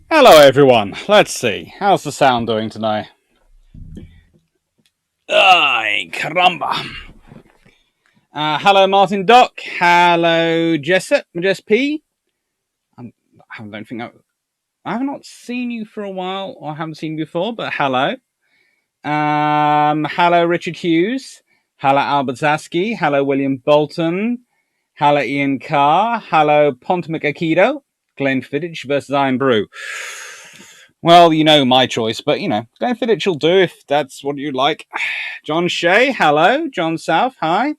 Hello, everyone. Let's see. How's the sound doing tonight? Ay, caramba. Hello, Martin Doc. Hello, Jessup. Jess P. I don't think I have not seen you for a while, or haven't seen you before, but hello. Hello, Richard Hughes. Hello, Albert Zaski. Hello, William Bolton. Hello, Ian Carr. Hello, Pontimac Akido. Glenn Fittich versus Iron Brew. Well, you know my choice, but Glenn Fittich will do if that's what you like. John Shea, hello. John South, hi.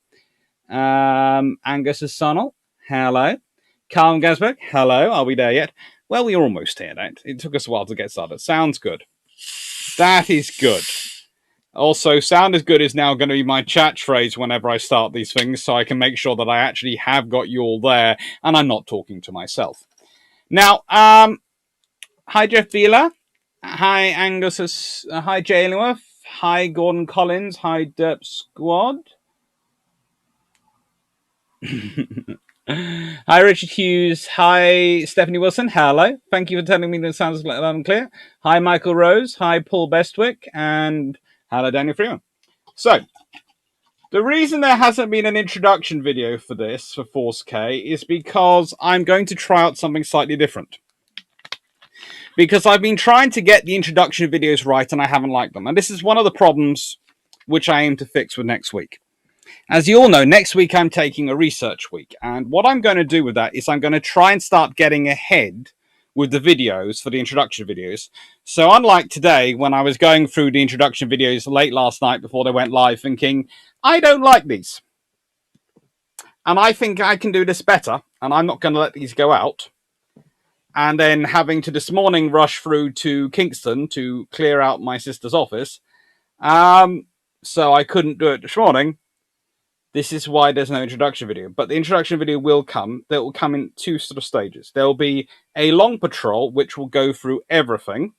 Angus Sonnell, hello. Carl Gasberg, hello. Are we there yet? Well, we're almost here, right? It took us a while to get started. Sounds good. That is good. Also, sound is good is now going to be my chat phrase whenever I start these things, so I can make sure that I actually have got you all there, and I'm not talking to myself. Now, hi, Jeff Beeler. Hi, Angus. Hi, Jay Illingworth. Hi, Gordon Collins. Hi, Derp Squad. Hi, Richard Hughes. Hi, Stephanie Wilson. Hello. Thank you for telling me that sounds loud and clear. Hi, Michael Rose. Hi, Paul Bestwick. And hello, Daniel Freeman. So, the reason there hasn't been an introduction video for this, for Force K, is because I'm going to try out something slightly different. Because I've been trying to get the introduction videos right and I haven't liked them. And this is one of the problems which I aim to fix with next week. As you all know, next week I'm taking a research week. And what I'm going to do with that is I'm going to try and start getting ahead with the videos for the introduction videos. So unlike today, when I was going through the introduction videos late last night before they went live, thinking, I don't like these. And I think I can do this better. And I'm not going to let these go out. And then having to this morning rush through to Kingston to clear out my sister's office. So I couldn't do it this morning. This is why there's no introduction video. But the introduction video will come. That will come in two sort of stages. There will be a long patrol, which will go through everything.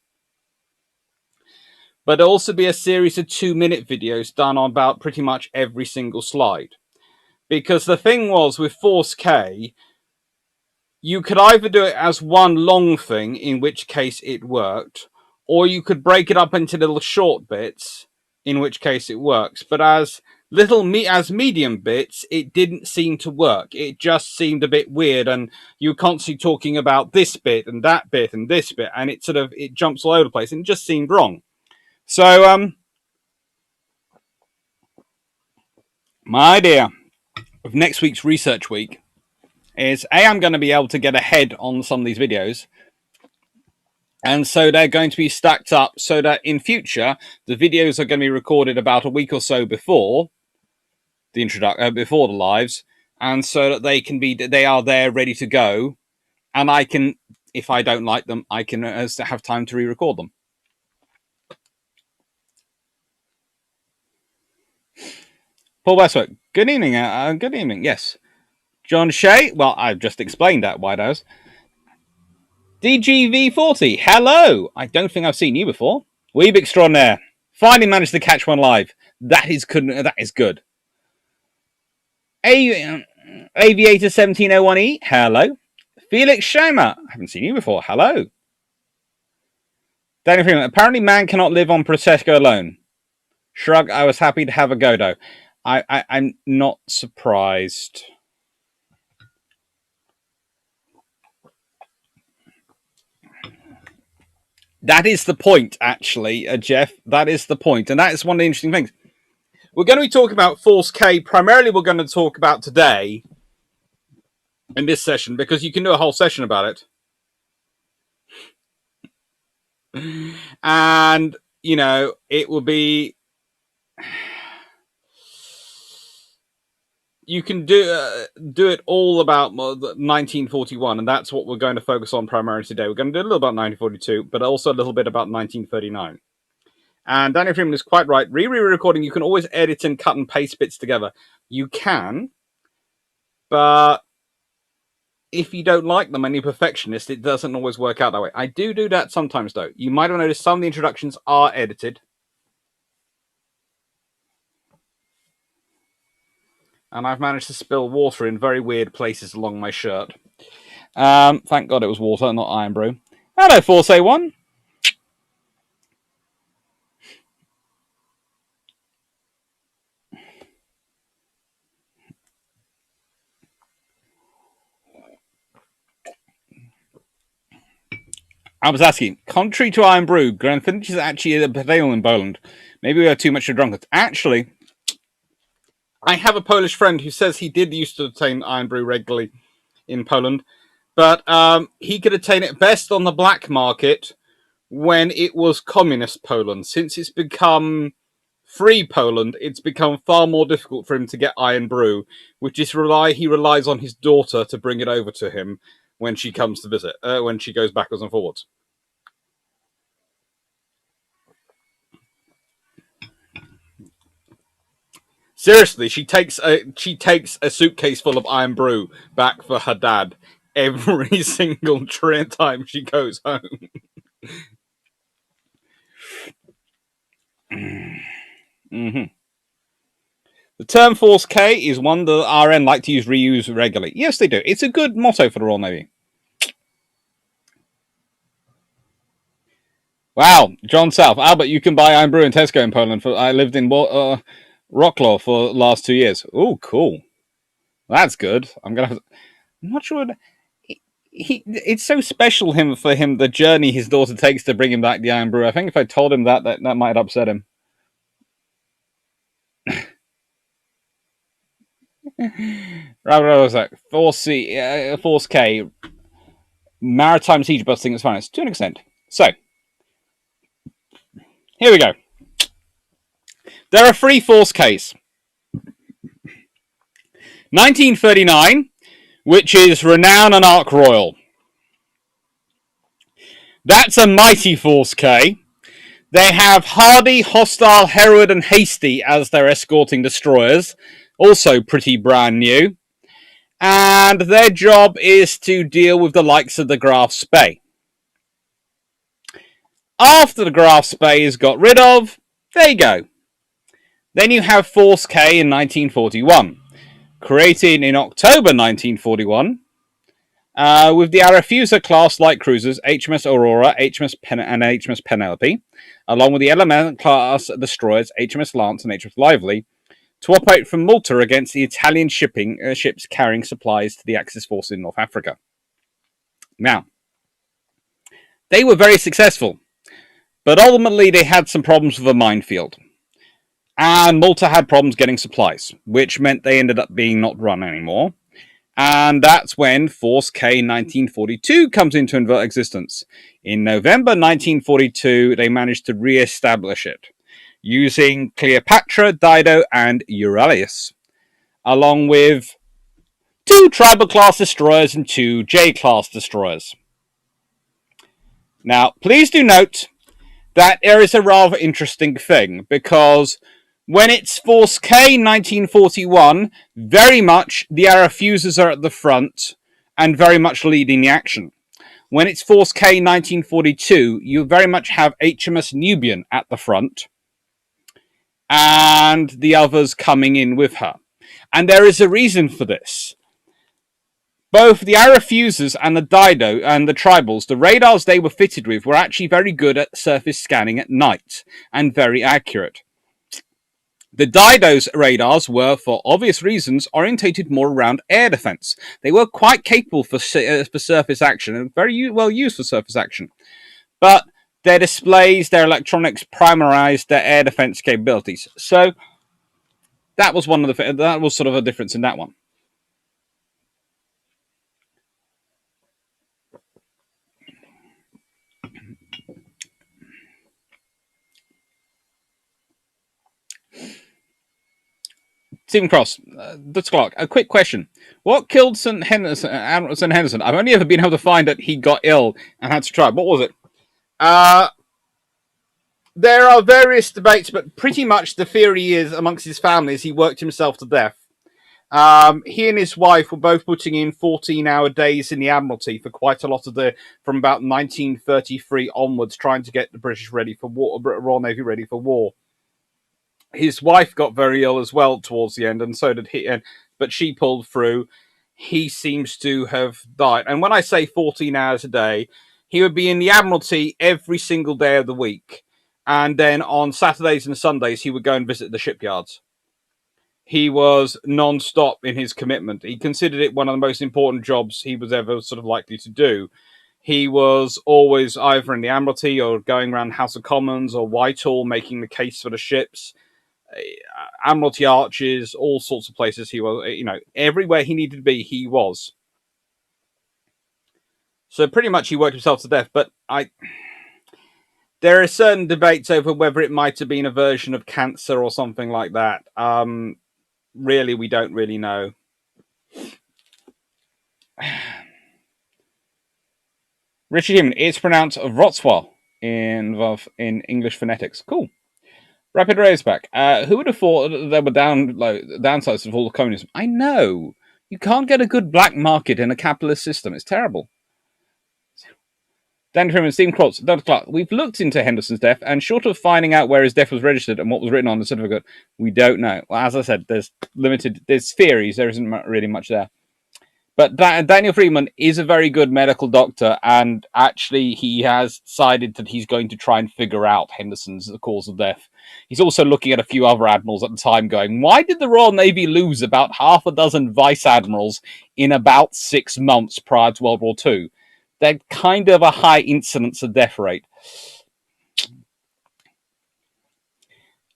But there'll also be a series of 2-minute videos done on about pretty much every single slide. Because the thing was, with Force K, you could either do it as one long thing, in which case it worked, or you could break it up into little short bits, in which case it works. But as medium bits, it didn't seem to work. It just seemed a bit weird, and you're constantly talking about this bit and that bit and this bit, and it jumps all over the place, and it just seemed wrong. So, my idea of next week's research week is I'm going to be able to get ahead on some of these videos. And so they're going to be stacked up so that in future, the videos are going to be recorded about a week or so before before the lives. And so that they are there ready to go. And I can, if I don't like them, I can have time to re-record them. Paul Westwood, good evening. Good evening. Yes. John Shea, well, I've just explained that, White House. DGV40, hello. I don't think I've seen you before. Weeb extraordinaire. Finally managed to catch one live. That is good. That is good. Aviator 1701E, hello. Felix Schoma, I haven't seen you before. Hello. Daniel Freeman, apparently man cannot live on Prosecco alone. Shrug, I was happy to have a go, though. I'm not surprised. That is the point, actually, Jeff. That is the point. And that is one of the interesting things. We're going to be talking about Force K. Primarily, we're going to talk about today in this session, because you can do a whole session about it. And, it will be... You can do it all about 1941, and that's what we're going to focus on primarily today. We're going to do a little about 1942, but also a little bit about 1939. And Daniel Freeman is quite right. Re-recording, you can always edit and cut and paste bits together. You can, but if you don't like them and you're perfectionist, it doesn't always work out that way. I do that sometimes, though. You might have noticed some of the introductions are edited. And I've managed to spill water in very weird places along my shirt. Thank God it was water, not iron brew. Hello, Force A1. I was asking, contrary to Iron Brew, Glenfiddich is actually a potato in Poland. Maybe we are too much of drunkards. Actually, I have a Polish friend who says he did used to obtain Iron Brew regularly in Poland, but he could attain it best on the black market when it was communist Poland. Since it's become free Poland, it's become far more difficult for him to get Iron Brew, which is he relies on his daughter to bring it over to him when she comes to visit, when she goes backwards and forwards. Seriously, she takes a suitcase full of Iron Brew back for her dad every single time she goes home. Mm-hmm. The term Force K is one that RN like to reuse regularly. Yes, they do. It's a good motto for the Royal Navy. Wow, John South. Albert, you can buy Iron Brew in Tesco in Poland. I lived in Rocklaw for the last 2 years. Oh, cool. That's good. I'm not sure. It's so special for him the journey his daughter takes to bring him back the Iron Brew. I think if I told him that might upset him. What was that? Force K, maritime siege busting is finest to an extent. So here we go. There are 3 Force Ks. 1939, which is Renown and Ark Royal. That's a mighty Force K. They have Hardy, Hostile, Herod, and Hasty as their escorting destroyers, also pretty brand new. And their job is to deal with the likes of the Graf Spee. After the Graf Spee is got rid of, there you go. Then you have Force K in 1941, created in October 1941, with the Arethusa class light cruisers HMS Aurora, and HMS Penelope, along with the Element class destroyers HMS Lance and HMS Lively, to operate from Malta against the Italian ships carrying supplies to the Axis forces in North Africa. Now, they were very successful, but ultimately they had some problems with a minefield. And Malta had problems getting supplies, which meant they ended up being not run anymore. And that's when Force K 1942 comes into existence. In November 1942, they managed to re-establish it, using Cleopatra, Dido, and Euryalus, along with 2 Tribal-class destroyers and 2 J-class destroyers. Now, please do note that there is a rather interesting thing, because when it's Force K 1941, very much the Arafusas are at the front and very much leading the action. When it's Force K 1942, you very much have HMS Nubian at the front and the others coming in with her. And there is a reason for this. Both the Arafusas and the Dido and the Tribals, the radars they were fitted with were actually very good at surface scanning at night and very accurate. The Dido's radars were, for obvious reasons, orientated more around air defense. They were quite capable for surface action and very well used for surface action. But their displays, their electronics primarized their air defense capabilities. So that was that was sort of a difference in that one. Stephen Cross, Dutch Clark, a quick question. What killed St. Henderson? I've only ever been able to find that he got ill and had to try. What was it? There are various debates, but pretty much the theory is amongst his family is he worked himself to death. He and his wife were both putting in 14-hour days in the Admiralty for quite a lot of from about 1933 onwards, trying to get the British ready for war, Royal Navy ready for war. His wife got very ill as well towards the end, and so did he. But she pulled through. he seems to have died. And when I say 14 hours a day, he would be in the Admiralty every single day of the week. And then on Saturdays and Sundays, he would go and visit the shipyards. He was non-stop in his commitment. He considered it one of the most important jobs he was ever sort of likely to do. He was always either in the Admiralty or going around House of Commons or Whitehall making the case for the ships. Admiralty Arches, all sorts of places he was, everywhere he needed to be, he was. So pretty much he worked himself to death. But there are certain debates over whether it might have been a version of cancer or something like that. Really, we don't really know. Richard Human, it's pronounced Wrocław in English phonetics. Cool. Rapid Raceback. Who would have thought there were downsides of all the communism? I know. You can't get a good black market in a capitalist system. It's terrible. Dan Freeman, Stephen Klotz, Dr. Clark. We've looked into Henderson's death, and short of finding out where his death was registered and what was written on the certificate, we don't know. Well, as I said, there's theories. There isn't really much there. But Daniel Freeman is a very good medical doctor, and actually he has decided that he's going to try and figure out Henderson's cause of death. He's also looking at a few other admirals at the time going, why did the Royal Navy lose about half a dozen vice admirals in about 6 months prior to World War II? They're kind of a high incidence of death rate.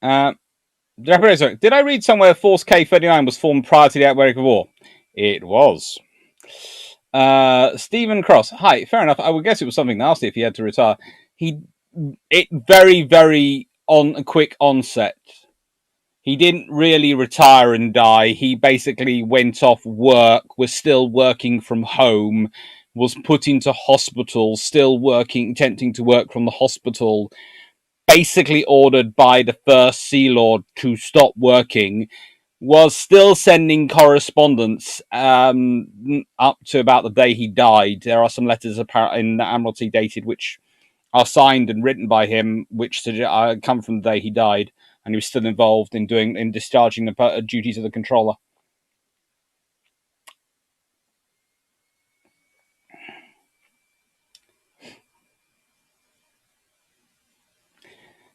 Did I read somewhere Force K-39 was formed prior to the outbreak of war? It was. Stephen Cross. Hi, fair enough. I would guess it was something nasty if he had to retire. It very, very quick onset. He didn't really retire and die. He basically went off work, was still working from home, was put into hospital, still working, attempting to work from the hospital, basically ordered by the First Sea Lord to stop working, was still sending correspondence up to about the day he died. There are some letters in the Admiralty dated which are signed and written by him, which come from the day he died, and he was still involved in discharging the duties of the controller.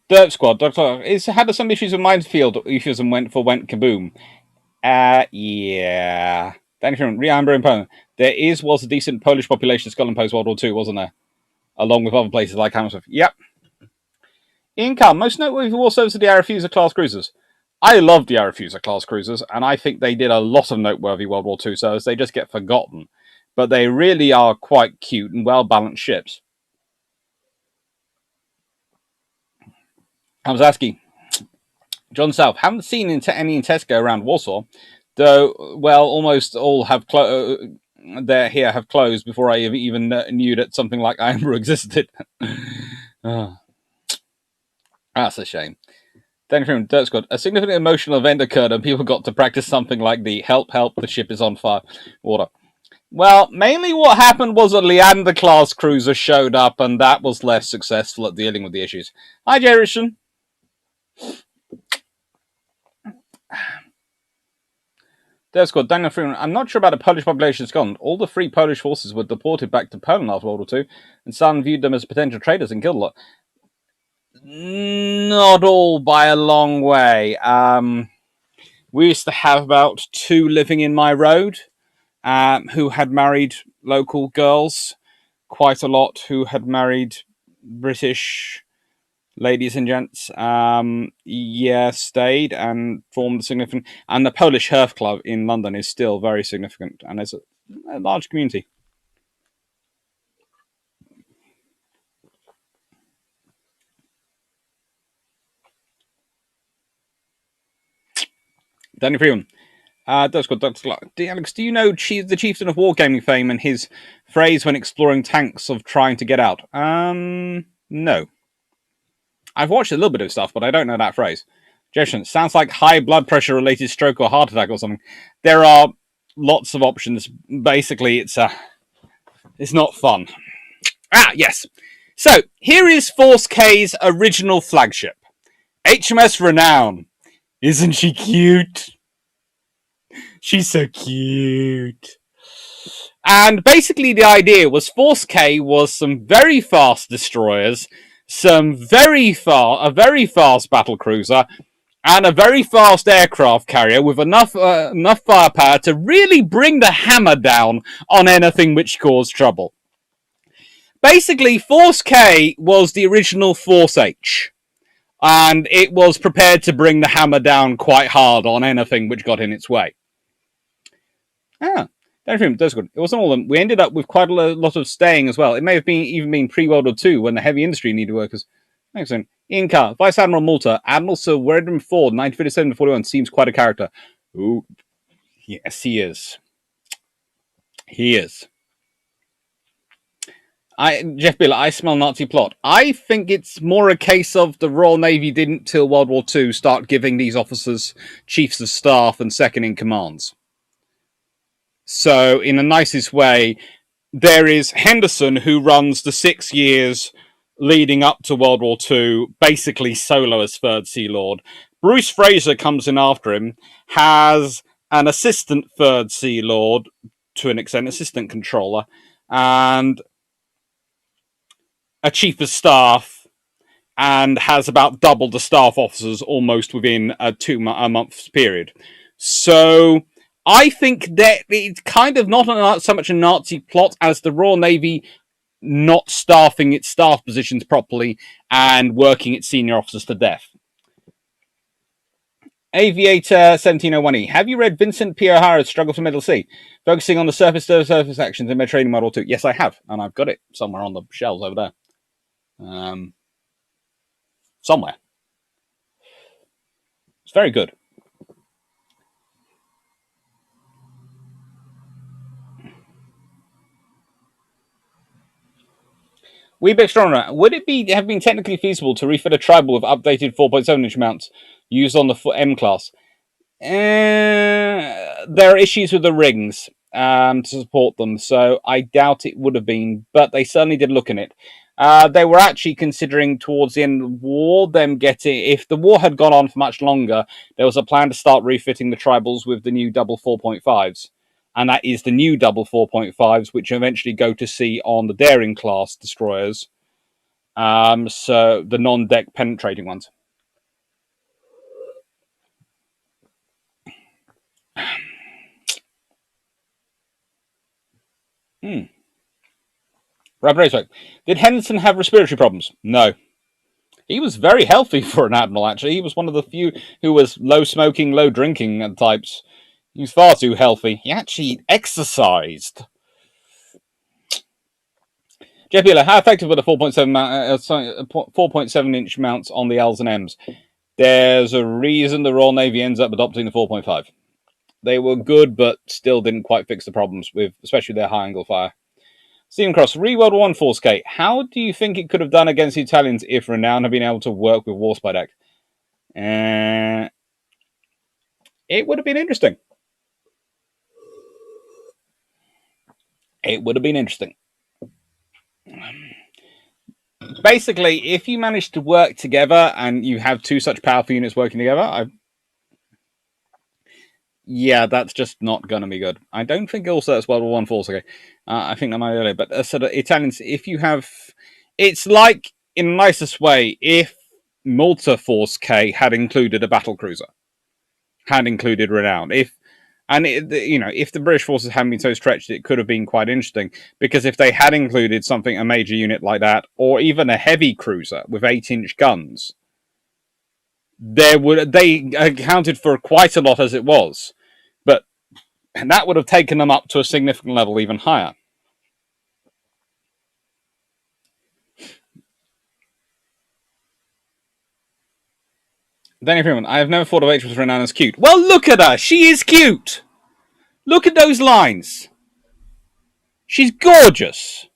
Derp Squad, Dr. Had some issues with minefield issues and went kaboom. Yeah. Thank you, Amber in Poland. There was a decent Polish population in Scotland post World War II, wasn't there? Along with other places like Hammersmith. Yep. Income. Most noteworthy war service of the Arethusa class cruisers. I love the Arethusa class cruisers, and I think they did a lot of noteworthy World War II service. They just get forgotten. But they really are quite cute and well-balanced ships. Hamzaski. John South. Haven't seen any in Tesco around Warsaw, though, well, almost all have have closed before I even knew that something like Amber existed. Oh. That's a shame. Then from Dirt Squad, a significant emotional event occurred and people got to practice something like the help, the ship is on fire order. Well, mainly what happened was a Leander class cruiser showed up and that was less successful at dealing with the issues. Hi, Jerison. Dirt Squad, Daniel Freeman. I'm not sure about the Polish population in Scotland. All the free Polish forces were deported back to Poland after World War II, and some viewed them as potential traitors and killed a lot. Not all by a long way. We used to have about 2 living in my road who had married local girls, quite a lot who had married British ladies and gents. Stayed and formed a significant. And the Polish Hearth Club in London is still very significant, and there's a large community. Danny Freeman. Dr. Clark. Alex, do you know the chieftain of wargaming fame and his phrase when exploring tanks of trying to get out? No. I've watched a little bit of stuff, but I don't know that phrase. Jason, sounds like high blood pressure related stroke or heart attack or something. There are lots of options. Basically, it's not fun. Yes. So, here is Force K's original flagship. HMS Renown. Isn't she cute? She's so cute. And basically, the idea was Force K was some very fast destroyers, a very fast battle cruiser, and a very fast aircraft carrier with enough firepower to really bring the hammer down on anything which caused trouble. Basically, Force K was the original Force H, and it was prepared to bring the hammer down quite hard on anything which got in its way. Ah, that's good. It wasn't all of them. We ended up with quite a lot of staying as well. It may have been pre-World War II when the heavy industry needed workers. Excellent. Ian Carr, Vice Admiral Malta, Admiral Sir Wedden Ford, 1957 to 41, seems quite a character. Ooh, yes, he is. He is. Jeff Biller, I smell Nazi plot. I think it's more a case of the Royal Navy didn't, till World War II, start giving these officers chiefs of staff and second in commands. So, in the nicest way, there is Henderson, who runs the 6 years leading up to World War II, basically solo as Third Sea Lord. Bruce Fraser comes in after him, has an assistant Third Sea Lord, to an extent, assistant controller, and a chief of staff, and has about double the staff officers almost within a month's period. So I think that it's kind of not so much a Nazi plot as the Royal Navy not staffing its staff positions properly and working its senior officers to death. Aviator 1701E. Have you read Vincent P. O'Hara's Struggle for Middle Sea, focusing on the surface-to-surface actions in Mediterranean Model 2? Yes, I have, and I've got it somewhere on the shelves over there. Somewhere. It's very good. Wee bit stronger. Would it have been technically feasible to refit a tribal with updated 4.7-inch mounts used on the M class? There are issues with the rings to support them, so I doubt it would have been, but they certainly did look in it. They were actually considering towards the end of the war if the war had gone on for much longer, there was a plan to start refitting the tribals with the new double 4.5s. And that is the new double 4.5s, which eventually go to sea on the Daring class destroyers. So the non-deck penetrating ones. Did Henderson have respiratory problems? No. He was very healthy for an admiral, actually. He was one of the few who was low smoking, low drinking types. He was far too healthy. He actually exercised. Jeff Beeler, how effective were the 4.7-inch mounts on the L's and M's? There's a reason the Royal Navy ends up adopting the 4.5. They were good, but still didn't quite fix the problems with, especially their high angle fire. Stephen Cross, World War I Force K. How do you think it could have done against the Italians if Renown had been able to work with Warspite Act? It would have been interesting. It would have been interesting. Basically, if you manage to work together and you have two such powerful units working together, yeah, that's just not going to be good. I don't think also it's World War I Force. Okay, I think that might be earlier, but sort of Italians. If you have, it's like in the nicest way if Malta Force K had included a battle cruiser, had included Renown. If the British forces hadn't been so stretched, it could have been quite interesting. Because if they had included a major unit like that, or even a heavy cruiser with 8-inch guns, they accounted for quite a lot as it was, but that would have taken them up to a significant level even higher. Danny Freeman, I have never thought of H.M.S. Renown as cute. Well, look at her. She is cute. Look at those lines. She's gorgeous.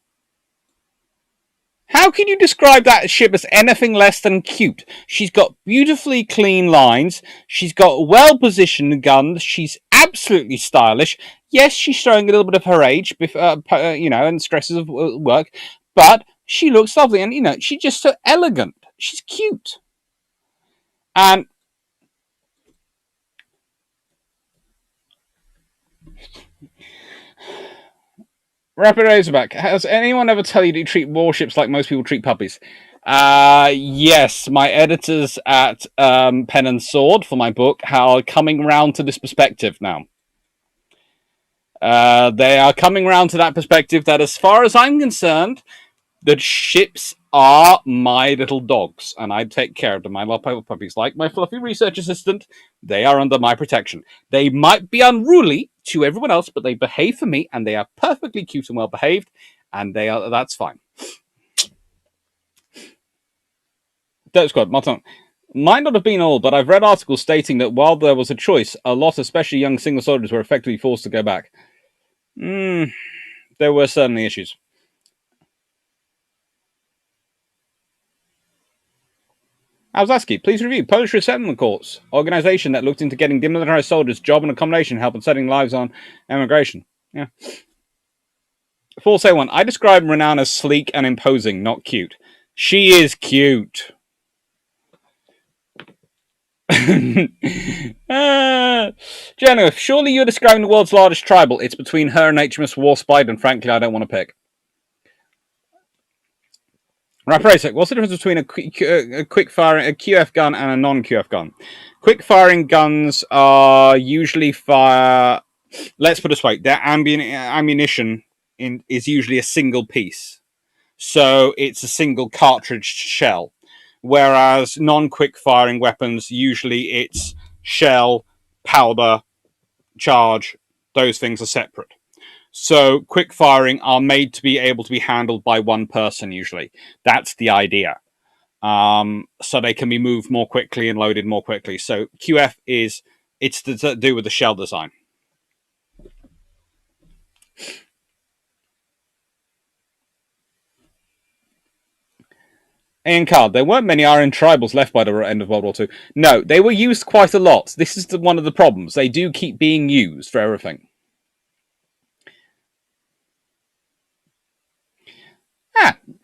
How can you describe that ship as anything less than cute? She's got beautifully clean lines. She's got well-positioned guns. She's absolutely stylish. Yes, she's showing a little bit of her age, and stresses of work, but she looks lovely, and she's just so elegant. She's cute, and Rapid Razorback, has anyone ever tell you to treat warships like most people treat puppies? Yes, my editors at Pen and Sword for my book are coming round to this perspective now. They are coming round to that perspective that, as far as I'm concerned, the ships are my little dogs, and I take care of them. I love puppies like my fluffy research assistant. They are under my protection. They might be unruly to everyone else, but they behave for me, and they are perfectly cute and well behaved, and that's fine. Dirt Squad, Martin. Might not have been all, but I've read articles stating that while there was a choice, a lot, especially young single soldiers, were effectively forced to go back. There were certainly issues. Awzowski, please review Polish Resettlement Corps, organization that looked into getting demilitarized soldiers job and accommodation help and setting lives on emigration. Yeah. Full say one. I describe Renown as sleek and imposing, not cute. She is cute. Jenna, surely you're describing the world's largest tribal. It's between her and HMS Warspite, and frankly, I don't want to pick. Rapid what's the difference between a quick firing, a QF gun, and a non-QF gun? Quick firing guns are usually fire. Let's put it this way: their ammunition is usually a single piece, so it's a single cartridge shell. Whereas non-quick firing weapons, usually it's shell, powder, charge. Those things are separate. So quick firing are made to be able to be handled by one person usually. That's the idea. So they can be moved more quickly and loaded more quickly. So QF it's to do with the shell design. Ian Card, there weren't many Aryan tribals left by the end of World War II. No, they were used quite a lot. This is one of the problems. They do keep being used for everything.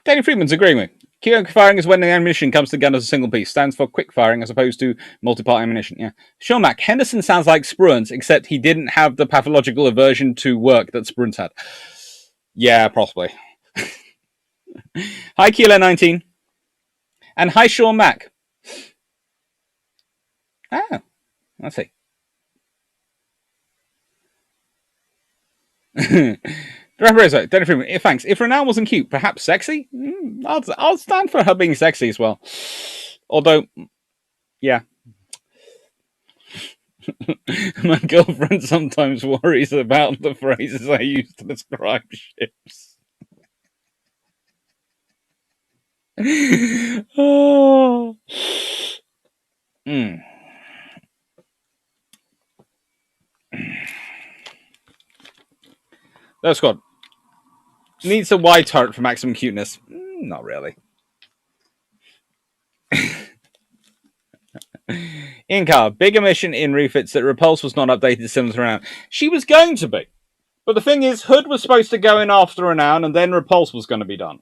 Danny Freeman's agreeing with me. Quick firing is when the ammunition comes to gun as a single piece. Stands for quick firing as opposed to multi-part ammunition. Yeah. Sure, Mac. Henderson sounds like Spruance, except he didn't have the pathological aversion to work that Spruance had. Yeah, possibly. Hi, Kilo19. And hi, Sean Mac. Ah, let's see. Danny Freeman, thanks. If Renown wasn't cute, perhaps sexy? I'll stand for her being sexy as well. Although, yeah. My girlfriend sometimes worries about the phrases I use to describe ships. Oh. That's Squad. Needs a wide turret for maximum cuteness. Not really. In-car, big omission in refits that Repulse was not updated similar to Renown. She was going to be. But the thing is, Hood was supposed to go in after Renown, and then Repulse was going to be done.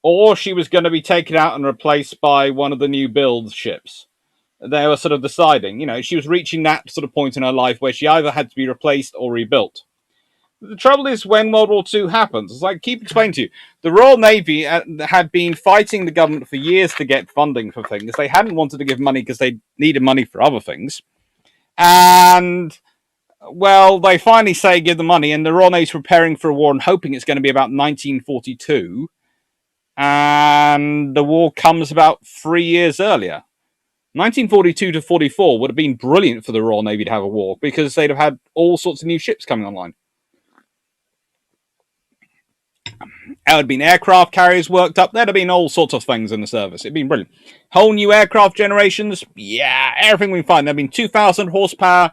Or she was going to be taken out and replaced by one of the new build ships. They were sort of deciding, she was reaching that sort of point in her life where she either had to be replaced or rebuilt. The trouble is, when World War II happens, as I keep explaining to you, the Royal Navy had been fighting the government for years to get funding for things. They hadn't wanted to give money because they needed money for other things. And, well, they finally say give the money, and the Royal Navy's preparing for a war and hoping it's going to be about 1942. And the war comes about 3 years earlier. 1942 to 44 would have been brilliant for the Royal Navy to have a war because they'd have had all sorts of new ships coming online. There would have been aircraft carriers worked up. There'd have been all sorts of things in the service. It'd been brilliant. Whole new aircraft generations. Yeah, everything we find. There'd been 2,000 horsepower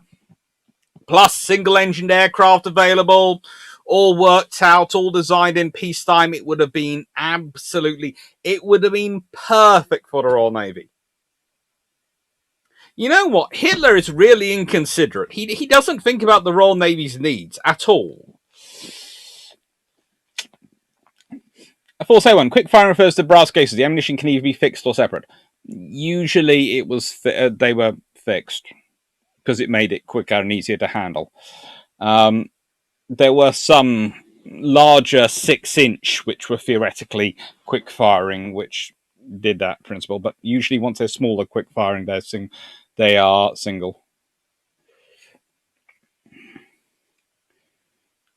plus single-engined aircraft available, all worked out, all designed in peacetime. It would have been it would have been perfect for the Royal Navy. You know what? Hitler is really inconsiderate. He doesn't think about the Royal Navy's needs at all. A 471. Quick fire refers to brass cases. The ammunition can either be fixed or separate. Usually it was they were fixed because it made it quicker and easier to handle. There were some larger 6-inch, which were theoretically quick firing, which did that principle. But usually, once they're smaller, quick firing, they are single.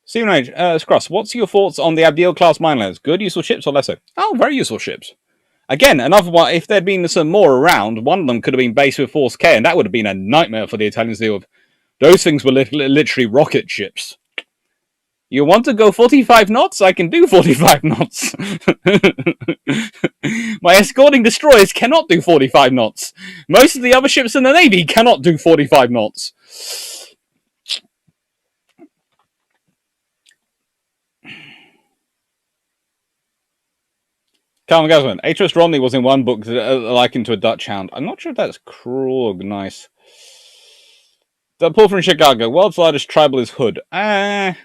Stephen H. Cross, what's your thoughts on the Abdeel class minelayers? Good, useful ships, or less so? Oh, very useful ships. Again, another one. If there'd been some more around, one of them could have been based with Force K, and that would have been a nightmare for the Italians to deal with. Those things were literally rocket ships. You want to go 45 knots? I can do 45 knots. My escorting destroyers cannot do 45 knots. Most of the other ships in the Navy cannot do 45 knots. Calvin Gasman, HMS Romney was in one book likened to a Dutch hound. I'm not sure if that's cruel or nice. The Paul from Chicago, world's largest tribal is Hood. Jane,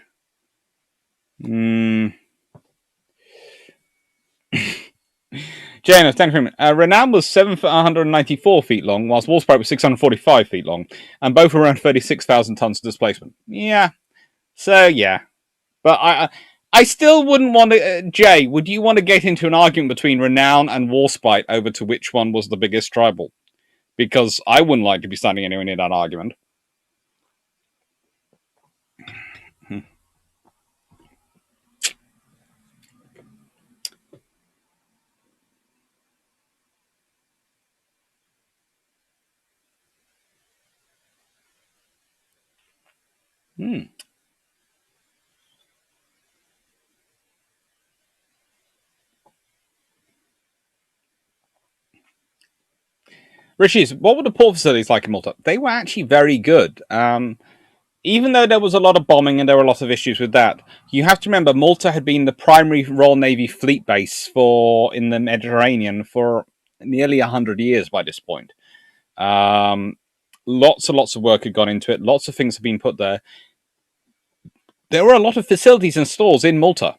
thank you. Renown was 794 feet long, whilst Wolfsprite was 645 feet long, and both were around 36,000 tons of displacement. Yeah. So, yeah. But I still wouldn't want to... Jay, would you want to get into an argument between Renown and Warspite over to which one was the biggest tribal? Because I wouldn't like to be standing anywhere near that argument. Richies, what were the port facilities like in Malta? They were actually very good. Even though there was a lot of bombing and there were a lot of issues with that, you have to remember Malta had been the primary Royal Navy fleet base in the Mediterranean for nearly 100 years by this point. Lots and lots of work had gone into it. Lots of things have been put there. There were a lot of facilities and stores in Malta.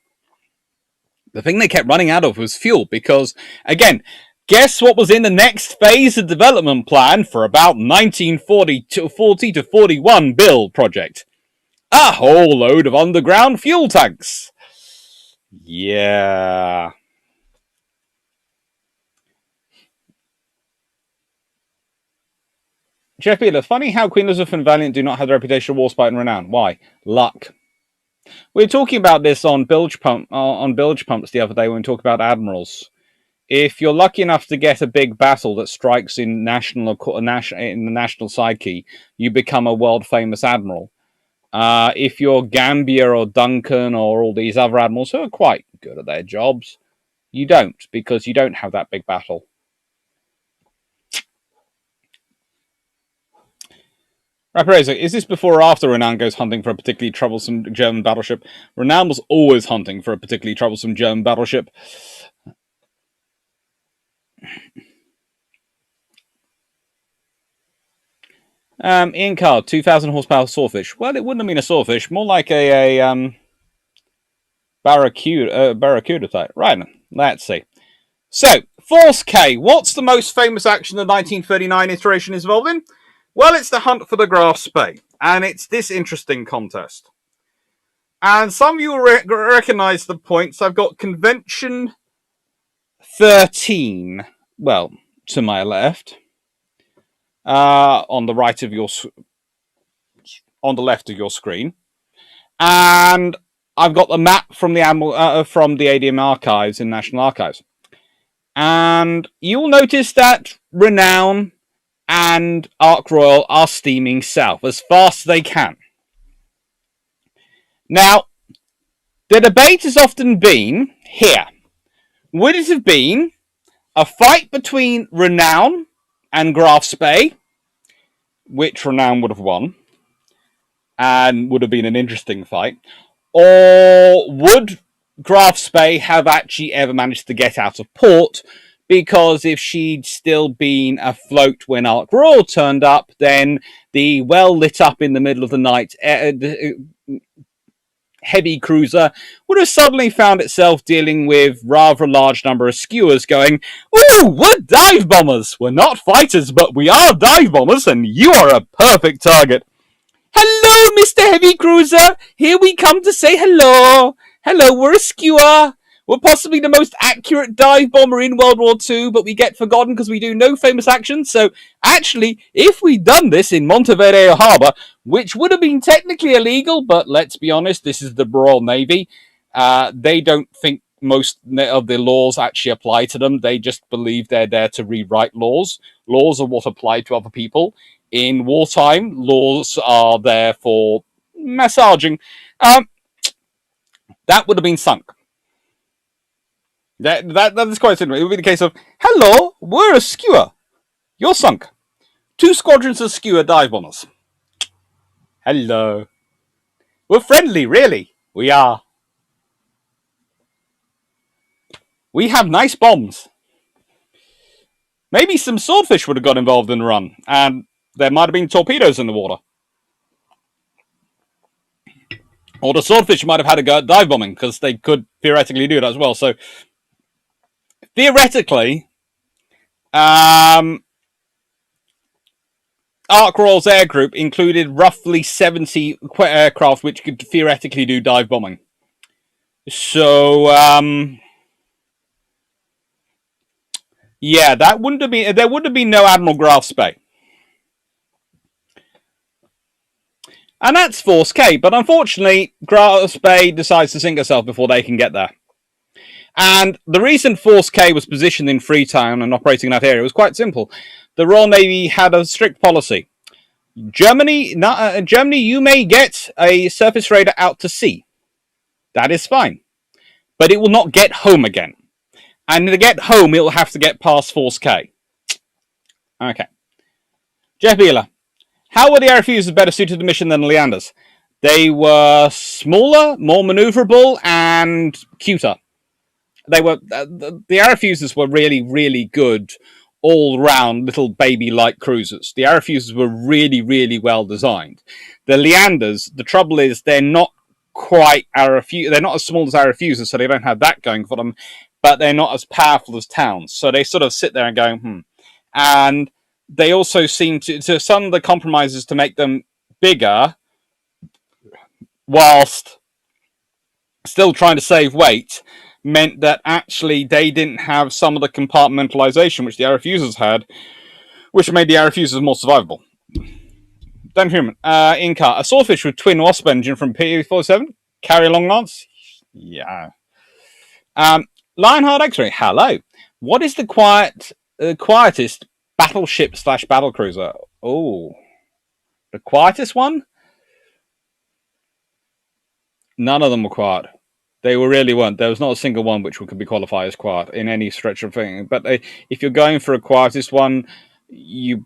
The thing they kept running out of was fuel because, again, guess what was in the next phase of development plan for about 1940 to 41 build project? A whole load of underground fuel tanks. Yeah. Jeff Beeler, funny how Queen Elizabeth and Valiant do not have the reputation of Warspite and Renown. Why? Luck. We were talking about this on bilge pumps the other day when we talked about admirals. If you're lucky enough to get a big battle that strikes in the national psyche, you become a world famous admiral. If you're Gambier or Duncan or all these other admirals who are quite good at their jobs, you don't, because you don't have that big battle. Rapareza, is this before or after Renown goes hunting for a particularly troublesome German battleship? Renown was always hunting for a particularly troublesome German battleship. Ian Card, 2,000 horsepower swordfish. Well, it wouldn't have been a swordfish, more like a barracuda type. Right, let's see. So, Force K, what's the most famous action the 1939 iteration is involved in? Well, it's the hunt for the Graf Spee, and it's this interesting contest. And some of you will recognize the points. I've got Convention 13, well, to my left, on the right of on the left of your screen, and I've got the map from the ADM archives in National Archives, and you'll notice that Renown and Ark Royal are steaming south as fast as they can. Now, the debate has often been here. Would it have been a fight between Renown and Graf Spee, which Renown would have won, and would have been an interesting fight, or would Graf Spee have actually ever managed to get out of port? Because if she'd still been afloat when Ark Royal turned up, then the well lit up in the middle of the night heavy cruiser would have suddenly found itself dealing with rather a large number of skewers going, "Ooh, we're dive bombers! We're not fighters, but we are dive bombers, and you are a perfect target. Hello, Mr. Heavy Cruiser! Here we come to say hello! Hello, we're a skewer. We're possibly the most accurate dive bomber in World War II, but we get forgotten because we do no famous actions. So, actually, if we'd done this in Montevideo Harbour, which would have been technically illegal, but let's be honest, this is the Royal Navy. They don't think most of the laws actually apply to them. They just believe they're there to rewrite laws. Laws are what apply to other people. In wartime, laws are there for massaging. That would have been sunk. That is quite similar. It would be the case of, hello, we're a skewer. You're sunk. 2 squadrons of skewer dive bombers. Hello. We're friendly, really. We are. We have nice bombs. Maybe some swordfish would have got involved in the run, and there might have been torpedoes in the water. Or the swordfish might have had a go at dive bombing, because they could theoretically do that as well. So, theoretically, Ark Royal's air group included roughly 70 aircraft which could theoretically do dive bombing. So, yeah, there would have been no Admiral Graf's Bay. And that's Force K, but unfortunately, Graf's Bay decides to sink herself before they can get there. And the reason Force K was positioned in Freetown and operating in that area was quite simple. The Royal Navy had a strict policy. Germany, you may get a surface raider out to sea. That is fine. But it will not get home again. And to get home, it will have to get past Force K. Okay. Jeff Beeler. How were the air fuses better suited to the mission than the Leanders? They were smaller, more maneuverable, and cuter. They were the air fuses were really, really good all-round little baby-like cruisers. The air fuses were really, really well designed. The Leanders, the trouble is they're not quite they're not as small as air fuses, so they don't have that going for them, but they're not as powerful as Towns. So they sort of sit there and go, And they also seem to some of the compromises to make them bigger whilst still trying to save weight meant that actually they didn't have some of the compartmentalization which the air fusers had, which made the air fusers more survivable. Dan Human, in-car, a swordfish with twin wasp engine from P-47, carry long lance? Yeah. Lionheart X-ray, hello. What is the quietest battleship / battlecruiser? Oh, the quietest one? None of them were quiet. They really weren't. There was not a single one which could be qualified as quiet in any stretch of thing. But if you're going for a quietest one, the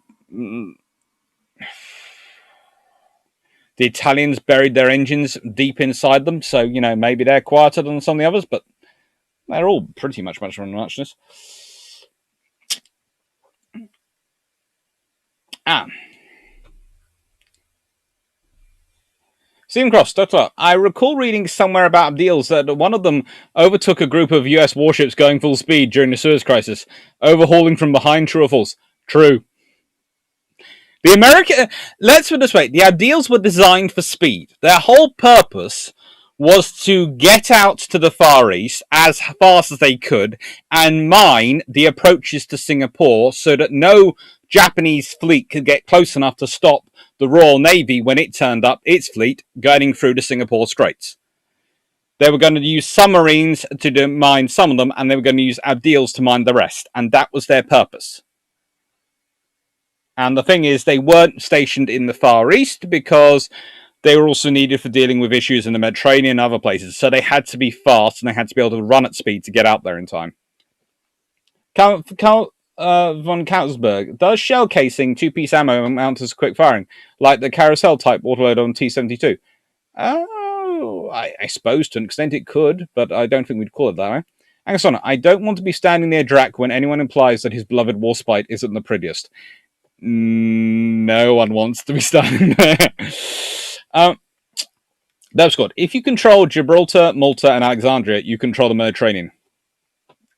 Italians buried their engines deep inside them, so maybe they're quieter than some of the others, but they're all pretty much muchness. Stephen Cross, Dr. I recall reading somewhere about deals that one of them overtook a group of US warships going full speed during the Suez Crisis, overhauling from behind. True or false? True. Let's put it this way, the ideals were designed for speed. Their whole purpose was to get out to the Far East as fast as they could and mine the approaches to Singapore so that no Japanese fleet could get close enough to stop the Royal Navy when it turned up its fleet going through the Singapore Straits. They were going to use submarines to mine some of them, and they were going to use ideals to mine the rest, and that was their purpose. And the thing is, they weren't stationed in the Far East because they were also needed for dealing with issues in the Mediterranean and other places. So they had to be fast and they had to be able to run at speed to get out there in time. Von Kautsberg, does shell casing 2-piece ammo mount as quick firing, like the carousel type autoload on T-72? Oh, I suppose to an extent it could, but I don't think we'd call it that way. Angasona, I don't want to be standing near Drac when anyone implies that his beloved Warspite isn't the prettiest. No one wants to be standing there. That's good. If you control Gibraltar, Malta, and Alexandria, you control the Mediterranean.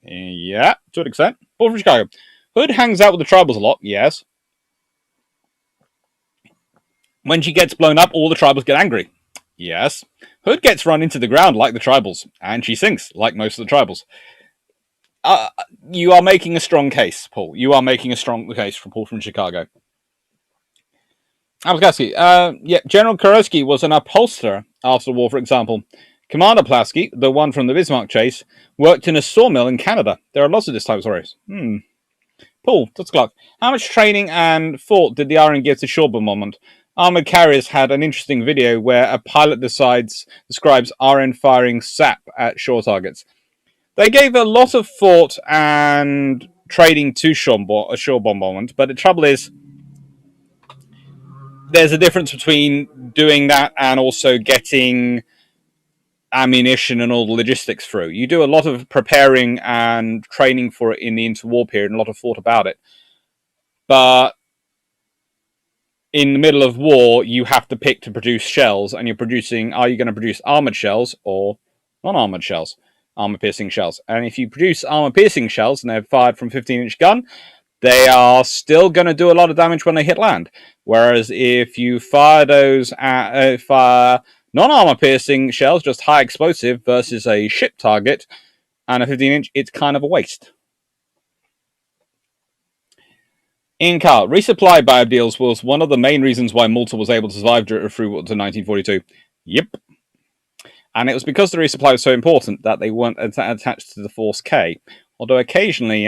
Yeah, to an extent. Paul from Chicago. Hood hangs out with the tribals a lot, yes. When she gets blown up, all the tribals get angry. Yes. Hood gets run into the ground like the tribals, and she sinks like most of the tribals. Uh, you are making a strong case, Paul. You are making a strong case for Paul from Chicago. Algaski, yeah, General Kurowski was an upholsterer after the war, for example. Commander Plasky, the one from the Bismarck chase, worked in a sawmill in Canada. There are lots of this type of stories. Paul, that's Clark. How much training and thought did the Iron give to shore bombardment? Armored Carriers had an interesting video where a pilot describes RN firing sap at shore targets. They gave a lot of thought and training to shore bombardment, but the trouble is, there's a difference between doing that and also getting ammunition and all the logistics through. You do a lot of preparing and training for it in the interwar period and a lot of thought about it. But in the middle of war, you have to pick to produce shells, and are you going to produce armored shells or non-armored shells? Armor-piercing shells. And if you produce armor-piercing shells and they're fired from 15-inch gun, they are still going to do a lot of damage when they hit land. Whereas if you fire those non-armor piercing shells, just high explosive versus a ship target and a 15-inch, it's kind of a waste. In Carl, resupply biodeals was one of the main reasons why Malta was able to survive through to 1942. Yep. And it was because the resupply was so important that they weren't attached to the Force K. Although occasionally,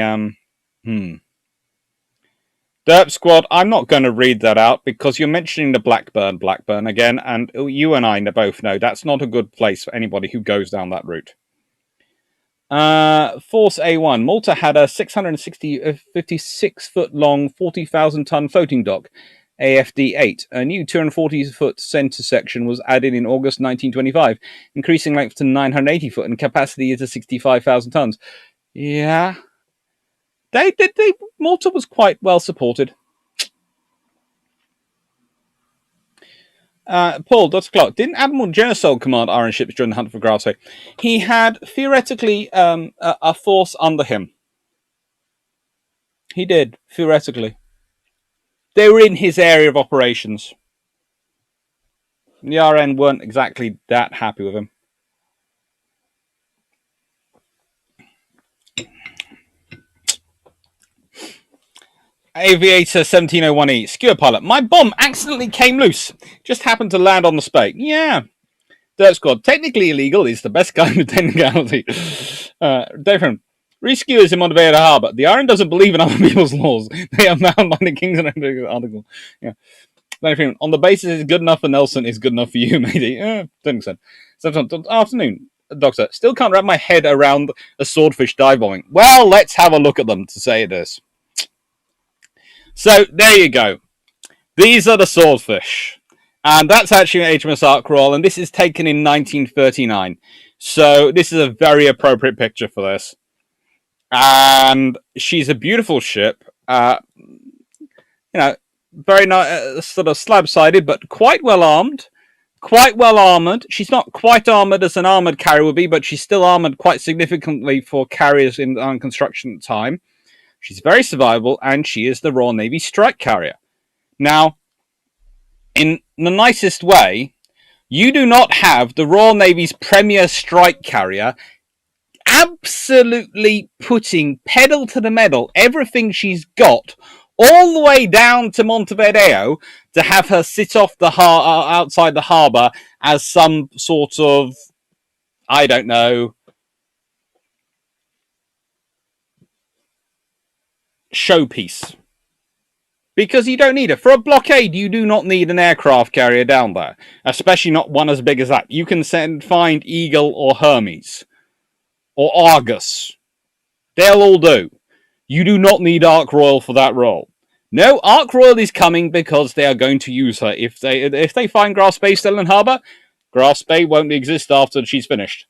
Derp Squad, I'm not going to read that out because you're mentioning the Blackburn again, and you and I both know that's not a good place for anybody who goes down that route. Force A1. Malta had a 56-foot long, 40,000-ton floating dock, AFD-8. A new 240-foot center section was added in August 1925, increasing length to 980 foot and capacity to 65,000 tons. Yeah. Malta was quite well supported. Paul, Dr. Clark, didn't Admiral Genesol command Iron ships during the hunt for Grasse? He had, theoretically, a force under him. He did, theoretically. They were in his area of operations. The RN weren't exactly that happy with him. Aviator 1701E, skewer pilot. My bomb accidentally came loose. Just happened to land on the spike. Yeah. Dirt Squad, technically illegal is the best kind of technicality. Different. Reskewers in Monteverde Harbour. The Iron doesn't believe in other people's laws. They are bound by the King's article. Yeah. On the basis it's good enough for Nelson, is good enough for you, matey. Don't think so. Afternoon, Doctor. Still can't wrap my head around a swordfish dive bombing. Well, let's have a look at them to say it is. So, there you go. These are the swordfish. And that's actually an HMS Ark Royal, and this is taken in 1939. So, this is a very appropriate picture for this. And she's a beautiful ship. Very nice, sort of slab-sided, but quite well armed. Quite well armored. She's not quite armored as an armored carrier would be, but she's still armored quite significantly for carriers on construction at the time. She's very survivable, and she is the Royal Navy strike carrier. Now, in the nicest way, you do not have the Royal Navy's premier strike carrier absolutely putting pedal to the metal everything she's got all the way down to Montevideo to have her sit off the outside the harbour as some sort of, I don't know, showpiece. Because you don't need it. For a blockade, you do not need an aircraft carrier down there. Especially not one as big as that. You can find Eagle or Hermes. Or Argus. They'll all do. You do not need Ark Royal for that role. No, Ark Royal is coming because they are going to use her. If they find Grass Bay still in harbour, Grass Bay won't exist after she's finished.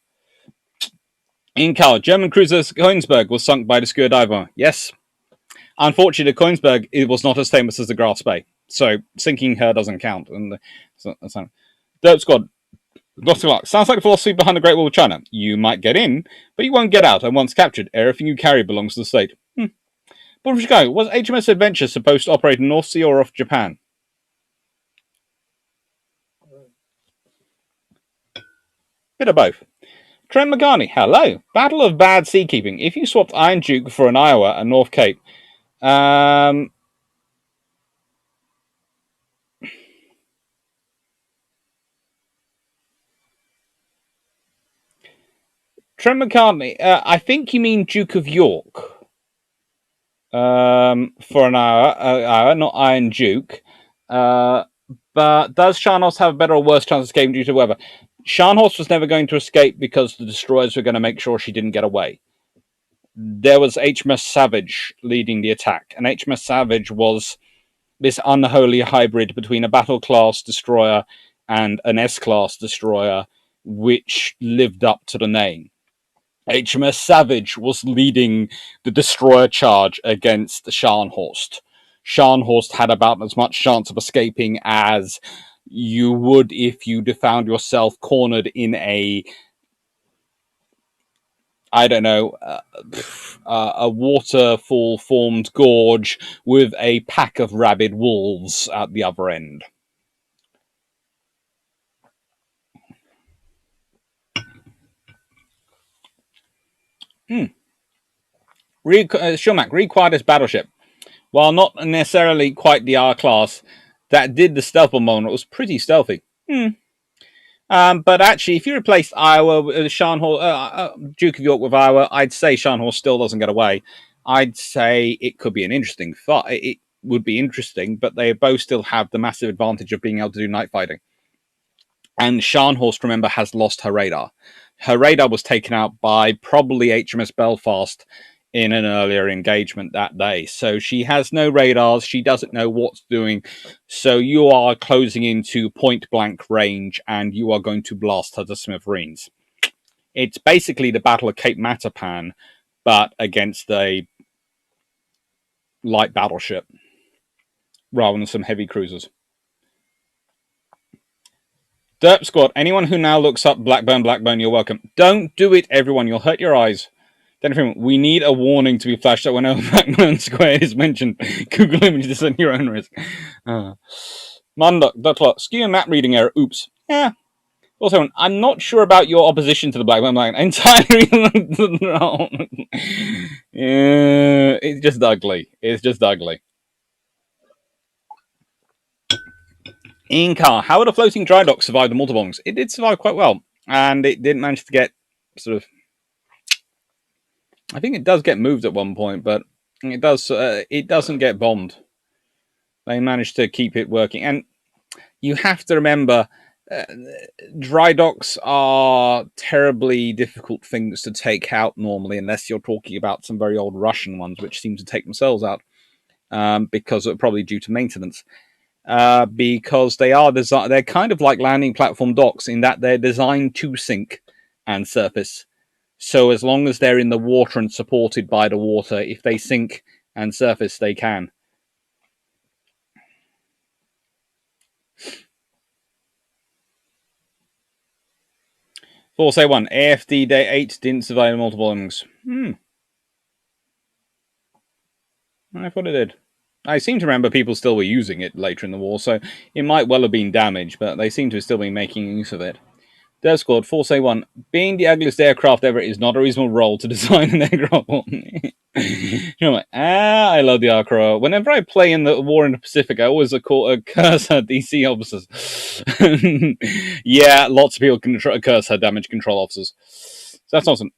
In Car, German cruiser Königsberg was sunk by the skewer diver. Yes. Unfortunately, Königsberg was not as famous as the Grass Bay, so sinking her doesn't count. And Dirt Squad, Dr. Clark, sounds like the philosophy behind the Great Wall of China. You might get in, but you won't get out, and once captured, everything you carry belongs to the state. But from Chicago, was HMS Adventure supposed to operate in North Sea or off Japan? Bit of both. Trent McCartney, hello. Battle of Bad Seakeeping. If you swapped Iron Duke for an Iowa and North Cape, Trent McCartney, I think you mean Duke of York. For an hour, not Iron Duke. But does Scharnhorst have a better or worse chance of escaping due to weather? Scharnhorst was never going to escape because the destroyers were going to make sure she didn't get away. There was HMS Savage leading the attack, and HMS Savage was this unholy hybrid between a battle class destroyer and an S class destroyer, which lived up to the name. HMS Savage was leading the destroyer charge against Scharnhorst. Scharnhorst had about as much chance of escaping as you would if you found yourself cornered in a, I don't know, a waterfall formed gorge with a pack of rabid wolves at the other end. Shumac, required as battleship. While not necessarily quite the R class that did the stealth bomb, it was pretty stealthy. But actually, if you replaced Iowa with Duke of York with Iowa, I'd say Scharnhorst still doesn't get away. I'd say it could be an interesting fight. It would be interesting, but they both still have the massive advantage of being able to do night fighting. And Scharnhorst, remember, has lost her radar. Her radar was taken out by probably HMS Belfast in an earlier engagement that day. So she has no radars. She doesn't know what's doing. So you are closing into point blank range and you are going to blast her to smithereens. It's basically the Battle of Cape Matapan, but against a light battleship rather than some heavy cruisers. Derp Squad, anyone who now looks up Blackburn, you're welcome. Don't do it, everyone. You'll hurt your eyes. We need a warning to be flashed up whenever Blackburn Square is mentioned. Google images at your own risk. Munduk, skew and map reading error. Oops. Yeah. Also, I'm not sure about your opposition to the Blackburn Black. Entirely wrong. Yeah, it's just ugly. It's just ugly. Incar, how would a floating dry dock survive the multi-bombs? It did survive quite well, and it didn't manage to get sort of. I think it does get moved at one point, but it does. It doesn't get bombed. They managed to keep it working, and you have to remember, dry docks are terribly difficult things to take out normally, unless you're talking about some very old Russian ones, which seem to take themselves out because probably due to maintenance. Because they're kind of like landing platform docks in that they're designed to sink and surface. So as long as they're in the water and supported by the water, if they sink and surface, they can. Force A1, AFD Day 8 didn't survive multiple bombings. I thought it did. I seem to remember people still were using it later in the war, so it might well have been damaged, but they seem to have still been making use of it. Dev Squad, Force A1, being the ugliest aircraft ever is not a reasonable role to design an aircraft. I love the Arcro. Whenever I play in the war in the Pacific, I always curse her DC officers. Yeah, lots of people can curse her damage control officers. So that's awesome.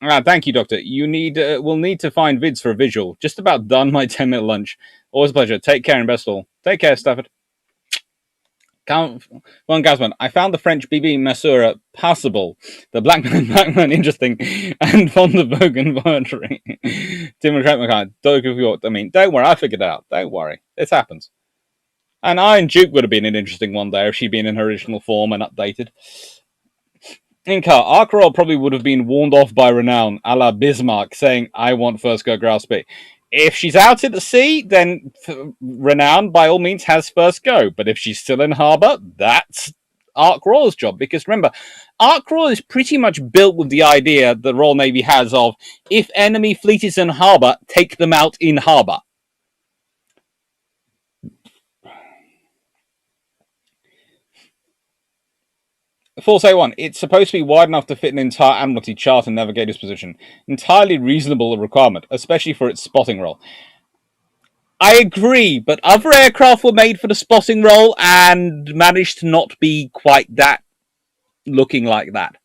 Thank you, Doctor. We'll need to find vids for a visual. Just about done my 10-minute lunch. Always a pleasure. Take care and best all. Take care, Stafford. One Gazman, I found the French BB Masura passable, the Blackman interesting, and von der Bogen poetry. Tim McCann, don't worry, I figured it out. Don't worry. This happens. And Iron Duke would have been an interesting one there if she'd been in her original form and updated. Inca, Arkarol probably would have been warned off by Renown, a la Bismarck, saying, I want first go Grasby. If she's out at the sea, then Renown, by all means, has first go. But if she's still in harbour, that's Ark Royal's job. Because remember, Ark Royal is pretty much built with the idea the Royal Navy has of, if enemy fleet is in harbour, take them out in harbour. Force A1, it's supposed to be wide enough to fit an entire Admiralty chart and navigator's position. Entirely reasonable requirement, especially for its spotting role. I agree, but other aircraft were made for the spotting role and managed to not be quite that looking like that.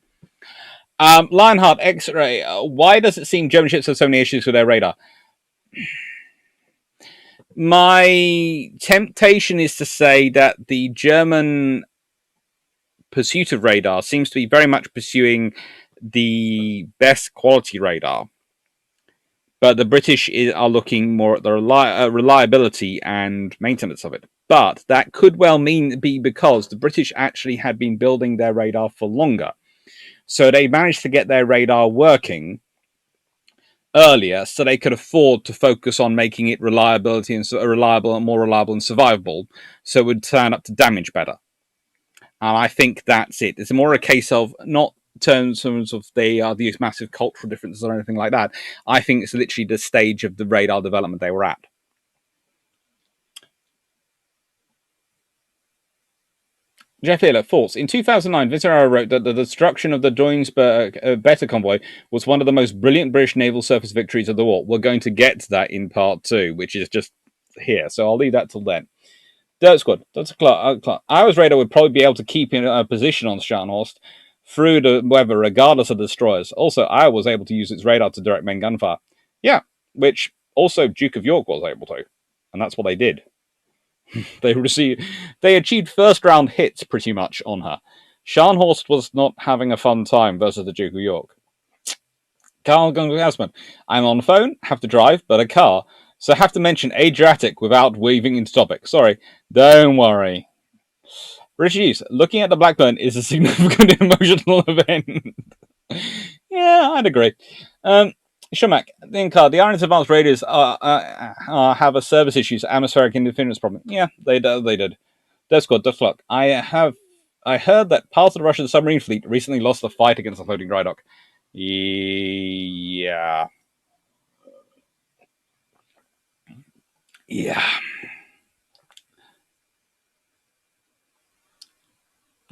Lionheart X-ray. Why does it seem German ships have so many issues with their radar? My temptation is to say that the German pursuit of radar seems to be very much pursuing the best quality radar, but the British are looking more at the reliability and maintenance of it. But that could well be because the British actually had been building their radar for longer. So they managed to get their radar working earlier, so they could afford to focus on making it reliable and more reliable and survivable, so it would turn up to damage better. And I think that's it. It's more a case of not terms of they are these massive cultural differences or anything like that. I think it's literally the stage of the radar development they were at. Jeff Hiller, false. In 2009, Vitarara wrote that the destruction of the Duisburg Beta convoy was one of the most brilliant British naval surface victories of the war. We're going to get to that in part 2, which is just here. So I'll leave that till then. Dirt Squad. That's Clark. Ours radar would probably be able to keep in a position on Scharnhorst through the weather, regardless of the destroyers. Also, I was able to use its radar to direct main gunfire. Yeah, which also Duke of York was able to. And that's what they did. They achieved first round hits pretty much on her. Scharnhorst was not having a fun time versus the Duke of York. Carl Gungasman. I'm on the phone, have to drive, but a car. So have to mention Adriatic without weaving into topic. Sorry. Don't worry. Richie, looking at the Blackburn is a significant emotional event. Yeah, I'd agree. Shumack, the Iron's advanced radars have a service issues, atmospheric interference problem. Yeah, they did. Death Squad, Death Luck. I heard that part of the Russian submarine fleet recently lost the fight against the floating dry dock. Yeah. Yeah.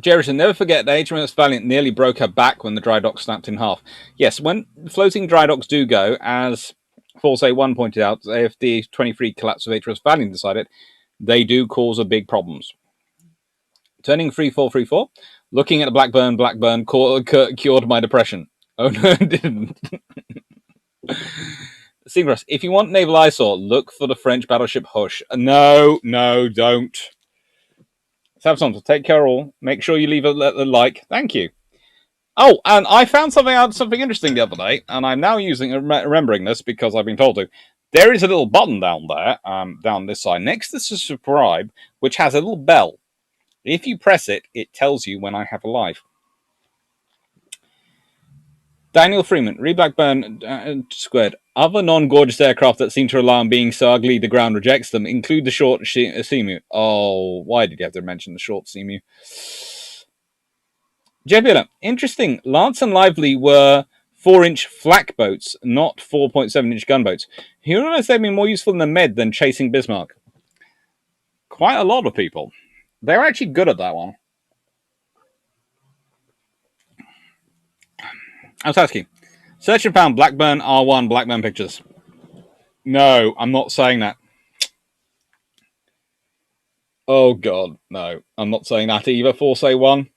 Jerison, never forget that HMS Valiant nearly broke her back when the dry dock snapped in half. Yes, when floating dry docks do go, as Force A1 pointed out, if the 23 collapse of HMS Valiant decided, they do cause a big problems. Turning 3434, looking at the Blackburn cured my depression. Oh no, it didn't. Seagrass, if you want naval eyesore, look for the French battleship Hush. No, don't. Samson, take care all. Make sure you leave a like. Thank you. Oh, and I found something interesting the other day, and I'm now remembering this because I've been told to. There is a little button down there, down this side, next to subscribe, which has a little bell. If you press it, it tells you when I have a live. Daniel Freeman, Blackburn squared. Other non-gorgeous aircraft that seem to rely on being so ugly the ground rejects them include the short Seamew. Oh, why did you have to mention the short Seamew? Jebula, interesting. Lance and Lively were 4-inch flak boats, not 4.7-inch gunboats. You realize they'd be more useful in the Med than chasing Bismarck? Quite a lot of people. They're actually good at that one. I was asking. Search and found Blackburn R1 Blackburn pictures. No, I'm not saying that. Oh god, no. I'm not saying that either. Force A1.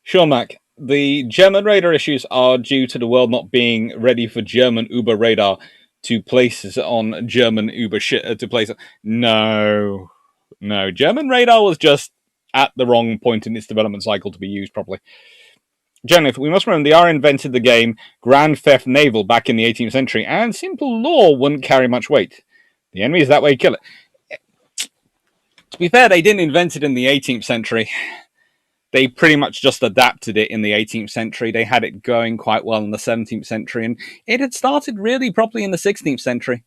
Sure, Mac. The German radar issues are due to the world not being ready for German Uber radar to place on German Uber to place it. No. German radar was just at the wrong point in its development cycle to be used properly. Generally, we must remember the R invented the game Grand Theft Naval back in the 18th century, and simple law wouldn't carry much weight. The enemy is that way, kill it. To be fair, they didn't invent it in the 18th century. They pretty much just adapted it in the 18th century. They had it going quite well in the 17th century, and it had started really properly in the 16th century.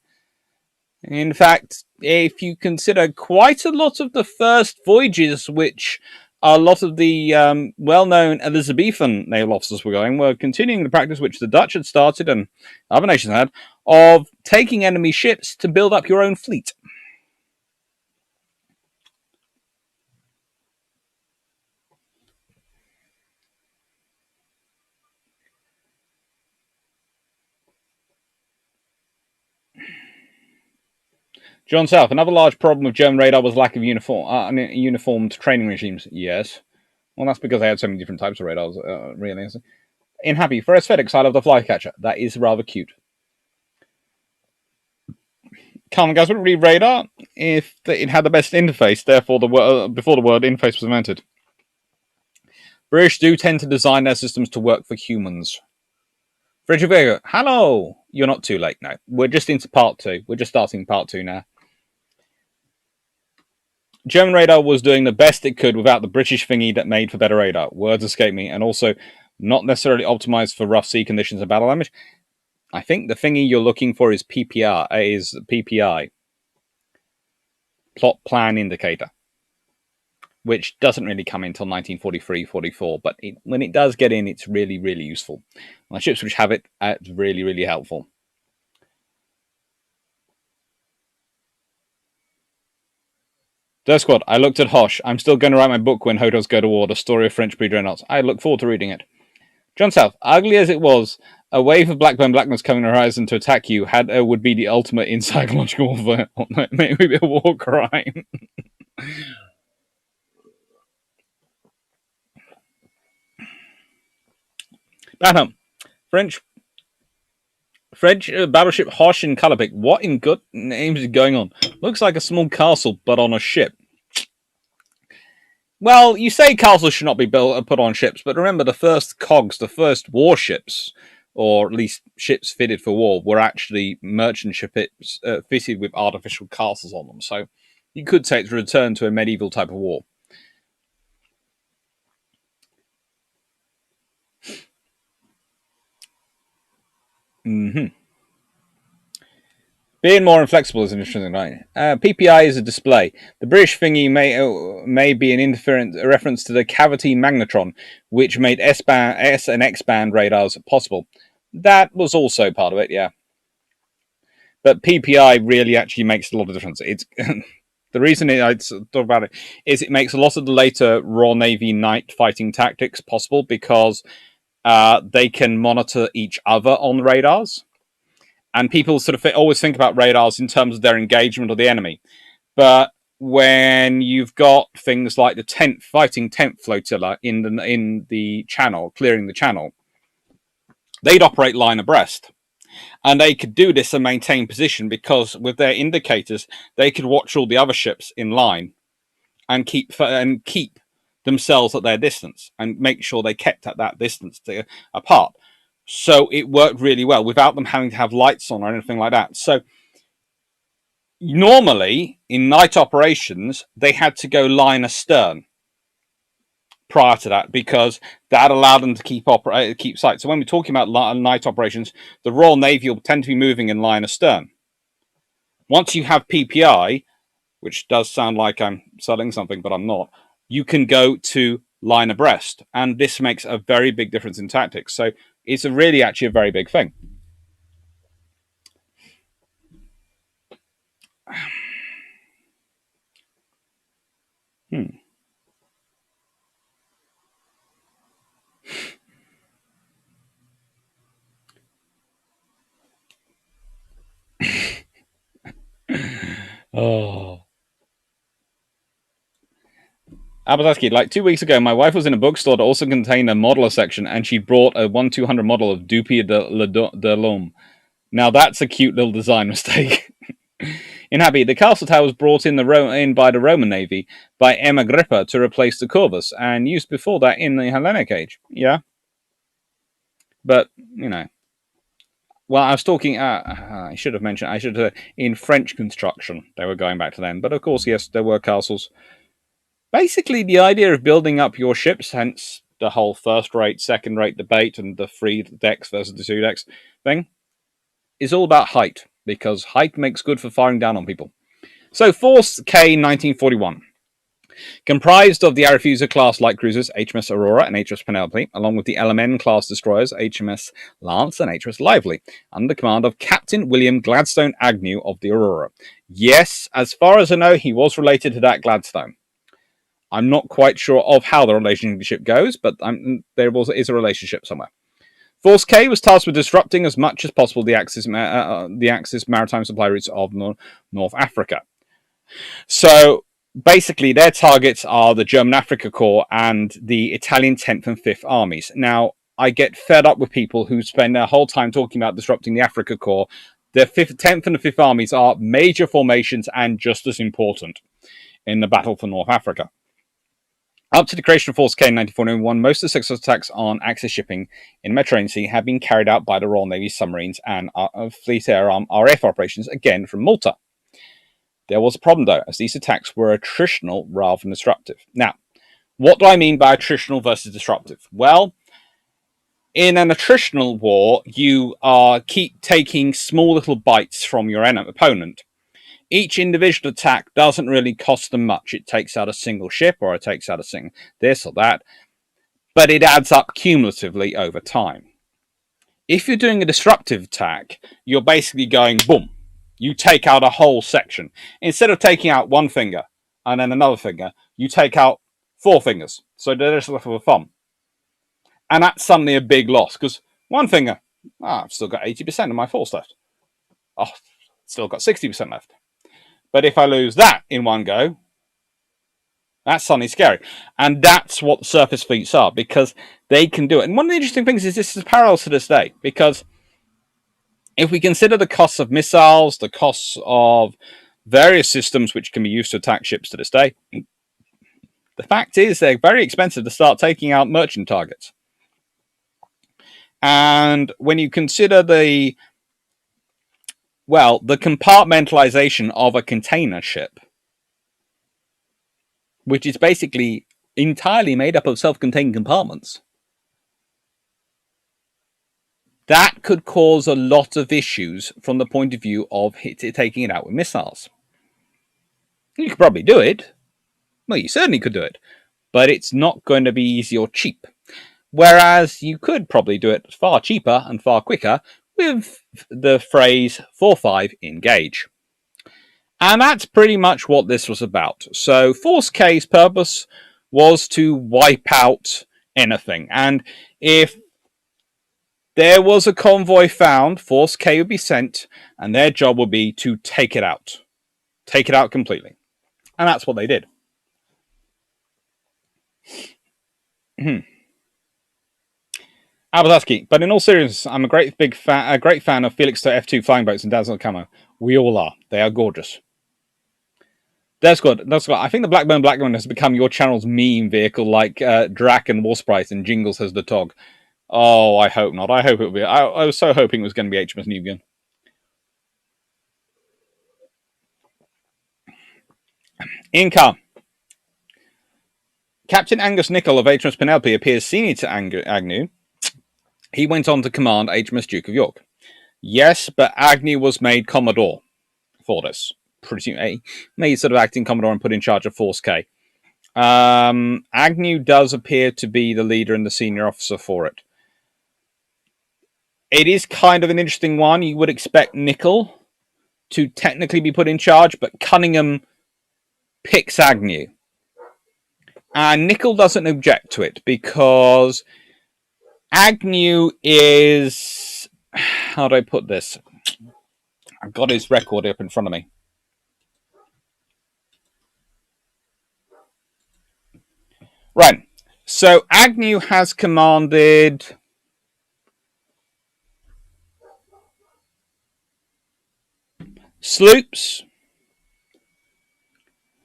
In fact, if you consider quite a lot of the first voyages, which a lot of the well-known Elizabethan naval officers were continuing the practice which the Dutch had started and other nations had, of taking enemy ships to build up your own fleet. John South, another large problem with German radar was lack of uniformed training regimes. Yes. Well, that's because they had so many different types of radars, really. In Happy, for aesthetics, I love the flycatcher. That is rather cute. Carmen guys wouldn't read radar if it had the best interface, therefore, before the word interface was invented. British do tend to design their systems to work for humans. Frederick Vega, hello! You're not too late now. We're just into part 2. We're just starting part 2 now. German radar was doing the best it could without the British thingy that made for better radar. Words escape me. And also, not necessarily optimized for rough sea conditions and battle damage. I think the thingy you're looking for is PPI. Plot Plan Indicator. Which doesn't really come in until 1943-44. But when it does get in, it's really, really useful. My ships which have it, it's really, really helpful. Death Squad, I looked at Hosh. I'm still going to write my book when Hotos go to war, the story of French pre-dreadnoughts. I look forward to reading it. John South, ugly as it was, a wave of Blackburn Blackness coming to the horizon to attack you would be the ultimate in psychological warfare. Maybe a war crime. Banham, French battleship Hosh in color pick. What in good names is going on? Looks like a small castle, but on a ship. Well, you say castles should not be put on ships, but remember the first cogs, the first warships, or at least ships fitted for war, were actually merchant ships fitted with artificial castles on them. So you could say it's a return to a medieval type of war. Being more inflexible is an interesting line. PPI is a display. The British thingy may be a reference to the cavity magnetron, which made S and X band radars possible. That was also part of it, yeah. But PPI really actually makes a lot of difference. It's the reason I talk about it is it makes a lot of the later Royal Navy night fighting tactics possible because they can monitor each other on radars. And people sort of always think about radars in terms of their engagement of the enemy. But when you've got things like the fighting tent flotilla in the channel, clearing the channel, they'd operate line abreast. And they could do this and maintain position because with their indicators, they could watch all the other ships in line and keep themselves at their distance and make sure they kept at that distance apart. So it worked really well without them having to have lights on or anything like that. So normally in night operations, they had to go line astern prior to that because that allowed them to keep sight. So when we're talking about night operations, the Royal Navy will tend to be moving in line astern. Once you have PPI, which does sound like I'm selling something, but I'm not, you can go to line abreast. And this makes a very big difference in tactics. So it's really actually a very big thing. Oh. Abadaski, like 2 weeks ago, my wife was in a bookstore that also contained a modeler section, and she brought a 1/200 model of Dupia de l'Homme. Now that's a cute little design mistake. In Happy, the castle tower was brought in by the Roman Navy by M. Agrippa to replace the Corvus, and used before that in the Hellenic age. Yeah. But, you know. Well, I was talking, I should have mentioned, in French construction, they were going back to them. But of course, yes, there were castles. Basically, the idea of building up your ships, hence the whole first-rate, second-rate debate and the 3 decks versus the 2 decks thing, is all about height, because height makes good for firing down on people. So, Force K 1941. Comprised of the Arethusa class light cruisers HMS Aurora and HMS Penelope, along with the LMN class destroyers HMS Lance and HMS Lively, under command of Captain William Gladstone Agnew of the Aurora. Yes, as far as I know, he was related to that Gladstone. I'm not quite sure of how the relationship goes, but there is a relationship somewhere. Force K was tasked with disrupting as much as possible the Axis maritime supply routes of North Africa. So basically, their targets are the German Afrika Corps and the Italian 10th and 5th Armies. Now, I get fed up with people who spend their whole time talking about disrupting the Afrika Corps. The 10th and the 5th Armies are major formations and just as important in the battle for North Africa. Up to the creation of Force K in 1941, most of the successful attacks on Axis shipping in the Mediterranean Sea have been carried out by the Royal Navy submarines and Fleet Air Arm RAF operations, again from Malta. There was a problem, though, as these attacks were attritional rather than disruptive. Now, what do I mean by attritional versus disruptive? Well, in an attritional war, you keep taking small little bites from your opponent. Each individual attack doesn't really cost them much. It takes out a single ship, or it takes out a single this or that, but it adds up cumulatively over time. If you're doing a disruptive attack, you're basically going boom. You take out a whole section. Instead of taking out one finger and then another finger, you take out 4 fingers. So there's left of a thumb. And that's suddenly a big loss, because one finger, I've still got 80% of my force left. Oh, still got 60% left. But if I lose that in one go, that's suddenly scary. And that's what the surface fleets are, because they can do it. And one of the interesting things is this is parallel to this day, because if we consider the costs of missiles, the costs of various systems which can be used to attack ships to this day, the fact is they're very expensive to start taking out merchant targets. And when you consider the compartmentalization of a container ship, which is basically entirely made up of self-contained compartments, that could cause a lot of issues from the point of view of taking it out with missiles. You could probably do it. Well, you certainly could do it. But it's not going to be easy or cheap. Whereas you could probably do it far cheaper and far quicker with the phrase 4-5 engage. And that's pretty much what this was about. So Force K's purpose was to wipe out anything. And if there was a convoy found, Force K would be sent, and their job would be to take it out. Take it out completely. And that's what they did. Abadaski, but in all seriousness, I'm a great fan of Felix F2 flying boats and Dazzle Camo. We all are. They are gorgeous. That's good. That's good. I think the Blackburn has become your channel's meme vehicle, like Drac and Warsprite and Jingles has the Tog. Oh, I hope not. I hope it will be. I was so hoping it was going to be HMS Nubian. Income. Captain Angus Nicholl of HMS Penelope appears senior to Agnew. He went on to command HMS Duke of York. Yes, but Agnew was made Commodore for this. Made sort of acting Commodore and put in charge of Force K. Agnew does appear to be the leader and the senior officer for it. It is kind of an interesting one. You would expect Nicholl to technically be put in charge, but Cunningham picks Agnew. And Nicholl doesn't object to it because Agnew is... How do I put this? I've got his record up in front of me. Right. So Agnew has commanded... sloops,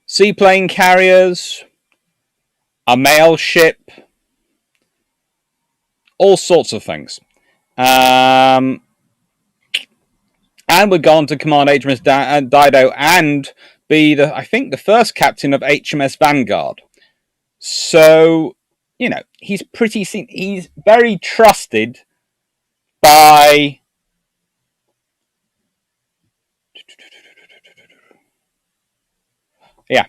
seaplane carriers, a mail ship, all sorts of things. And would go on to command HMS Dido and be the first captain of HMS Vanguard. So, he's he's very trusted by... Yeah,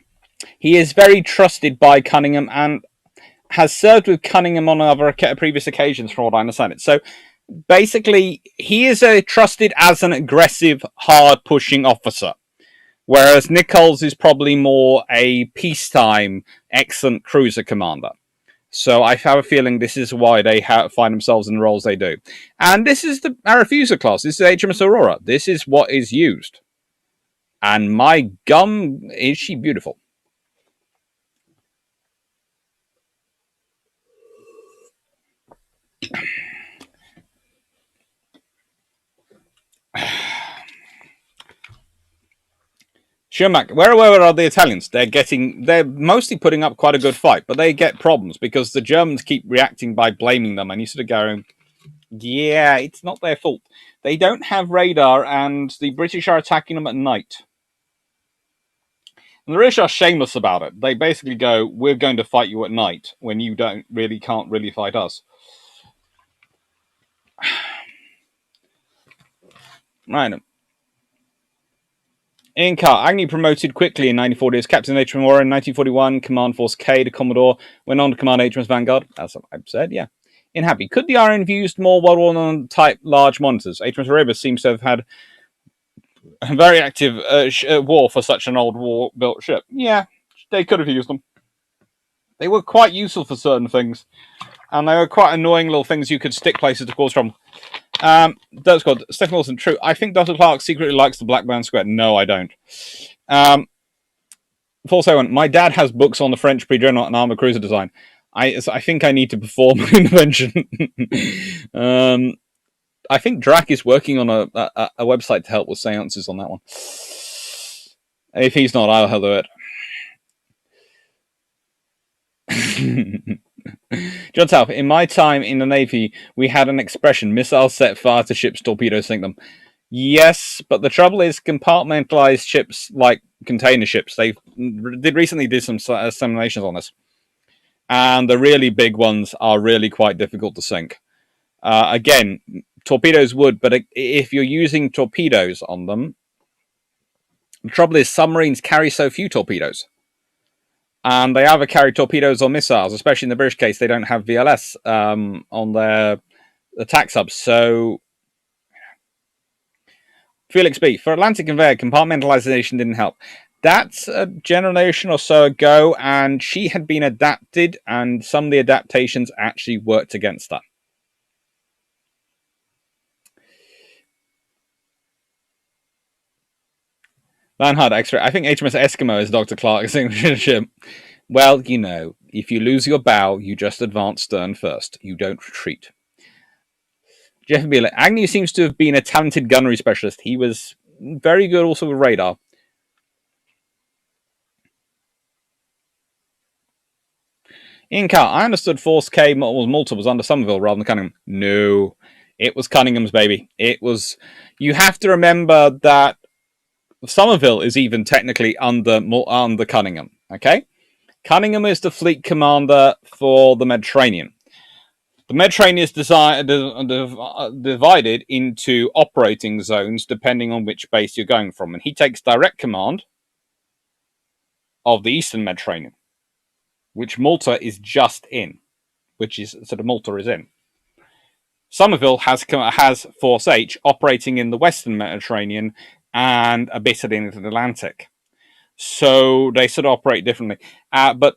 he is very trusted by Cunningham and has served with Cunningham on other previous occasions, from what I understand it. So basically, he is trusted as an aggressive, hard-pushing officer, whereas Nichols is probably more a peacetime, excellent cruiser commander. So I have a feeling this is why they find themselves in the roles they do. And this is the Arethusa class. This is HMS Aurora. This is what is used. And my gum, is she beautiful. Schumacher, where are the Italians? They're mostly putting up quite a good fight, but they get problems because the Germans keep reacting by blaming them, and you sort of go, yeah, it's not their fault. They don't have radar, and the British are attacking them at night. And the British are shameless about it. They basically go, we're going to fight you at night when you can't really fight us. Right. In car, Agnew promoted quickly in 1940 as Captain HMS Warren. In 1941, Command Force K to Commodore, went on to command HMS Vanguard. As I've said, yeah. In Happy, could the RN have used more World War I type large monitors? HMS Erebus seems to have had a very active war for such an old war-built ship. Yeah, they could have used them. They were quite useful for certain things, and they were quite annoying little things you could stick places to cause trouble. Dirt Squad, Stephen Wilson, true. I think Dr. Clark secretly likes the Blackburn Square. No, I don't. 471, my dad has books on the French pre-dreadnought and armor cruiser design. I think I need to perform an intervention. I think Drac is working on a website to help with seances on that one. If he's not, I'll do it. John South, in my time in the Navy, we had an expression, missiles set fire to ships, torpedoes sink them. Yes, but the trouble is compartmentalized ships like container ships. They recently did some simulations on this. And the really big ones are really quite difficult to sink. Again, torpedoes would, but if you're using torpedoes on them, the trouble is submarines carry so few torpedoes. And they either carry torpedoes or missiles, especially in the British case, they don't have VLS on their attack subs. So, Felix B, for Atlantic Conveyor, compartmentalization didn't help. That's a generation or so ago, and she had been adapted, and some of the adaptations actually worked against her. Lanhard X-ray. I think HMS Eskimo is Dr. Clark's signature ship. Well, you know, if you lose your bow, you just advance stern first. You don't retreat. Jeff Beeler. Agnew seems to have been a talented gunnery specialist. He was very good also with radar. In car, I understood Force K Malta was under Somerville rather than Cunningham. No, it was Cunningham's baby. It was. You have to remember that Somerville is even technically under Cunningham. Okay, Cunningham is the fleet commander for the Mediterranean. The Mediterranean is divided into operating zones depending on which base you're going from, and he takes direct command of the Eastern Mediterranean, which Malta is just in, which is sort of Malta is in. Somerville has Force H operating in the Western Mediterranean and a bit in the Atlantic, so they sort of operate differently. But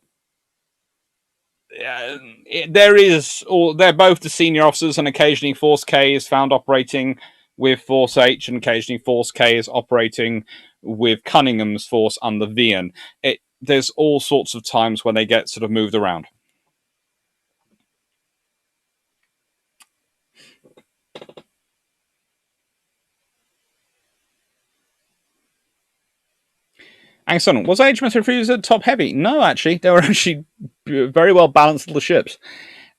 they're both the senior officers, and occasionally Force K is found operating with Force H, and occasionally Force K is operating with Cunningham's force under Vian. There's all sorts of times when they get sort of moved around. Angson, was HMS Refuser top heavy? No, actually, they were actually very well balanced little ships.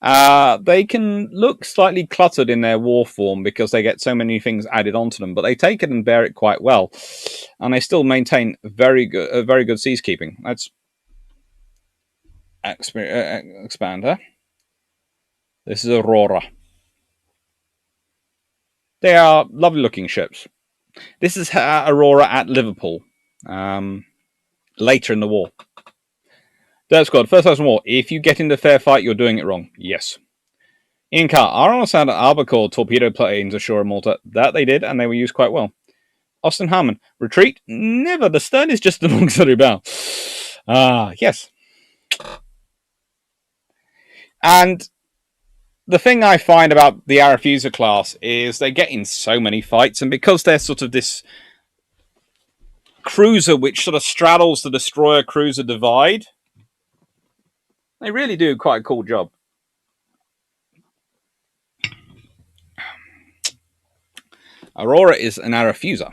They can look slightly cluttered in their war form because they get so many things added onto them, but they take it and bear it quite well, and they still maintain very good seas keeping. Let's expand her. This is Aurora. They are lovely looking ships. This is Aurora at Liverpool. Later in the war. Dirt Squad, First Class War. If you get into fair fight, you're doing it wrong. Yes. In car, Arnold sounded Albacore torpedo planes ashore in Malta. That they did, and they were used quite well. Austin Harmon, retreat? Never. The stern is just an auxiliary bow. Yes. And the thing I find about the Arethusa class is they get in so many fights, and because they're sort of this cruiser which sort of straddles the destroyer cruiser divide, they really do quite a cool job. Aurora is an Arethusa.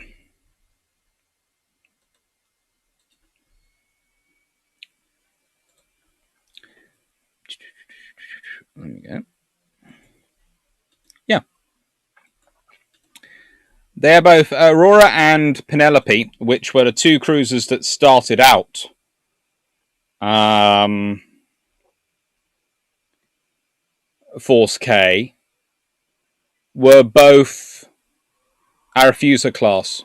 There we go. Yeah. They're both Aurora and Penelope, which were the two cruisers that started out. Force K were both Arethusa class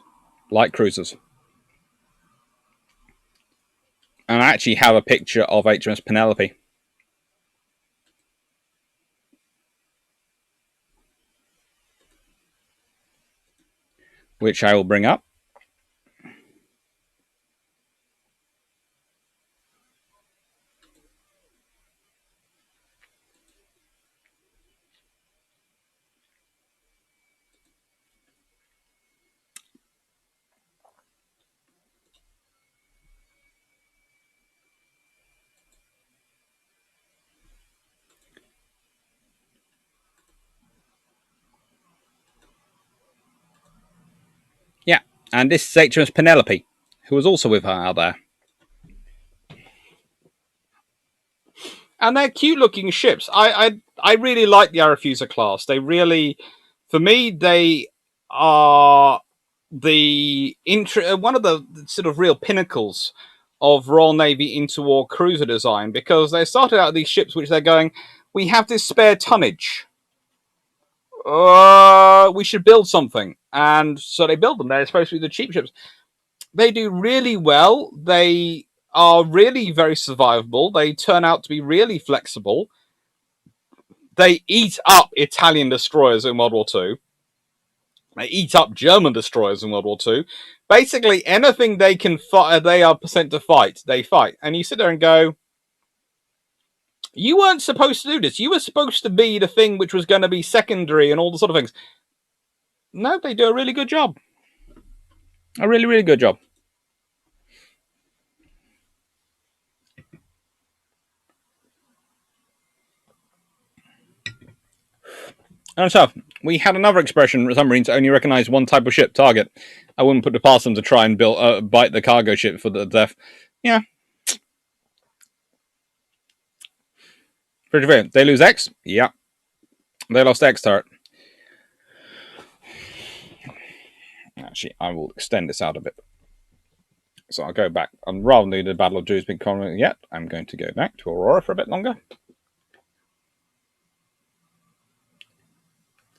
light cruisers. And I actually have a picture of HMS Penelope. Which I will bring up. Yeah, and this is HMS Penelope, who was also with her out there. And they're cute-looking ships. I really like the Arethusa class. They really, for me, they are one of the sort of real pinnacles of Royal Navy interwar cruiser design, because they started out these ships which they're going, we have this spare tonnage. We should build something. And so they build them. They're supposed to be the cheap ships. They do really well. They are really very survivable. They turn out to be really flexible. They eat up Italian destroyers in World War II. They eat up German destroyers in World War II. Basically, anything they can fight, they are sent to fight. They fight. And you sit there and go, you weren't supposed to do this. You were supposed to be the thing which was going to be secondary and all the sort of things. No, they do a really good job. A really, really good job. And so, we had another expression: submarines only recognize one type of ship, target. I wouldn't put it past them to try and bite the cargo ship for the death. Yeah. Pretty fair. They lose X? Yeah. They lost X turret. Actually, I will extend this out a bit. So I'll go back. And rather than the Battle of Drew's big comment yet, I'm going to go back to Aurora for a bit longer.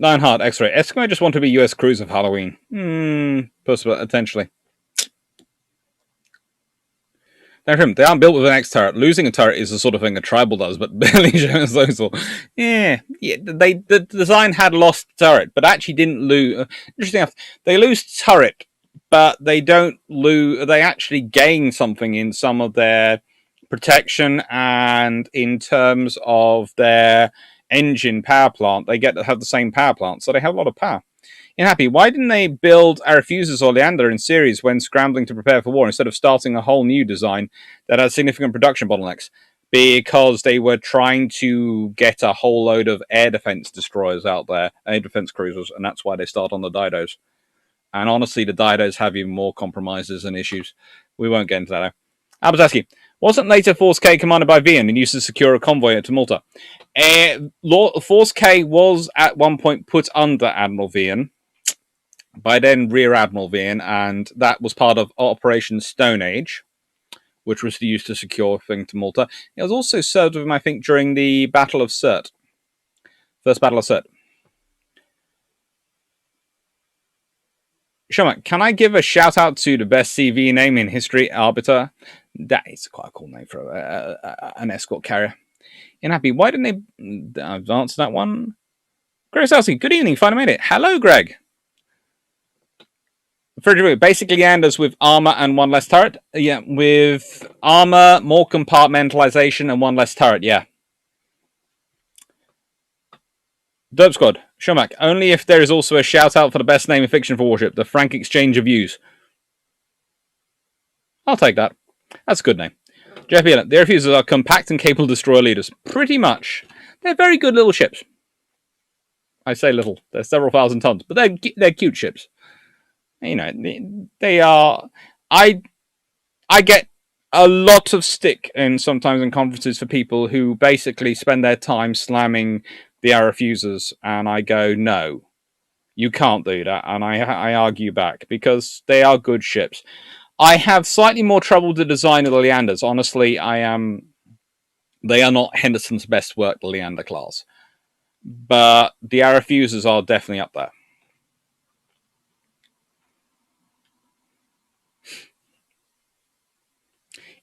Lionheart X-Ray. Eskimo just want to be US cruise of Halloween. Potentially. They aren't built with an X turret. Losing a turret is the sort of thing a tribal does, but barely shows those all. Yeah. The design had lost turret, but actually didn't lose. Interesting enough, they lose turret, but they don't lose. They actually gain something in some of their protection and in terms of their engine power plant. They get to have the same power plant, so they have a lot of power. Happy, why didn't they build Arethusa's or Leander in series when scrambling to prepare for war instead of starting a whole new design that has significant production bottlenecks? Because they were trying to get a whole load of air defense destroyers out there, air defense cruisers, and that's why they start on the Didos. And honestly, the Didos have even more compromises and issues. We won't get into that now. Albertaski, wasn't later Force K commanded by Vian and used to secure a convoy to Malta? Force K was at one point put under Admiral Vian, by then Rear Admiral Vian, and that was part of Operation Stone Age, which was used to secure thing to Malta. It was also served with him, I think, during the Battle of Sirte. First Battle of Sirte. Shoma, can I give a shout out to the best CV name in history, Arbiter? That is quite a cool name for an escort carrier. Happy, why didn't they... I've answered that one. Greg Salsi, good evening, finally made it. Hello, Greg. Basically, Anders with armor and one less turret. Yeah, with armor, more compartmentalization, and one less turret. Yeah. Dope Squad, Shomak, only if there is also a shout out for the best name in fiction for Warship, the frank exchange of views. I'll take that. That's a good name. Jeff Elan, their refusers are compact and capable destroyer leaders. Pretty much. They're very good little ships. I say little. They're several thousand tons, but they're cute ships. You know, they are. I get a lot of stick in sometimes in conferences for people who basically spend their time slamming the air refusers, and I go, no, you can't do that, and I argue back because they are good ships. I have slightly more trouble with the design of the Leanders. Honestly, they are not Henderson's best work, the Leander class, but the air refusers are definitely up there.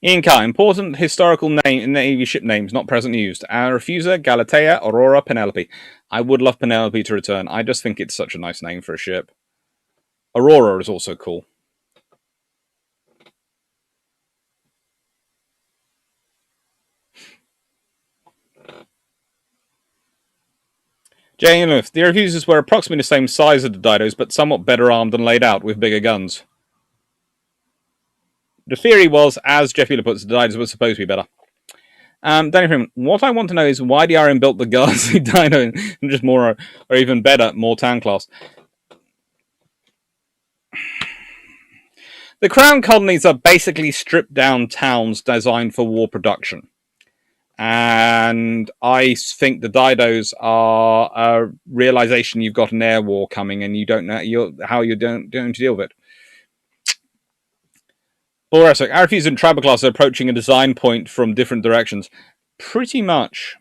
Ian Carr, important historical name Navy ship names not presently used. Refuser, Galatea, Aurora, Penelope. I would love Penelope to return. I just think it's such a nice name for a ship. Aurora is also cool. Jay and Lewis, the refusers were approximately the same size as the Didos, but somewhat better armed and laid out with bigger guns. The theory was, as Jeff Wheeler puts, the Didos were supposed to be better. Danny Freeman, what I want to know is why the RM built the Guardsy Dino and just more, or even better, more town class. The Crown colonies are basically stripped down towns designed for war production. And I think the Didos are a realization you've got an air war coming and you don't know how you're going to deal with it. Boresok, Arifus and Tribal class are approaching a design point from different directions. Pretty much.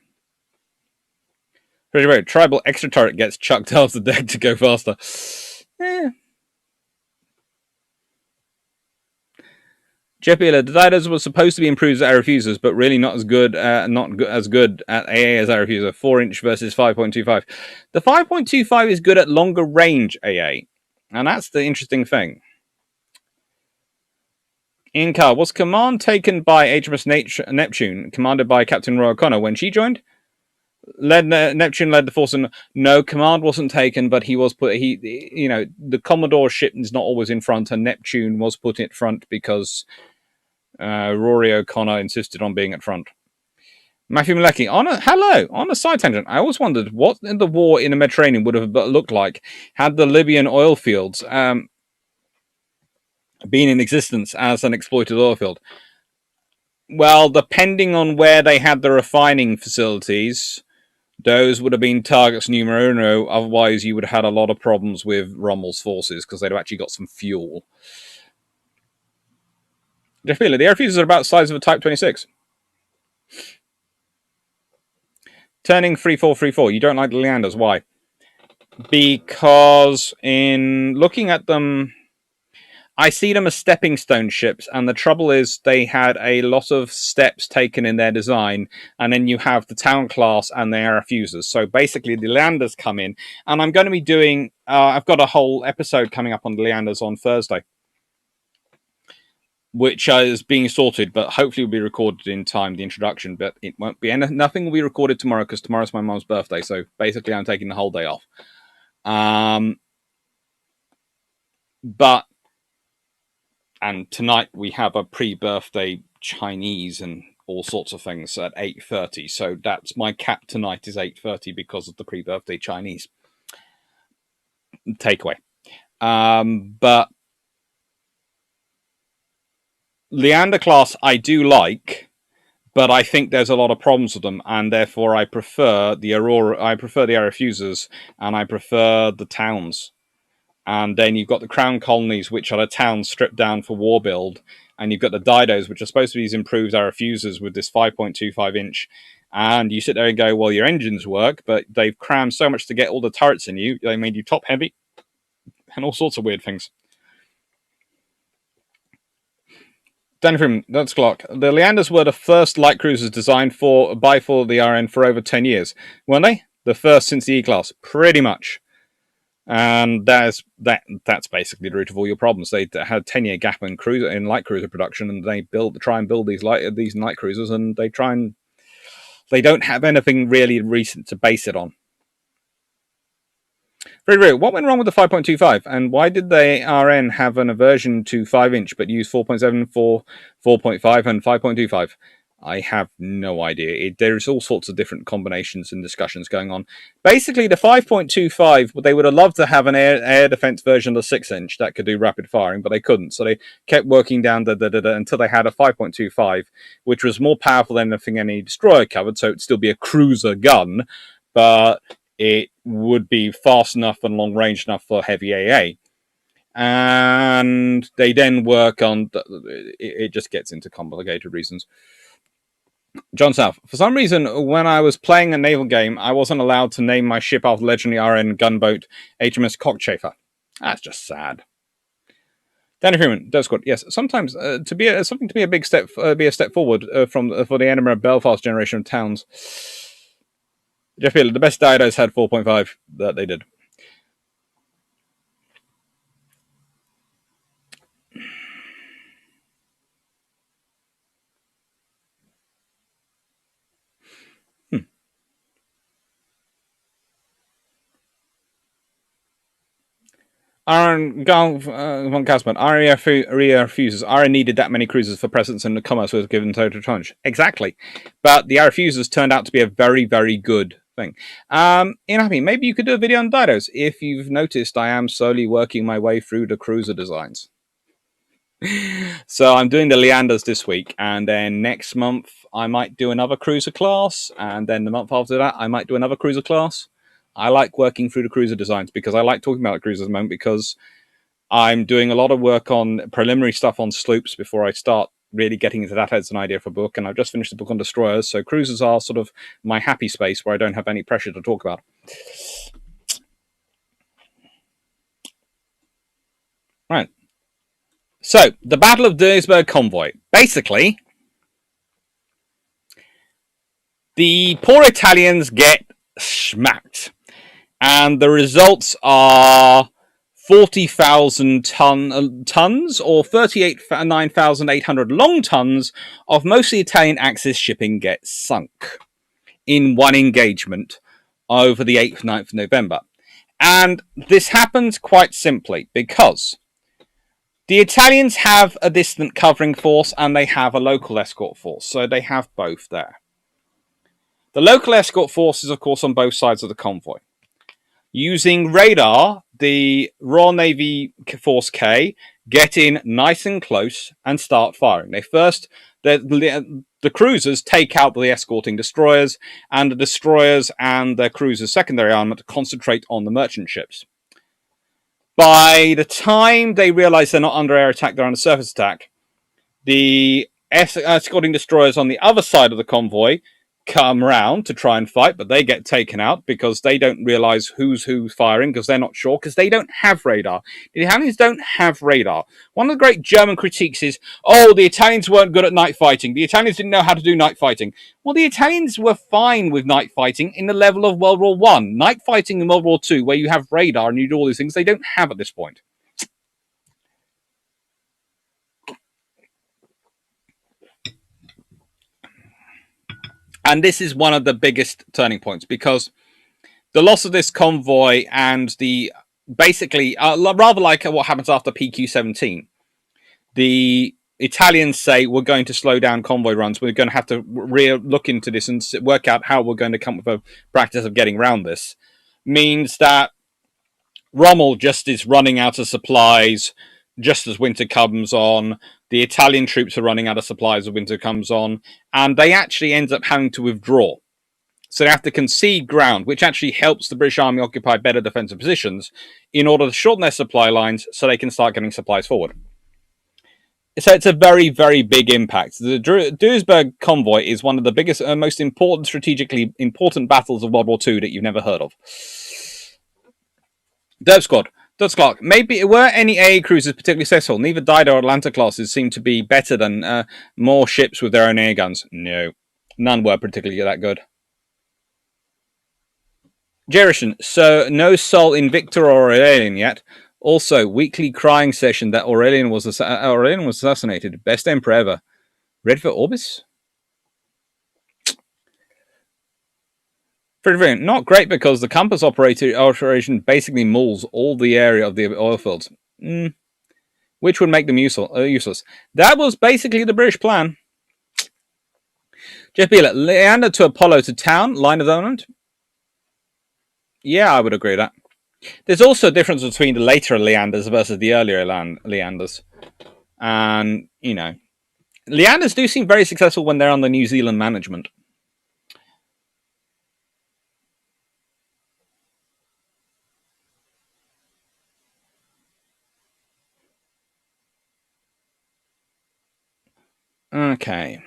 Pretty right. Tribal extra turret gets chucked off the deck to go faster. JPL, the Didos were supposed to be improved as air refusers, but really not as good at AA as air refuser. 4-inch versus 5.25. The 5.25 is good at longer range AA, and that's the interesting thing. In Car, was command taken by HMS Neptune, commanded by Captain Roy O'Connor, when she joined? Neptune led the force, and no, command wasn't taken, but he was put. The Commodore ship is not always in front, and Neptune was put in front because Rory O'Connor insisted on being at front. Matthew Malecki, on a side tangent, I always wondered what the war in the Mediterranean would have looked like had the Libyan oil fields been in existence as an exploited oil field. Well, depending on where they had the refining facilities, those would have been targets numero uno. Otherwise, you would have had a lot of problems with Rommel's forces because they'd have actually got some fuel. Jeff Wheeler, the air refusers are about the size of a Type 26. Turning 3434. You don't like the Leanders. Why? Because in looking at them, I see them as stepping stone ships, and the trouble is they had a lot of steps taken in their design, and then you have the town class and the air refusers. So basically, the Leanders come in, and I'm going to be doing. I've got a whole episode coming up on the Leanders on Thursday, which is being sorted, but hopefully will be recorded in time. The introduction, but it won't be. Nothing will be recorded tomorrow because tomorrow's my mom's birthday. So basically, I'm taking the whole day off. And tonight we have a pre-birthday Chinese and all sorts of things at 8:30. So that's my cap tonight is 8:30 because of the pre-birthday Chinese takeaway. But Leander class I do like, but I think there's a lot of problems with them, and therefore I prefer the Aurora. I prefer the air refusers, and I prefer the towns. And then you've got the Crown colonies, which are the towns stripped down for war build. And you've got the Didos, which are supposed to be these improved air refusers with this 5.25 inch. And you sit there and go, well, your engines work, but they've crammed so much to get all the turrets in you. They made you top heavy and all sorts of weird things. Danny Freeman, that's Clark. The Leanders were the first light cruisers designed for the RN for over 10 years, weren't they? The first since the E-Class, pretty much. And that's basically the root of all your problems. They had a 10-year gap in light cruiser production, and they try and build these light cruisers, and they don't have anything really recent to base it on. Very real. What went wrong with the 5.25, and why did the RN have an aversion to 5-inch but use 4.7 for 4.5 and 5.25? I have no idea. There's all sorts of different combinations and discussions going on. Basically, the 5.25, they would have loved to have an air defense version of the 6-inch that could do rapid firing, but they couldn't. So they kept working down until they had a 5.25, which was more powerful than anything any destroyer covered, so it'd still be a cruiser gun, but it would be fast enough and long range enough for heavy AA. And they then work on it just gets into complicated reasons. John South, for some reason, when I was playing a naval game, I wasn't allowed to name my ship after legendary RN gunboat HMS Cockchafer. That's just sad. Danny Freeman, Death Squad. Yes, sometimes something to be a big step, be a step forward for the Edinburgh Belfast generation of towns. Jeff Beal, the best Didos had 4.5 that they did. Aaron von Kasman, Aria refuses. Aria needed that many cruisers for presence and the commerce was given total challenge. Exactly. But the Aria fusers turned out to be a very, very good thing. Happy, maybe you could do a video on Didos. If you've noticed, I am slowly working my way through the cruiser designs. So I'm doing the Leanders this week, and then next month I might do another cruiser class, and then the month after that I might do another cruiser class. I like working through the cruiser designs because I like talking about cruisers at the moment because I'm doing a lot of work on preliminary stuff on sloops before I start really getting into that as an idea for a book, and I've just finished the book on destroyers, so cruisers are sort of my happy space where I don't have any pressure to talk about. Right. So, the Battle of Duisburg Convoy. Basically, the poor Italians get smacked. And the results are 40,000 tons or 39,800 long tons of mostly Italian Axis shipping get sunk in one engagement over the 8th, 9th of November. And this happens quite simply because the Italians have a distant covering force and they have a local escort force. So they have both there. The local escort force is, of course, on both sides of the convoy. Using radar, the Royal Navy Force K get in nice and close and start firing. The cruisers take out the escorting destroyers, and the destroyers and their cruisers' secondary armament concentrate on the merchant ships. By the time they realize they're not under air attack, they're under surface attack, the escorting destroyers on the other side of the convoy come round to try and fight, but they get taken out because they don't realize who's firing because they're not sure because they don't have radar. The Italians don't have radar. One of the great German critiques is, oh, the Italians weren't good at night fighting. The Italians didn't know how to do night fighting. Well, the Italians were fine with night fighting in the level of World War I. Night fighting in World War II, where you have radar and you do all these things, they don't have at this point. And this is one of the biggest turning points because the loss of this convoy and the basically rather like what happens after PQ-17, the Italians say we're going to slow down convoy runs. We're going to have to look into this and work out how we're going to come up with a practice of getting around this. Means that Rommel just is running out of supplies just as winter comes on. The Italian troops are running out of supplies as winter comes on, and they actually end up having to withdraw. So they have to concede ground, which actually helps the British Army occupy better defensive positions in order to shorten their supply lines so they can start getting supplies forward. So it's a very, very big impact. The Duisburg convoy is one of the biggest and most important, strategically important battles of World War II that you've never heard of. Derp Squad. Dutch Clark, maybe were any AA cruisers particularly successful? Neither Dido or Atlanta classes seem to be better than more ships with their own air guns. No, none were particularly that good. Jerison, so no soul in Victor or Aurelian yet. Also, weekly crying session that Aurelian was assassinated. Best emperor ever. Red for Orbis? Not great because the compass operation basically mauls all the area of the oil fields, which would make them useless. That was basically the British plan. Jeff Beeler, Leander to Apollo to town, line of development. Yeah, I would agree with that. There's also a difference between the later Leanders versus the earlier Leanders. And, Leanders do seem very successful when they're under New Zealand management. Okay.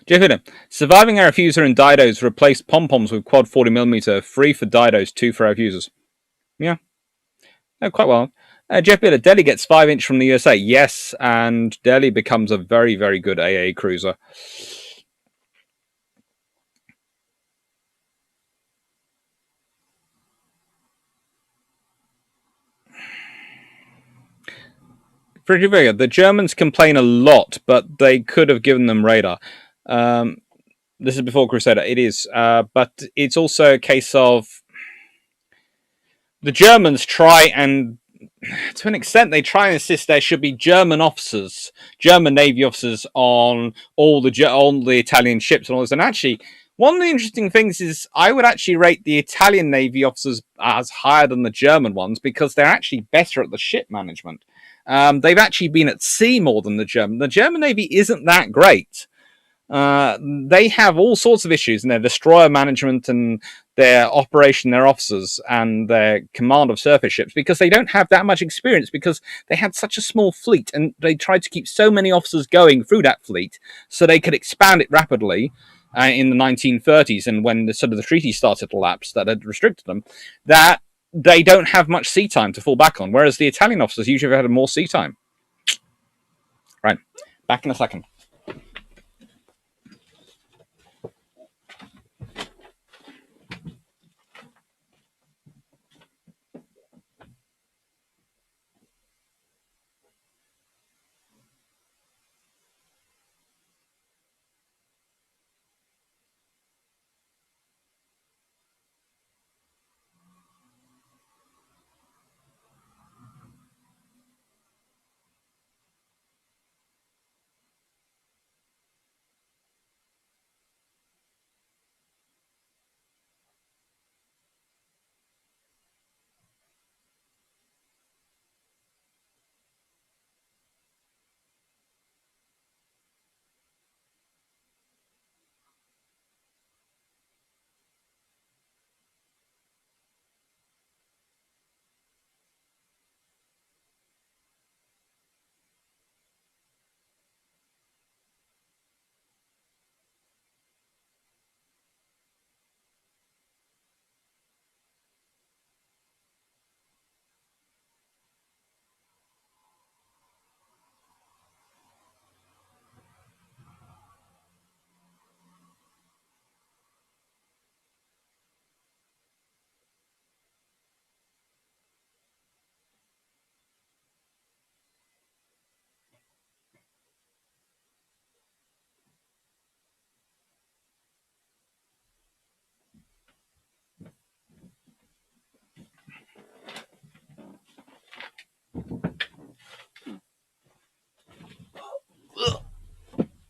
Jeff Hitter, surviving our fuser and didos replaced pom-poms with quad 40mm, 3 for didos, 2 for our fusers. Yeah. Quite well. Jeff Hitter, Delhi gets 5-inch from the USA. Yes, and Delhi becomes a very, very good AA cruiser. The Germans complain a lot, but they could have given them radar. This is before Crusader. It is, but it's also a case of the Germans try and, to an extent, they try and insist there should be German officers, German Navy officers on all the Italian ships and all this. And actually, one of the interesting things is I would actually rate the Italian Navy officers as higher than the German ones because they're actually better at the ship management. They've actually been at sea more than the German. The German Navy isn't that great. They have all sorts of issues in their destroyer management and their operation, their officers, and their command of surface ships because they don't have that much experience because they had such a small fleet and they tried to keep so many officers going through that fleet so they could expand it rapidly in the 1930s and when the treaty started to lapse that had restricted them, that they don't have much sea time to fall back on, whereas the Italian officers usually had more sea time. Right, back in a second.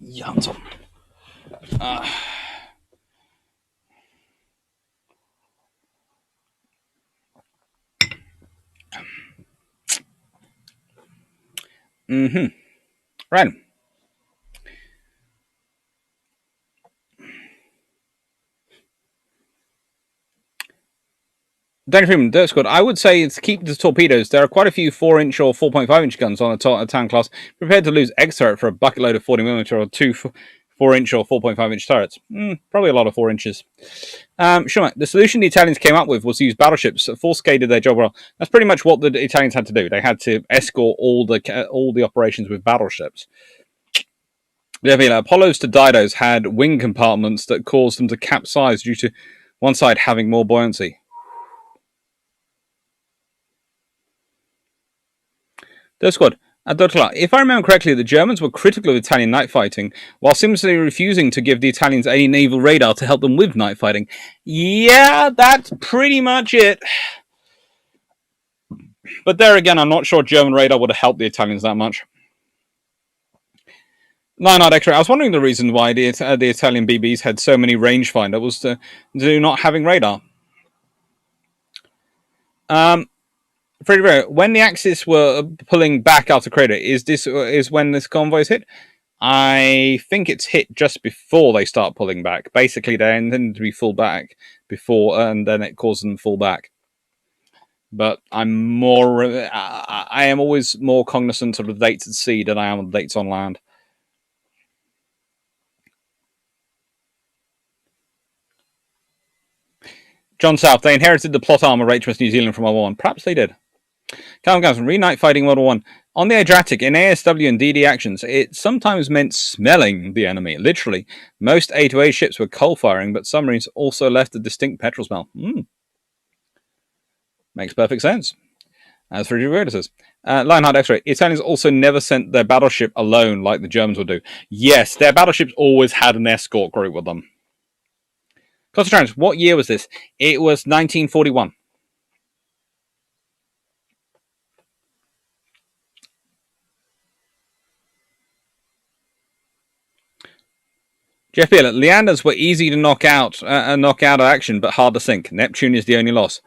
Janton. Right. Danny Freeman, Dirt Squad. I would say to keep the torpedoes. There are quite a few 4-inch or 4.5-inch guns on a town class. Prepared to lose X turret for a bucket load of 40mm or 2 4-inch or 4.5-inch turrets. Probably a lot of 4 inches. Sure, the solution the Italians came up with was to use battleships. Force K did their job well. That's pretty much what the Italians had to do. They had to escort all the operations with battleships. Apollos to Didos had wing compartments that caused them to capsize due to one side having more buoyancy. Dirt Squad. Dr. Clark, if I remember correctly, the Germans were critical of Italian night fighting, while simply refusing to give the Italians any naval radar to help them with night fighting. Yeah, that's pretty much it. But there again, I'm not sure German radar would have helped the Italians that much. No, not X-ray. I was wondering the reason why the Italian BBs had so many rangefinder was to do not having radar. Freddie, when the Axis were pulling back out of Crater, is when this convoy's hit? I think it's hit just before they start pulling back. Basically, they intend to be full back before, and then it causes them to fall back. But I am always more cognizant of the dates at sea than I am of the dates on land. John South, they inherited the plot armor of HMS New Zealand from World War I. Perhaps they did. Calvin Gavin, re-night fighting World War One. On the Adriatic, in ASW and DD actions, it sometimes meant smelling the enemy, literally. Most A-to-A ships were coal-firing, but submarines also left a distinct petrol smell. Makes perfect sense. As for says, Lionheart X-Ray, Italians also never sent their battleship alone like the Germans would do. Yes, their battleships always had an escort group with them. Concentrations, what year was this? It was 1941. Jeff Beal, Leanders were easy to knock out of action, but hard to sink. Neptune is the only loss.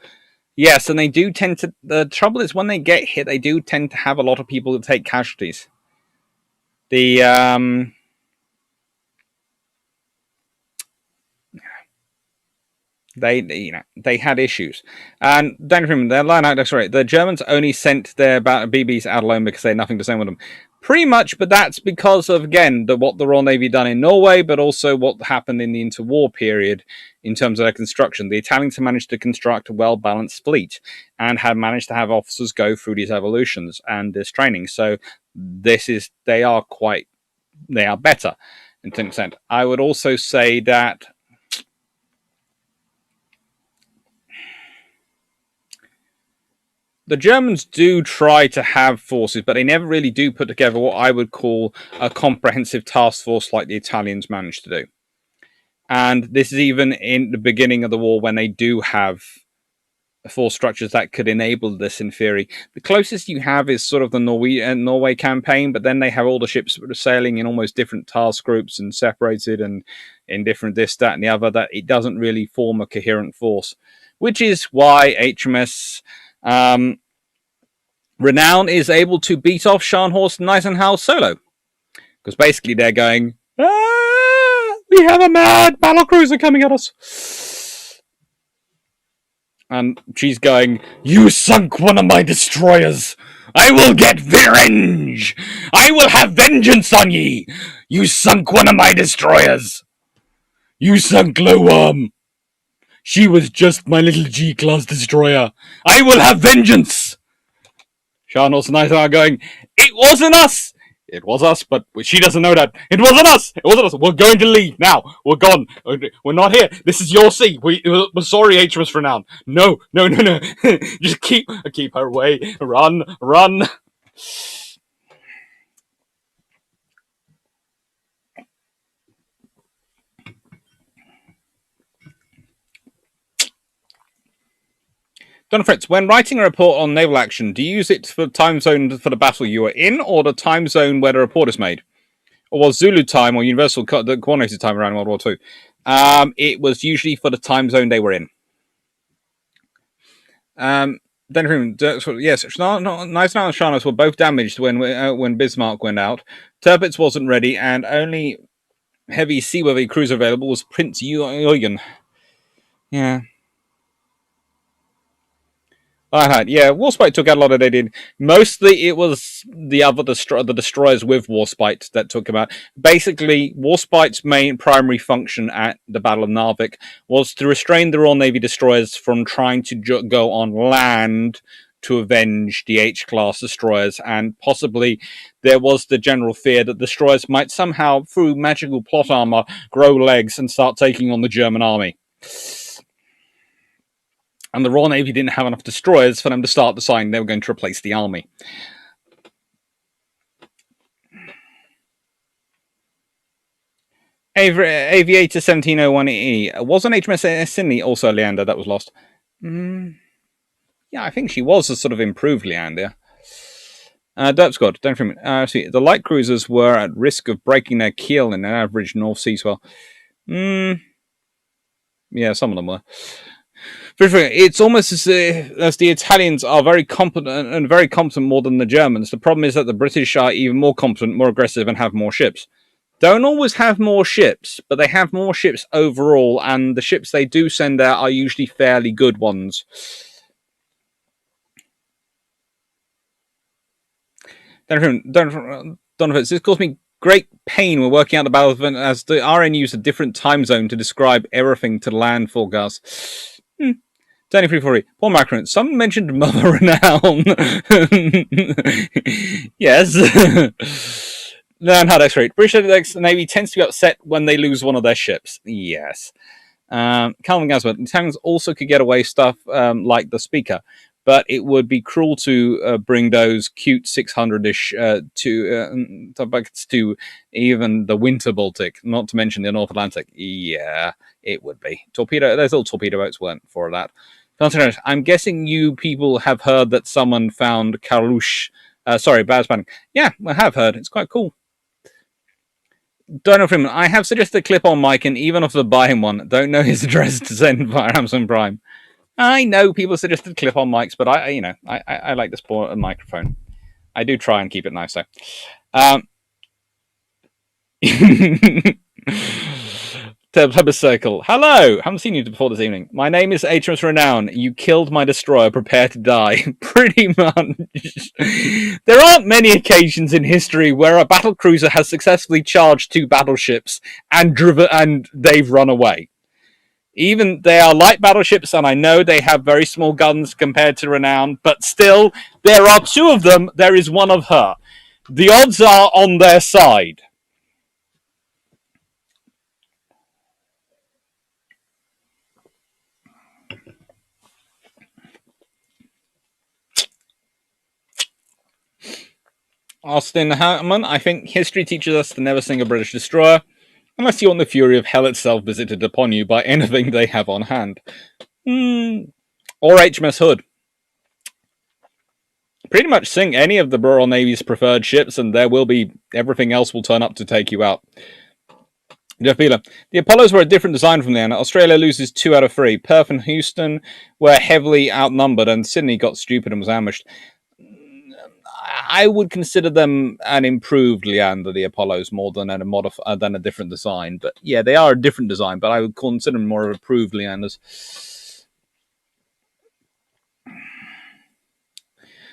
Yes, and they do tend to. The trouble is, when they get hit, they do tend to have a lot of people that take casualties. They had issues, and don't remember their line out. That's right. The Germans only sent their BBs out alone because they had nothing to send with them. Pretty much, but that's because of again what the Royal Navy done in Norway, but also what happened in the interwar period in terms of their construction. The Italians had managed to construct a well-balanced fleet and had managed to have officers go through these evolutions and this training. So they are better in some extent. I would also say that the Germans do try to have forces, but they never really do put together what I would call a comprehensive task force like the Italians managed to do. And this is even in the beginning of the war when they do have force structures that could enable this in theory. The closest you have is sort of the Norway campaign, but then they have all the ships sailing in almost different task groups and separated and in different this, that, and the other, that it doesn't really form a coherent force, which is why HMS Renown is able to beat off Scharnhorst and Nightingale solo. Because basically they're going, we have a mad battlecruiser coming at us. And she's going, you sunk one of my destroyers. I will get revenge. I will have vengeance on ye. You sunk one of my destroyers. You sunk Glowworm. She was just my little G-class destroyer. I will have vengeance. Scharnhorst and Nightingale are going, it wasn't us. It was us, but she doesn't know that. It wasn't us. It wasn't us. We're going to leave now. We're gone. We're not here. This is your sea. We're sorry, HMS Renown. No. Just keep her away. Run. Donna Fritz, when writing a report on naval action, do you use it for the time zone for the battle you are in, or the time zone where the report is made? Or was Zulu time or Universal Coordinated time around World War II? It was usually for the time zone they were in. Yes, Nightingale and Scharnhorst were both damaged when Bismarck went out. Tirpitz wasn't ready, and only heavy seaworthy cruiser available was Prince Eugen. Yeah. Yeah, Warspite took out a lot of they did. Mostly it was the destroyers with Warspite that took him out. Basically, Warspite's main primary function at the Battle of Narvik was to restrain the Royal Navy destroyers from trying to go on land to avenge the H-class destroyers, and possibly there was the general fear that destroyers might somehow, through magical plot armor, grow legs and start taking on the German army. And the Royal Navy didn't have enough destroyers for them to start deciding they were going to replace the army. Aviator 1701E. Wasn't HMS Sydney also Leander that was lost? Yeah, I think she was a sort of improved Leander. Derp Squad, don't forget. See, the light cruisers were at risk of breaking their keel in an average North Sea swell. Yeah, some of them were. It's almost as the Italians are very competent and very competent more than the Germans. The problem is that the British are even more competent, more aggressive, and have more ships. Don't always have more ships, but they have more ships overall, and the ships they do send out are usually fairly good ones. Donovan, this caused me great pain when working out the battle event as the RN used a different time zone to describe everything to land forecasts. Danny 340, Paul Macron, someone mentioned Mother Renown. Yes. Learn how to X-ray. British Navy tends to be upset when they lose one of their ships. Yes. Calvin Gasworth, Italians also could get away stuff like the Speaker, but it would be cruel to bring those cute 600-ish to even the Winter Baltic, not to mention the North Atlantic. Yeah, it would be. Those little torpedo boats weren't for that. I'm guessing you people have heard that someone found Kalush. Bad spelling. Yeah, I have heard. It's quite cool. Donald Freeman, I have suggested a clip-on mic and even offered to buy him one. Don't know his address to send via Amazon Prime. I know people suggested clip-on mics, but I like the sport and microphone. I do try and keep it nice though. Plebis Circle. Hello! Haven't seen you before this evening. My name is HMS Renown. You killed my destroyer. Prepare to die. Pretty much. There aren't many occasions in history where a battle cruiser has successfully charged two battleships and they've run away. Even they are light battleships, and I know they have very small guns compared to Renown, but still, there are two of them. There is one of her. The odds are on their side. Austin Hartman, I think history teaches us to never sink a British destroyer unless you want the fury of hell itself visited upon you by anything they have on hand. Or HMS Hood. Pretty much sink any of the Royal Navy's preferred ships and everything else will turn up to take you out. Jeff Beeler. The Apollos were a different design from the end. Australia loses 2 out of 3. Perth and Houston were heavily outnumbered and Sydney got stupid and was ambushed. I would consider them an improved Leander, the Apollos, more than a different design. But yeah, they are a different design, but I would consider them more of improved Leanders.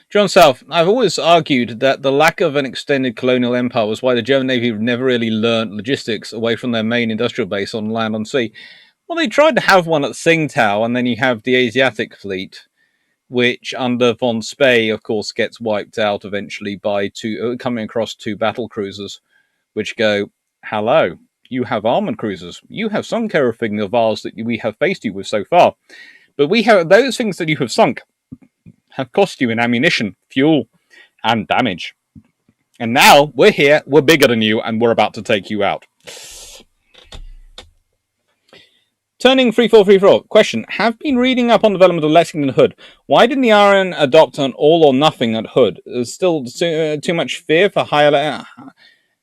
John South, I've always argued that the lack of an extended colonial empire was why the German Navy never really learnt logistics away from their main industrial base on land and sea. Well, they tried to have one at Tsingtao, and then you have the Asiatic fleet, which under von Spee, of course, gets wiped out eventually by coming across 2 battle cruisers, which go, hello, you have armoured cruisers. You have sunk everything of ours that we have faced you with so far. But we have those things that you have sunk have cost you in ammunition, fuel, and damage. And now we're here, we're bigger than you, and we're about to take you out. Turning 3434. Question. Have been reading up on development of Lexington Hood. Why didn't the RN adopt an all or nothing at Hood? Is still too much fear for high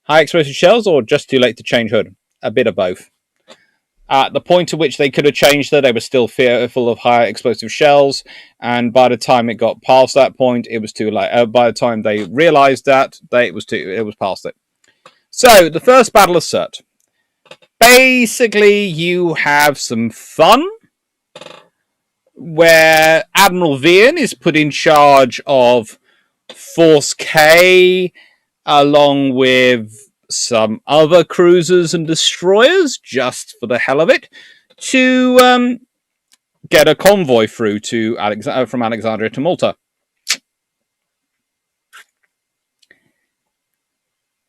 explosive shells, or just too late to change Hood? A bit of both. At the point at which they could have changed her, they were still fearful of higher explosive shells, and by the time it got past that point, it was too late. By the time they realised that, it was past it. So, the first battle of Surt. Basically, you have some fun, where Admiral Vian is put in charge of Force K, along with some other cruisers and destroyers, just for the hell of it, to get a convoy through from Alexandria to Malta.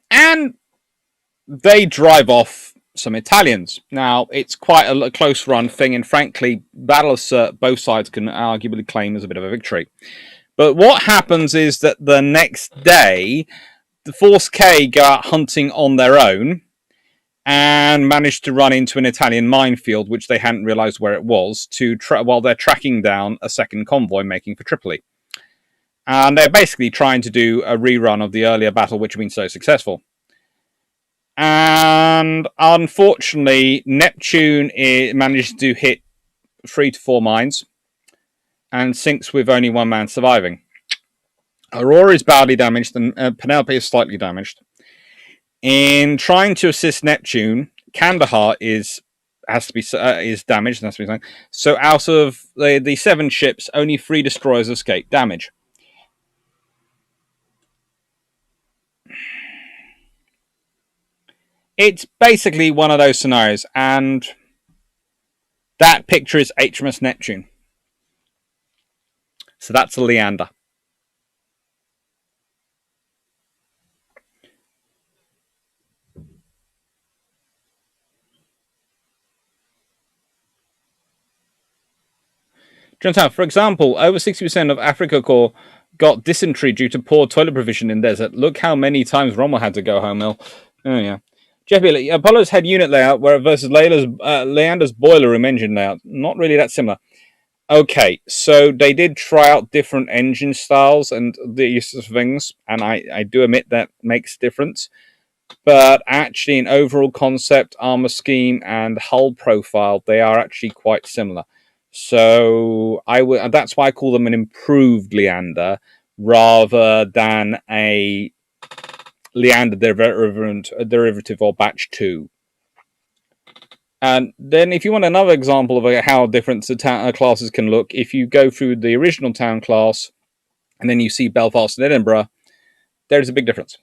And they drive off some Italians. Now, it's quite a close run thing, and frankly, Battle of Surt, both sides can arguably claim as a bit of a victory. But what happens is that the next day, the Force K go out hunting on their own, and managed to run into an Italian minefield, which they hadn't realised where it was, while they're tracking down a second convoy making for Tripoli. And they're basically trying to do a rerun of the earlier battle, which had been so successful. And unfortunately, Neptune managed to hit 3 to 4 mines and sinks with only one man surviving. Aurora is badly damaged, and Penelope is slightly damaged. In trying to assist Neptune, Kandahar is damaged. Has to be so out of the 7 ships, only 3 destroyers escape damage. It's basically one of those scenarios, and that picture is HMS Neptune. So that's a Leander. For example, over 60% of Africa Corps got dysentery due to poor toilet provision in desert. Look how many times Rommel had to go home ill. Oh, yeah. Jeffy, Apollo's head unit layout versus Leander's boiler room engine layout. Not really that similar. Okay, so they did try out different engine styles and these things, and I do admit that makes a difference. But actually, in overall concept, armor scheme, and hull profile, they are actually quite similar. So that's why I call them an improved Leander rather than a Leander derivative or batch 2. And then if you want another example of how different the classes can look, if you go through the original town class and then you see Belfast and Edinburgh, there's a big difference.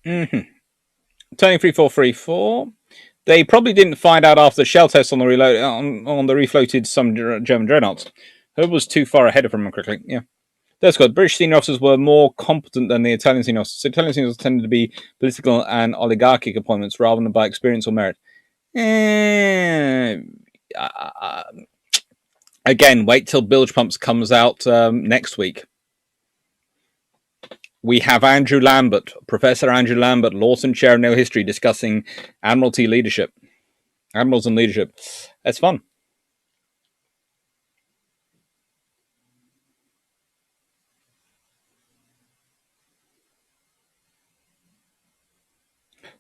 Turning 3434. They probably didn't find out after the shell test on the refloated some German dreadnoughts. Who was too far ahead of them quickly. Yeah. That's good. British senior officers were more competent than the Italian senior officers. Italian senior officers tended to be political and oligarchic appointments rather than by experience or merit. Again, wait till Bilge Pumps comes out next week. We have Andrew Lambert, Professor Andrew Lambert, Lawson Chair of Naval History, discussing Admiralty leadership. Admirals and leadership. That's fun.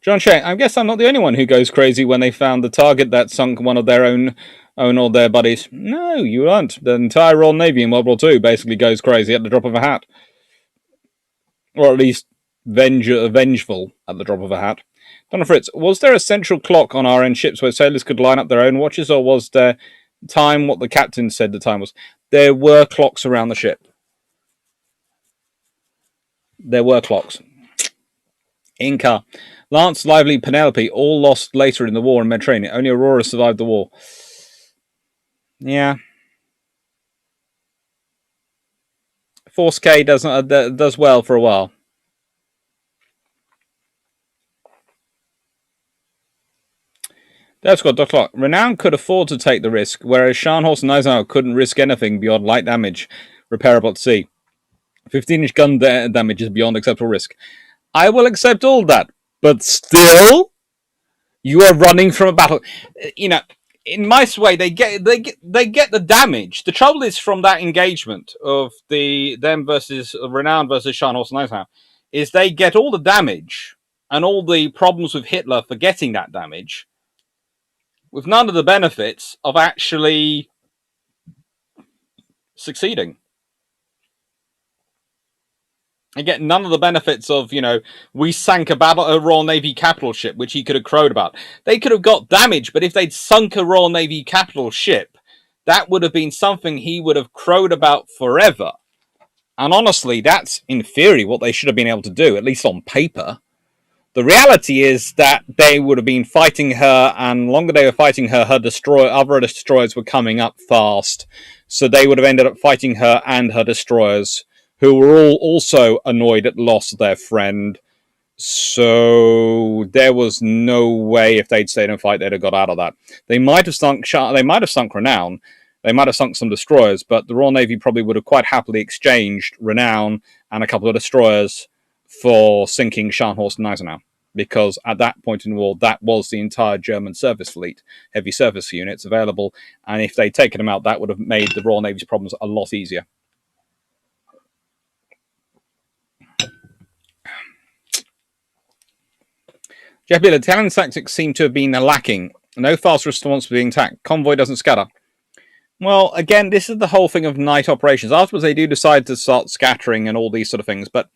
John Shea, I guess I'm not the only one who goes crazy when they found the target that sunk one of their own or their buddies. No, you aren't. The entire Royal Navy in World War II basically goes crazy at the drop of a hat. Or at least vengeful at the drop of a hat. Donna Fritz, was there a central clock on our end ships where sailors could line up their own watches, or was there time what the captain said the time was? There were clocks around the ship. There were clocks. Inca, Lance, Lively, Penelope all lost later in the war in Mediterranean. Only Aurora survived the war. Yeah. Force K does well for a while. That's got Dr. Clark. Renown could afford to take the risk, whereas Scharnhorst and Eisenhower couldn't risk anything beyond light damage, repairable at sea. 15-inch gun damage is beyond acceptable risk. I will accept all that, but still, you are running from a battle. You know, in my way, they get the damage. The trouble is from that engagement of them versus Renown versus Scharnhorst and Eisenhower, is they get all the damage and all the problems with Hitler for getting that damage, with none of the benefits of actually succeeding. And get none of the benefits of, we sank a Royal Navy capital ship, which he could have crowed about. They could have got damage, but if they'd sunk a Royal Navy capital ship, that would have been something he would have crowed about forever. And honestly, that's in theory what they should have been able to do, at least on paper. The reality is that they would have been fighting her, and the longer they were fighting her, other destroyers were coming up fast. So they would have ended up fighting her and her destroyers, who were all also annoyed at loss of their friend. So there was no way, if they'd stayed and fight, they'd have got out of that. They might have sunk Renown, They might have sunk some destroyers, but the Royal Navy probably would have quite happily exchanged Renown and a couple of destroyers for sinking Scharnhorst and Eisenhower, because at that point in the war, that was the entire German surface fleet, heavy surface units available, and if they'd taken them out, that would have made the Royal Navy's problems a lot easier. Jeff Bill, Italian tactics seem to have been lacking. No fast response to being attacked. Convoy doesn't scatter. Well, again, this is the whole thing of night operations. Afterwards, they do decide to start scattering and all these sort of things, but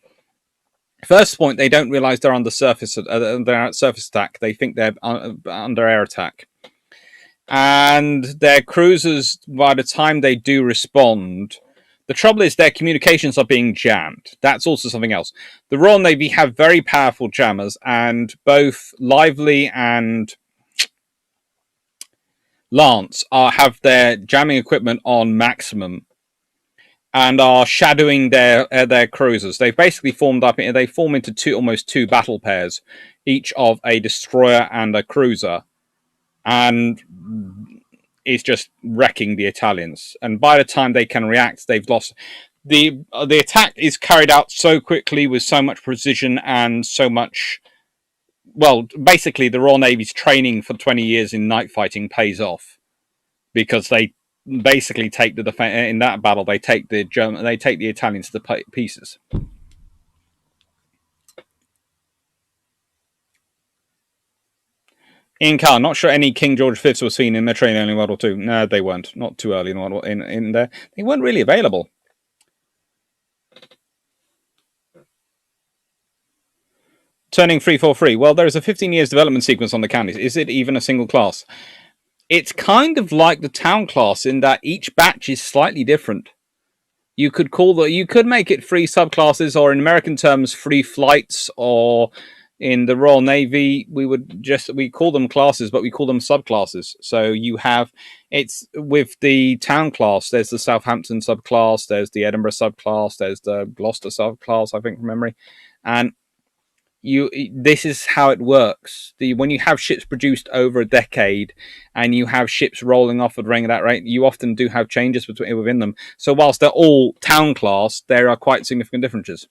first point, they don't realize they're under surface. They're at surface attack. They think they're under air attack, and their cruisers, by the time they do respond, the trouble is their communications are being jammed. That's also something else. The Royal Navy have very powerful jammers, and both Lively and Lance have their jamming equipment on maximum and are shadowing their cruisers. They've basically formed up. They form into almost two battle pairs, each of a destroyer and a cruiser, and is just wrecking the Italians. And by the time they can react, they've lost. The attack is carried out so quickly with so much precision and so much. Well, basically, the Royal Navy's training for 20 years in night fighting pays off, because they basically take the defense in that battle. They take the Italians to pieces. Ian Carr, not sure any King George V's were seen in Mediterranean in World War II. No, they weren't. Not too early in there. They weren't really available. Turning 343. Well, there is a 15 years development sequence on the counties. Is it even a single class? It's kind of like the town class in that each batch is slightly different. You could make it free subclasses, or in American terms, free flights, or in the Royal Navy, we call them classes, but we call them subclasses. So you have, it's with the town class, there's the Southampton subclass, there's the Edinburgh subclass, there's the Gloucester subclass, I think, from memory. And this is how it works. When you have ships produced over a decade and you have ships rolling off at that rate, you often do have changes within them. So whilst they're all town class, there are quite significant differences.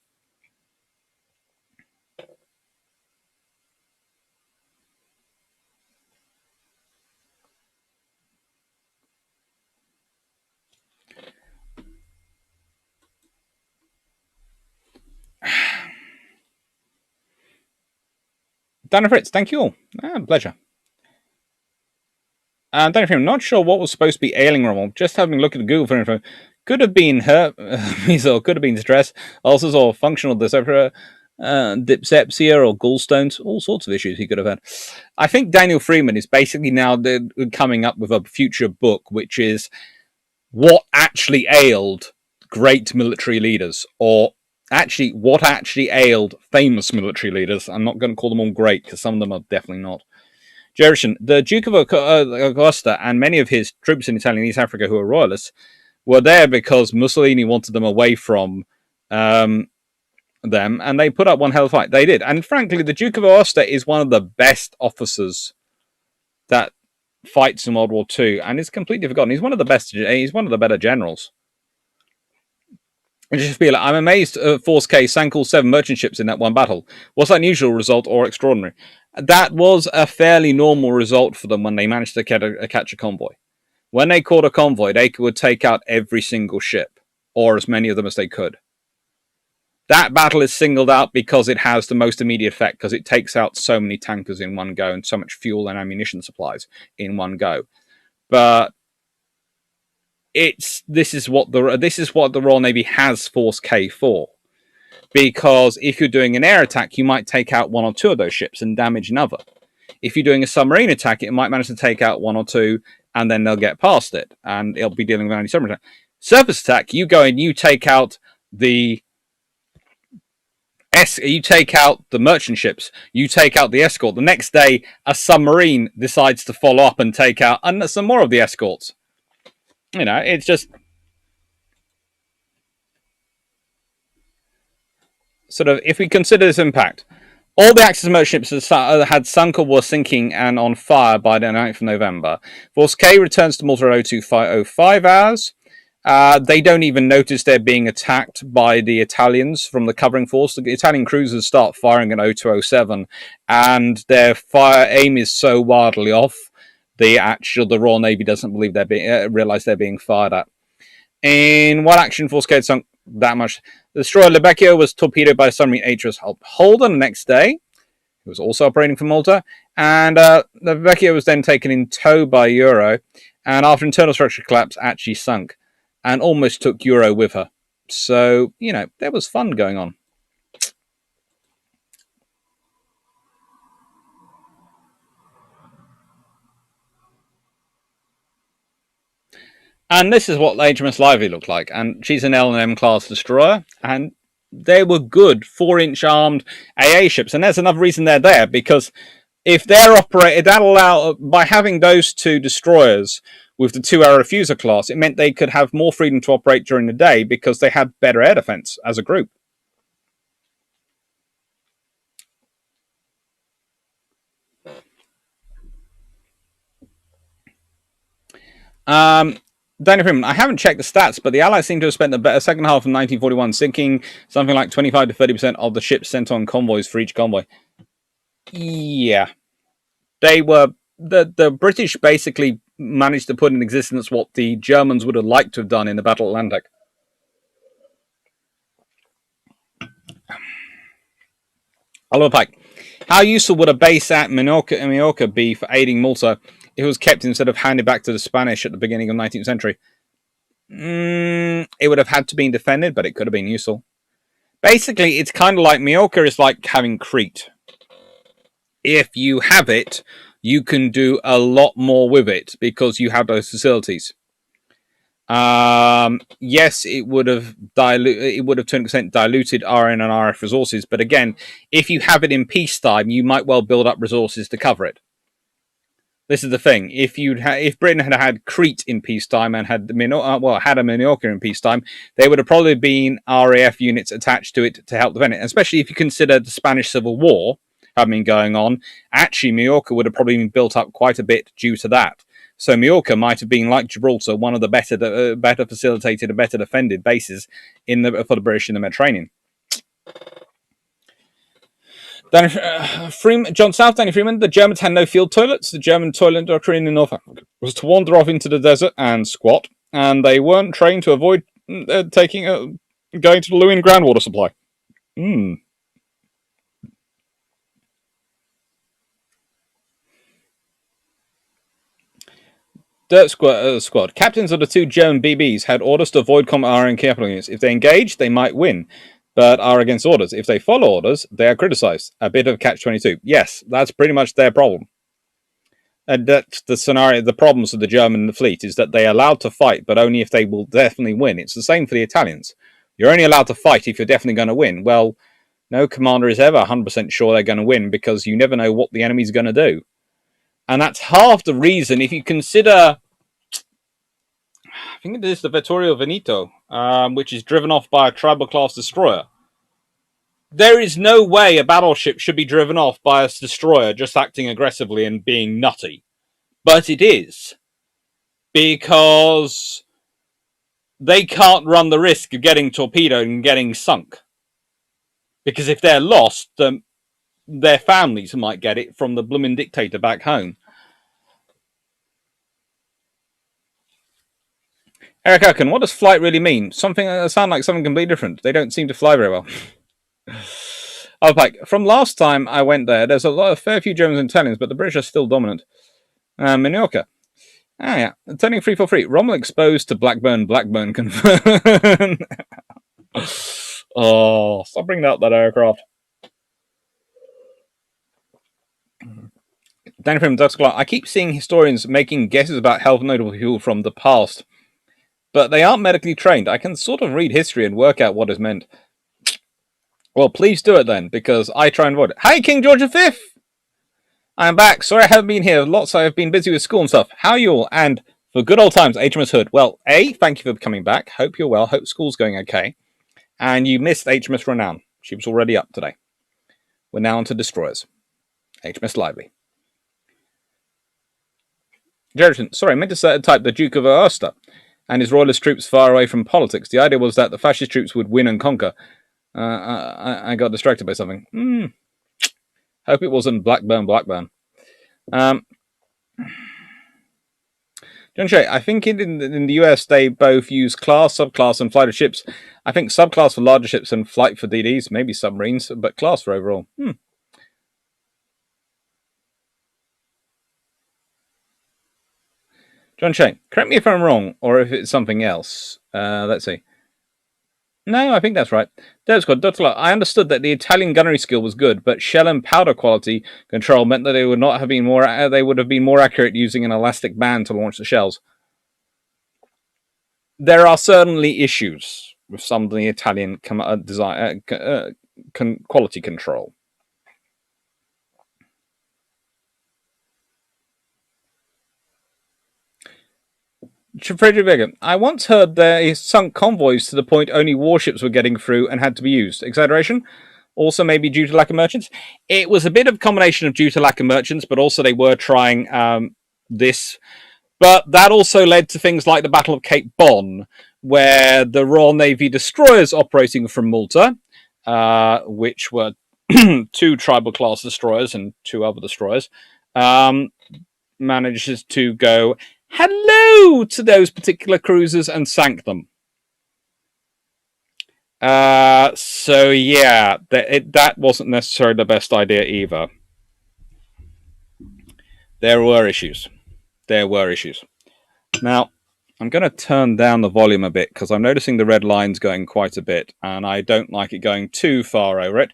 Dana Fritz, thank you all. Pleasure. Dana Fritz, I'm not sure what was supposed to be ailing Rommel. Just having a look at the Google for info. Could have been measles, could have been stress, ulcers, or functional dyspepsia, dyspepsia, or gallstones. All sorts of issues he could have had. I think Daniel Freeman is basically now coming up with a future book, which is what actually ailed great military leaders, or actually what actually ailed famous military leaders. I'm not going to call them all great, because some of them are definitely not. Jerison, the Duke of Aosta and many of his troops in Italy and East Africa who were royalists were there because Mussolini wanted them away from them, and they put up one hell of a fight. They did. And frankly, the Duke of Aosta is one of the best officers that fights in World War II, and is completely forgotten. He's one of the best. He's one of the better generals. I'm amazed Force K sank all 7 merchant ships in that one battle. Was that an unusual result or extraordinary? That was a fairly normal result for them when they managed to catch a convoy. When they caught a convoy, they would take out every single ship, or as many of them as they could. That battle is singled out because it has the most immediate effect, because it takes out so many tankers in one go and so much fuel and ammunition supplies in one go. But this is what the Royal Navy has Force K for. Because if you're doing an air attack, you might take out 1 or 2 of those ships and damage another. If you're doing a submarine attack, it might manage to take out 1 or 2, and then they'll get past it, and it'll be dealing with only submarine attack. Surface attack, you go and you take out the merchant ships, you take out the escort. The next day, a submarine decides to follow up and take out some more of the escorts. It's just sort of, if we consider this impact, All the Axis merchant ships had sunk or were sinking and on fire by the 9th of November. Force K returns to Malta at 0205 hours. They don't even notice they're being attacked by the Italians from the covering force. The Italian cruisers start firing at 0207, and their fire aim is so wildly off, the Royal Navy doesn't believe realize they're being fired at. In one action, Force K sunk that much. The destroyer Lebecchio was torpedoed by submarine HMS Holden the next day. It was also operating from Malta, and Lebecchio was then taken in tow by Euro, and after internal structure collapse, actually sunk, and almost took Euro with her. So, there was fun going on. And this is what HMS Lively looked like, and she's an L&M class destroyer, and they were good 4-inch armed AA ships, and there's another reason they're there, because if they're operated, by having those two destroyers with the 2 Arrow Refuser class, it meant they could have more freedom to operate during the day because they had better air defense as a group. Danny Freeman, I haven't checked the stats, but the Allies seem to have spent the better second half of 1941 sinking something like 25 to 30% of the ships sent on convoys for each convoy. Yeah. They were... The British basically managed to put in existence what the Germans would have liked to have done in the Battle Atlantic. Oliver Pike, how useful would a base at Minorca be for aiding Malta if it was kept instead of handed back to the Spanish at the beginning of the 19th century? It would have had to be defended, but it could have been useful. Basically, it's kind of like Majorca is like having Crete. If you have it, you can do a lot more with it because you have those facilities. Yes, it would have to an extent diluted RN and RF resources, but again, if you have it in peacetime, you might well build up resources to cover it. This is the thing: if Britain had Crete in peacetime and had a Minorca in peacetime, there would have probably been RAF units attached to it to help defend it. Especially if you consider the Spanish Civil War having been going on, actually Minorca would have probably been built up quite a bit due to that. So Minorca might have been, like Gibraltar, one of the better facilitated and better defended bases for the British in the Mediterranean. John South, Danny Freeman, the Germans had no field toilets. The German toilet doctrine in North Africa was to wander off into the desert and squat, and they weren't trained to avoid going to the Lewin groundwater supply. Dirt Squad. Captains of the 2 German BBs had orders to avoid combat RN capital units. If they engage, they might win, but are against orders. If they follow orders, they are criticised. A bit of catch-22. Yes, that's pretty much their problem. And that's the scenario. The problems of the German fleet is that they're allowed to fight, but only if they will definitely win. It's the same for the Italians. You're only allowed to fight if you're definitely going to win. Well, no commander is ever 100% sure they're going to win because you never know what the enemy's going to do. And that's half the reason, if you consider... I think it is the Vittorio Veneto, which is driven off by a tribal-class destroyer. There is no way a battleship should be driven off by a destroyer just acting aggressively and being nutty. But it is. Because they can't run the risk of getting torpedoed and getting sunk. Because if they're lost, their families might get it from the blooming dictator back home. Eric Erkin, what does flight really mean? Something sound like something completely different. They don't seem to fly very well. I was like, from last time I went there, there's a fair few Germans and Italians, but the British are still dominant. Minorca. Yeah. Turning 343. Rommel exposed to Blackburn confirmed. Oh, stop bringing out that aircraft. Danny from Dusk Clark. I keep seeing historians making guesses about health notable people from the past, but they aren't medically trained. I can sort of read history and work out what is meant. Well, please do it then, because I try and avoid it. Hi, King George V! I'm back. Sorry I haven't been here. I've been busy with school and stuff. How are you all? And for good old times, HMS Hood. Well, thank you for coming back. Hope you're well. Hope school's going okay. And you missed HMS Renown. She was already up today. We're now onto destroyers. HMS Lively. Jerriton, sorry, I meant to type the Duke of Aosta and his royalist troops far away from politics. The idea was that the fascist troops would win and conquer. I got distracted by something. Hope it wasn't Blackburn. John Shea, I think in the US they both use class, subclass, and flight of ships. I think subclass for larger ships and flight for DDs, maybe submarines, but class for overall. John Shea, correct me if I'm wrong, or if it's something else. Let's see. No, I think that's right. I understood that the Italian gunnery skill was good, but shell and powder quality control meant that they would not have been more. They would have been more accurate using an elastic band to launch the shells. There are certainly issues with some of the Italian design quality control. Frederick Vega, I once heard they sunk convoys to the point only warships were getting through and had to be used. Exaggeration? Also maybe due to lack of merchants? It was a bit of a combination of due to lack of merchants, but also they were trying this. But that also led to things like the Battle of Cape Bon, where the Royal Navy destroyers operating from Malta, which were two tribal-class destroyers and two other destroyers, manages to go hello to those particular cruisers and sank them. So yeah, that wasn't necessarily the best idea either. There were issues. Now, I'm going to turn down the volume a bit because I'm noticing the red line's going quite a bit and I don't like it going too far over it.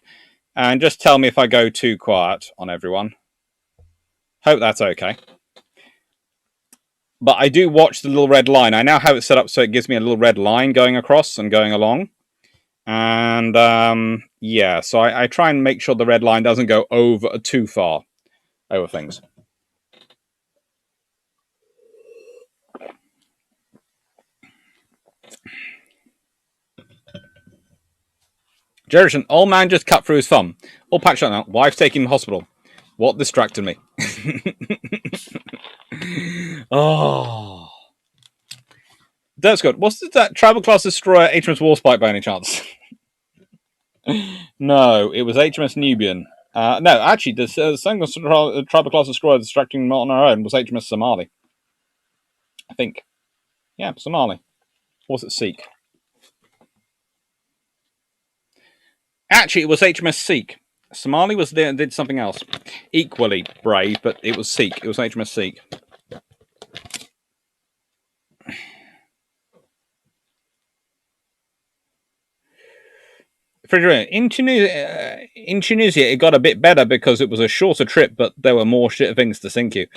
And just tell me if I go too quiet on everyone. Hope that's okay. But I do watch the little red line. I now have it set up so it gives me a little red line going across and going along. And yeah, so I try and make sure the red line doesn't go over too far over things. Jerriton, old man just cut through his thumb. All patched up now. Wife's taking him to hospital. What distracted me? Oh. That's good. What's that tribal class destroyer HMS Warspite by any chance? No, it was HMS Nubian. No, actually, the second tribal class destroyer distracting on our own was HMS Somali. I think. Yeah, Somali. Or was it Sikh? Actually, it was HMS Sikh. Somali was there and did something else. Equally brave, but it was Sikh. It was HMS Sikh. In Tunisia, it got a bit better because it was a shorter trip, but there were more things to sink you.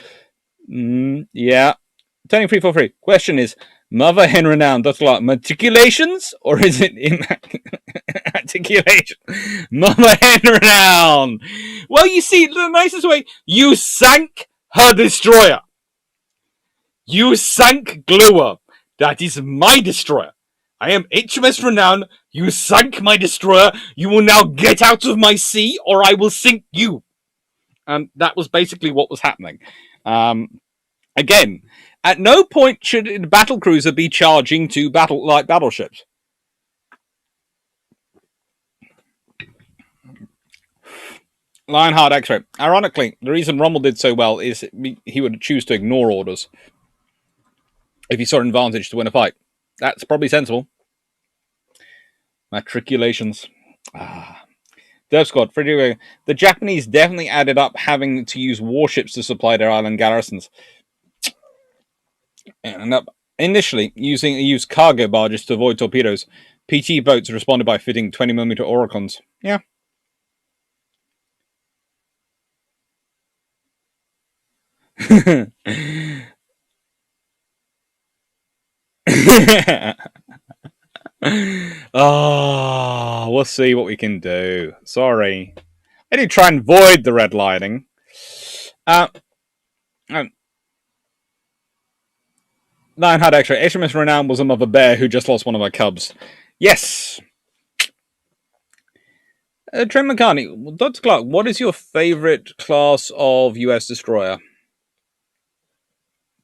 Yeah. Turning 343. Question is, Mother hen renowned, that's like matriculations? Or is it articulation? Mother hen renowned. Well, you see, the nicest way, you sank her destroyer. You sank Glua. That is my destroyer. I am HMS Renown. You sank my destroyer. You will now get out of my sea or I will sink you. And that was basically what was happening. Again, at no point should a battle cruiser be charging to battleships. Lionheart X-ray. Ironically, the reason Rommel did so well is he would choose to ignore orders if he saw an advantage to win a fight. That's probably sensible. Matriculations. Dev Squad. The Japanese definitely added up having to use warships to supply their island garrisons. And initially used cargo barges to avoid torpedoes. PT boats responded by fitting 20mm Oricons. Yeah. Oh, we'll see what we can do. Sorry. I did try and avoid the redlining. Nine had extra. HMS Renown was a mother bear who just lost one of her cubs. Yes. Trent McCartney, Dr. Clark, what is your favorite class of US destroyer?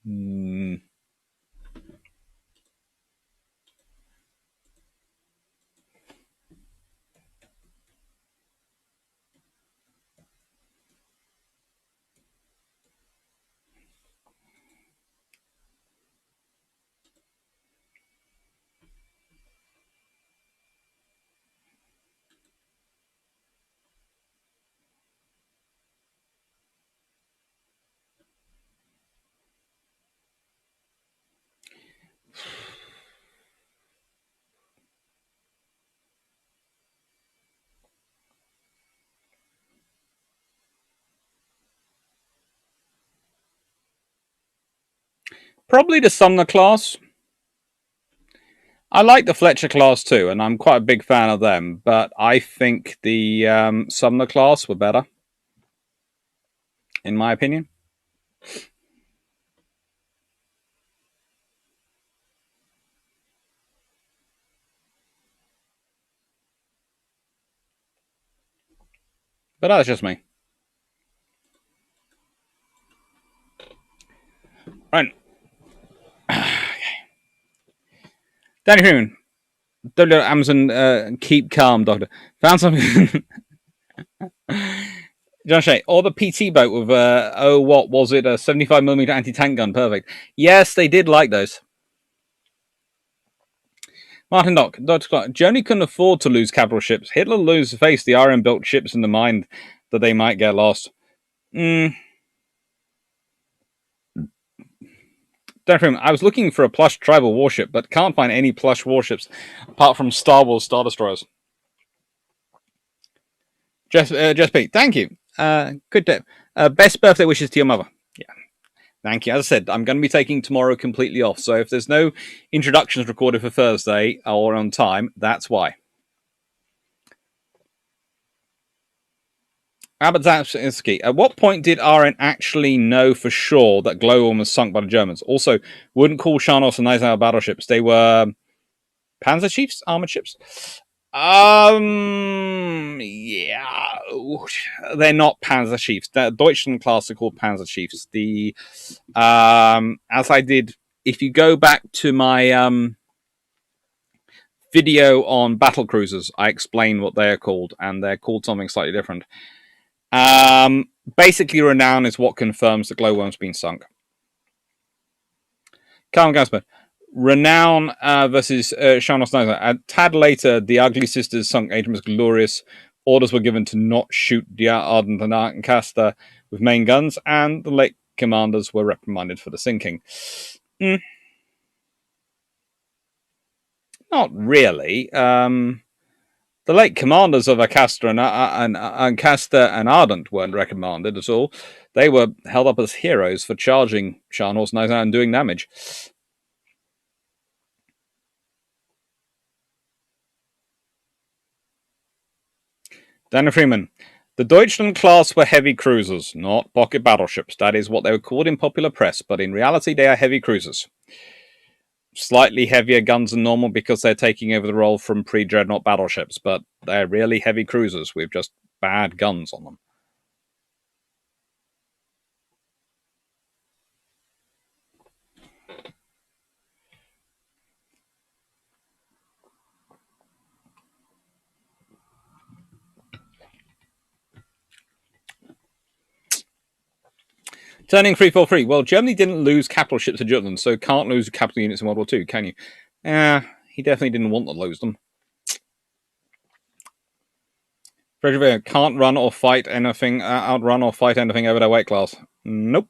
Hmm. Probably the Sumner class. I like the Fletcher class too, and I'm quite a big fan of them. But I think the Sumner class were better, in my opinion. But that's just me. Right, Danny Freeman, Amazon, keep calm, Doctor. Found something. John Shea, or the PT boat with what was it? A 75mm anti tank gun. Perfect. Yes, they did like those. Martin Dock, Dr. Clark, Germany couldn't afford to lose capital ships. Hitler lose face the iron built ships in the mind that they might get lost. Mm, I was looking for a plush tribal warship, but can't find any plush warships apart from Star Wars Star Destroyers. Jess P, thank you. Good day. Best birthday wishes to your mother. Yeah, thank you. As I said, I'm going to be taking tomorrow completely off, so if there's no introductions recorded for Thursday or on time, that's why. Abadzansky, at what point did RN actually know for sure that Glowworm was sunk by the Germans? Also, wouldn't call Sharnos and Eisenhower battleships. They were Panzer Chiefs, armored ships. Yeah, they're not Panzer Chiefs. The Deutschland class are called Panzer Chiefs. The as I did, if you go back to my video on battle cruisers, I explain what they are called, and they're called something slightly different. Basically, renown is what confirms the glowworm's been sunk. Carl Gasper, Renown versus Shanos Snyder. A tad later, the Ugly Sisters sunk HMS Glorious. Orders were given to not shoot the Ardent and Ancaster with main guns, and the late commanders were reprimanded for the sinking. Mm, not really. The late commanders of Ancaster and Ancaster and Ardent weren't reprimanded at all. They were held up as heroes for charging Shanos Snyder and doing damage. Daniel Freeman. The Deutschland class were heavy cruisers, not pocket battleships. That is what they were called in popular press, but in reality, they are heavy cruisers. Slightly heavier guns than normal because they're taking over the role from pre dreadnought battleships, but they're really heavy cruisers with just bad guns on them. Turning 343. Well, Germany didn't lose capital ships to Jutland, so can't lose capital units in World War II, can you? He definitely didn't want to lose them. Frederick can't run or fight anything, outrun or fight anything over their weight class. Nope.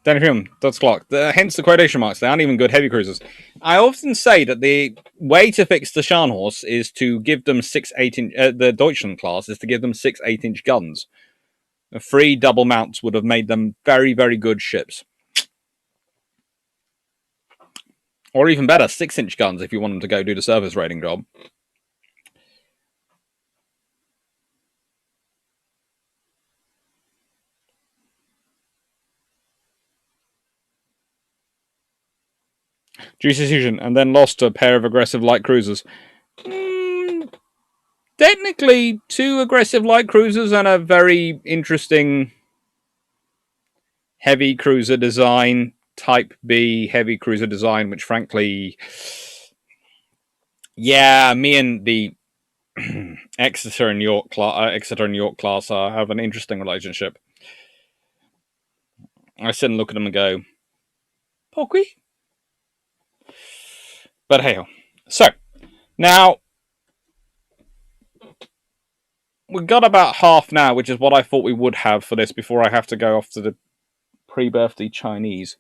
Danny Hume, that's Clark. Hence the quotation marks. They aren't even good heavy cruisers. I often say that the way to fix the Scharnhorst is to give them 6-8 inch. The Deutschland class is to give them 6-8 inch guns. 3 double mounts would have made them very, very good ships. Or even better, 6-inch guns if you want them to go do the surface raiding job. Juicy Decision, and then lost to a pair of aggressive light cruisers. Technically, two aggressive light cruisers and a very interesting heavy cruiser design, Type B heavy cruiser design, which frankly, yeah, me and the Exeter and York class have an interesting relationship. I sit and look at them and go, Pokey? But hey, so now we've got about half now, which is what I thought we would have for this before I have to go off to the pre-birthday Chinese,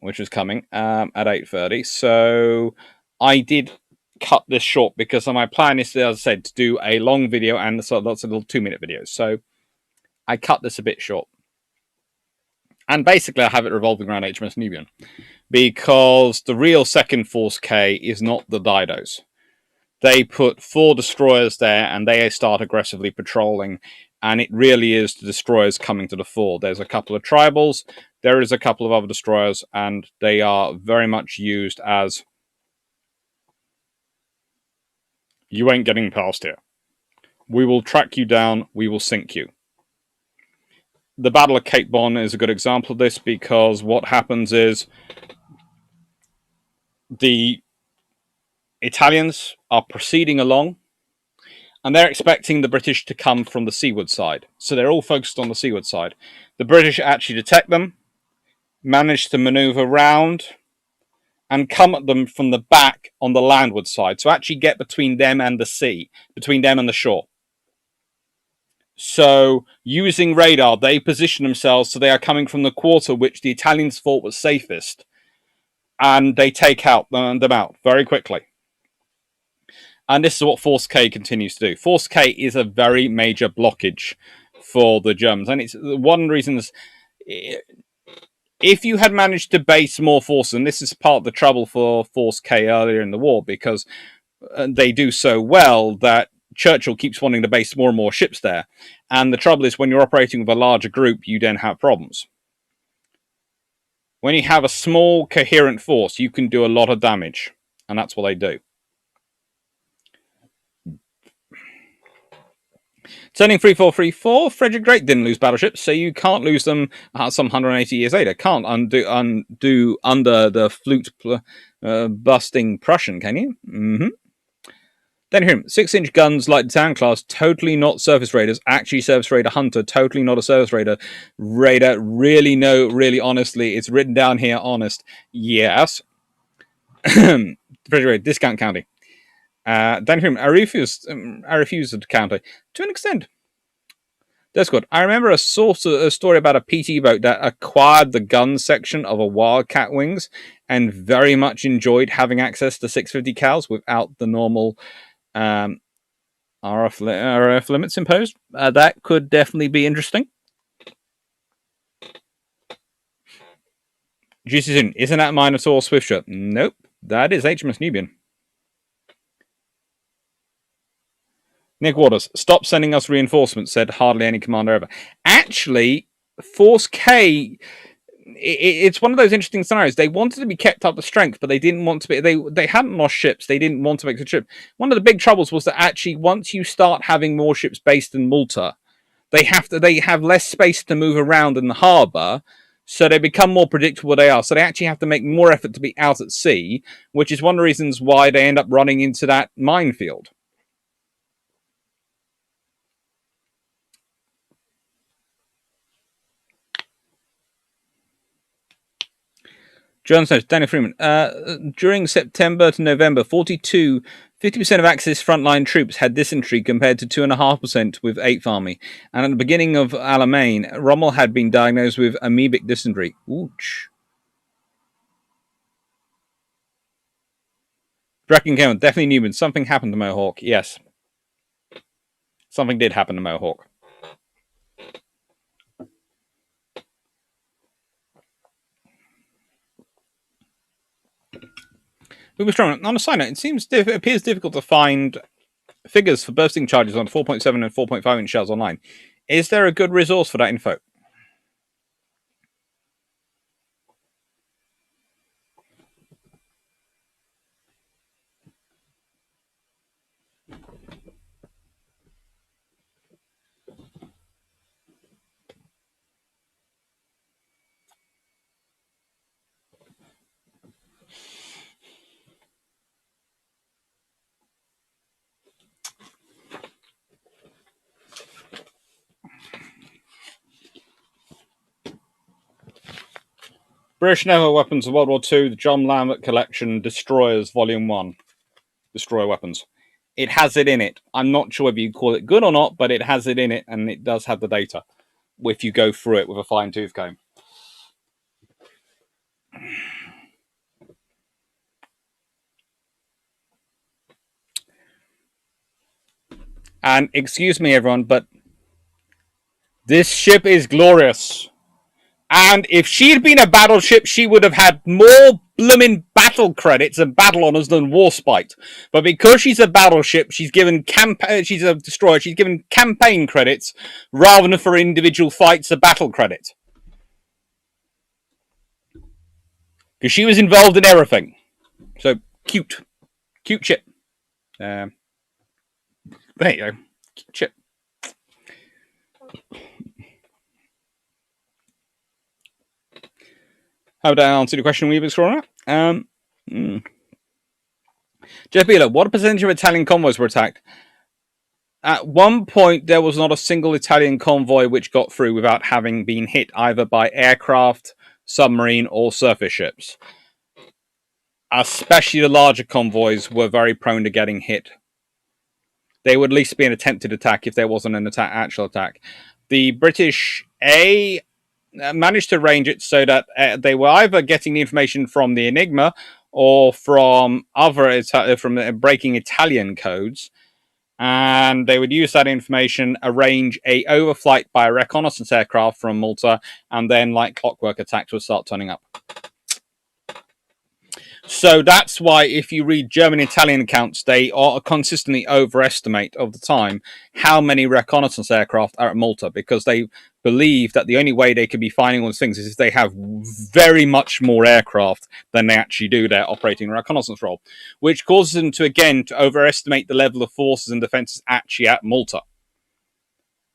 which is coming at 8:30. So I did cut this short because my plan is, as I said, to do a long video and so lots of little 2-minute videos. So I cut this a bit short. And basically I have it revolving around HMS Nubian because the real second Force K is not the Didos. They put 4 destroyers there and they start aggressively patrolling, and it really is the destroyers coming to the fore. There's a couple of tribals, there is a couple of other destroyers, and they are very much used as, you ain't getting past here. We will track you down, we will sink you. The Battle of Cape Bon is a good example of this because what happens is the Italians are proceeding along and they're expecting the British to come from the seaward side. So they're all focused on the seaward side. The British actually detect them, manage to maneuver round, and come at them from the back on the landward side. So actually get between them and the sea, between them and the shore. So using radar, they position themselves so they are coming from the quarter which the Italians thought was safest. And they take them out very quickly. And this is what Force K continues to do. Force K is a very major blockage for the Germans. And it's one reason is, if you had managed to base more forces, and this is part of the trouble for Force K earlier in the war, because they do so well that Churchill keeps wanting to base more and more ships there. And the trouble is, when you're operating with a larger group, you then have problems. When you have a small, coherent force, you can do a lot of damage. And that's what they do. Turning 3434, Frederick Great didn't lose battleships, so you can't lose them some 180 years later. Can't undo under the flute busting Prussian, can you? Mm-hmm. Then here, 6-inch guns like the Town class, totally not surface raiders. Actually, surface raider Hunter, totally not a surface raider. Raider, really, no, really, honestly, it's written down here, honest. Yes. Frederick Great, discount county. Then here, I refuse to counter to an extent. That's good. I remember a story about a PT boat that acquired the gun section of a Wildcat Wings and very much enjoyed having access to 650 cals without the normal RF limits imposed. That could definitely be interesting. Juicy Soon, isn't that Minotaur Swiftsure? Nope, that is HMS Nubian. Nick Waters, stop sending us reinforcements, said hardly any commander ever. Actually, Force K, it's one of those interesting scenarios. They wanted to be kept up to strength, but they didn't want to be. They hadn't lost ships. They didn't want to make the trip. One of the big troubles was that actually, once you start having more ships based in Malta, they have less space to move around in the harbour, so they become more predictable where they are. So they actually have to make more effort to be out at sea, which is one of the reasons why they end up running into that minefield. John says, Danny Freeman, during September to November, 50% of Axis frontline troops had dysentery compared to 2.5% with 8th Army. And at the beginning of Alamein, Rommel had been diagnosed with amoebic dysentery. Ouch. Draken Cameron, definitely Newman. Something happened to Mohawk. Yes. Something did happen to Mohawk. We were strong. On a side note, it appears difficult to find figures for bursting charges on 4.7 and 4.5 inch shells online. Is there a good resource for that info? British naval weapons of World War II, the John Lambert Collection, Destroyers, Volume 1. Destroyer weapons. It has it in it. I'm not sure whether you call it good or not, but it has it in it, and it does have the data if you go through it with a fine-tooth comb. And excuse me, everyone, but this ship is glorious. And if she had been a battleship, she would have had more blooming battle credits and battle honors than Warspite. But because she's a battleship, she's a destroyer. She's given campaign credits rather than for individual fights a battle credit. Because she was involved in everything. So cute ship. There you go, cute ship. How did I answer the question we've explored? Jeff Beeler, what percentage of Italian convoys were attacked? At one point, there was not a single Italian convoy which got through without having been hit either by aircraft, submarine, or surface ships. Especially the larger convoys were very prone to getting hit. They would at least be an attempted attack if there wasn't an actual attack. The British managed to arrange it so that they were either getting the information from the Enigma or from breaking Italian codes, and they would use that information, arrange a overflight by a reconnaissance aircraft from Malta, and then, like clockwork, attacks would start turning up. So that's why if you read German Italian accounts, they are consistently overestimate of the time how many reconnaissance aircraft are at Malta, because they believe that the only way they could be finding all these things is if they have very much more aircraft than they actually do. They're operating a reconnaissance role, which causes them to overestimate the level of forces and defenses actually at Malta.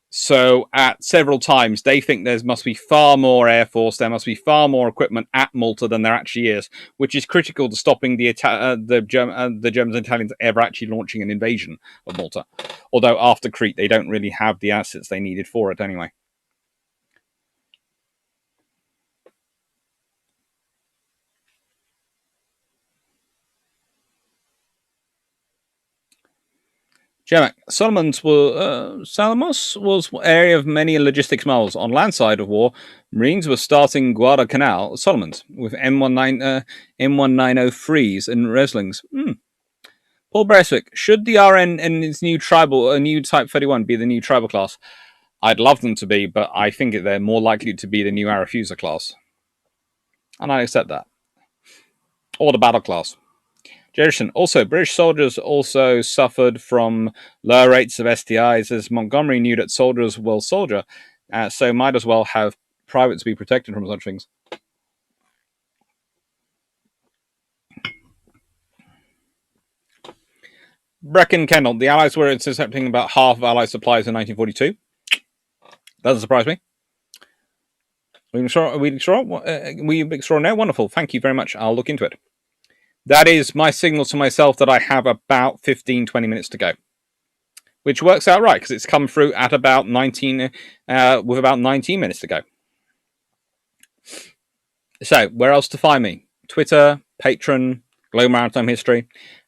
So at several times, they think there must be far more air force, there must be far more equipment at Malta than there actually is, which is critical to stopping the Germans and Italians ever actually launching an invasion of Malta. Although after Crete, they don't really have the assets they needed for it anyway. Jemek, Salamos was area of many logistics miles. On land side of war, Marines were starting Guadalcanal, Solomons, with M190 and Reslings. Paul Breswick, should the RN and its new Type 31 be the new tribal class? I'd love them to be, but I think they're more likely to be the new Arafusa class. And I accept that. Or the battle class. Jerison, also, British soldiers also suffered from lower rates of STIs, as Montgomery knew that soldiers will soldier, so might as well have privates be protected from such things. Brecken Kendall, the Allies were intercepting about half of Allied supplies in 1942. Doesn't surprise me. We explore now? Wonderful. Thank you very much. I'll look into it. That is my signal to myself that I have about 15-20 minutes to go, which works out right because it's come through at about 19 with about 19 minutes to go. So where else to find me? Twitter, Patreon, Global Maritime History.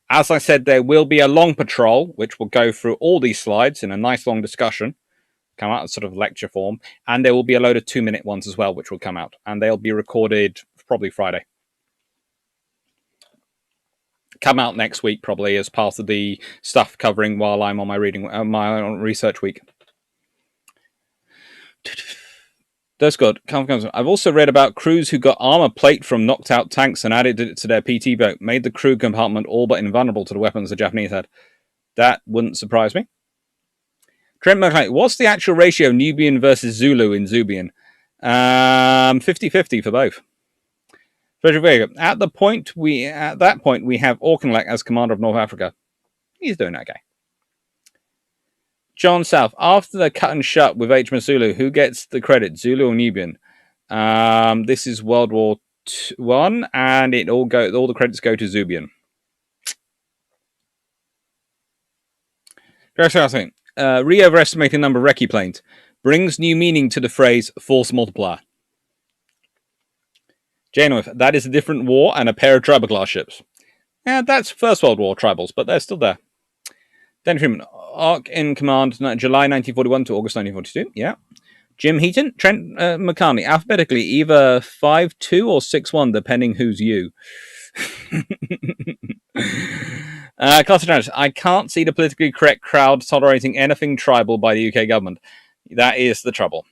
As I said, there will be a long patrol which will go through all these slides in a nice long discussion, come out in sort of lecture form, and there will be a load of 2-minute ones as well which will come out, and they'll be recorded probably Friday. Come out next week probably as part of the stuff covering while I'm on my research week. That's good. I've also read about crews who got armor plate from knocked out tanks and added it to their PT boat, made the crew compartment all but invulnerable to the weapons the Japanese had. That wouldn't surprise me. Trent McLean, what's the actual ratio Nubian versus Zulu in Zubian? 50-50 for both. At that point, we have Auchinleck as commander of North Africa. He's doing okay. John South, after the cut and shut with HMS Zulu, who gets the credit, Zulu or Nubian? This is World War I, and all the credits go to Zubian. Re-overestimating number of recce planes brings new meaning to the phrase force multiplier. Janeway, that is a different war and a pair of tribal class ships. Yeah, that's First World War tribals, but they're still there. Danny Freeman, Arc in command, July 1941 to August 1942. Yeah. Jim Heaton, Trent McCartney, alphabetically either 5-2 or 6-1, depending who's you. I can't see the politically correct crowd tolerating anything tribal by the UK government. That is the trouble.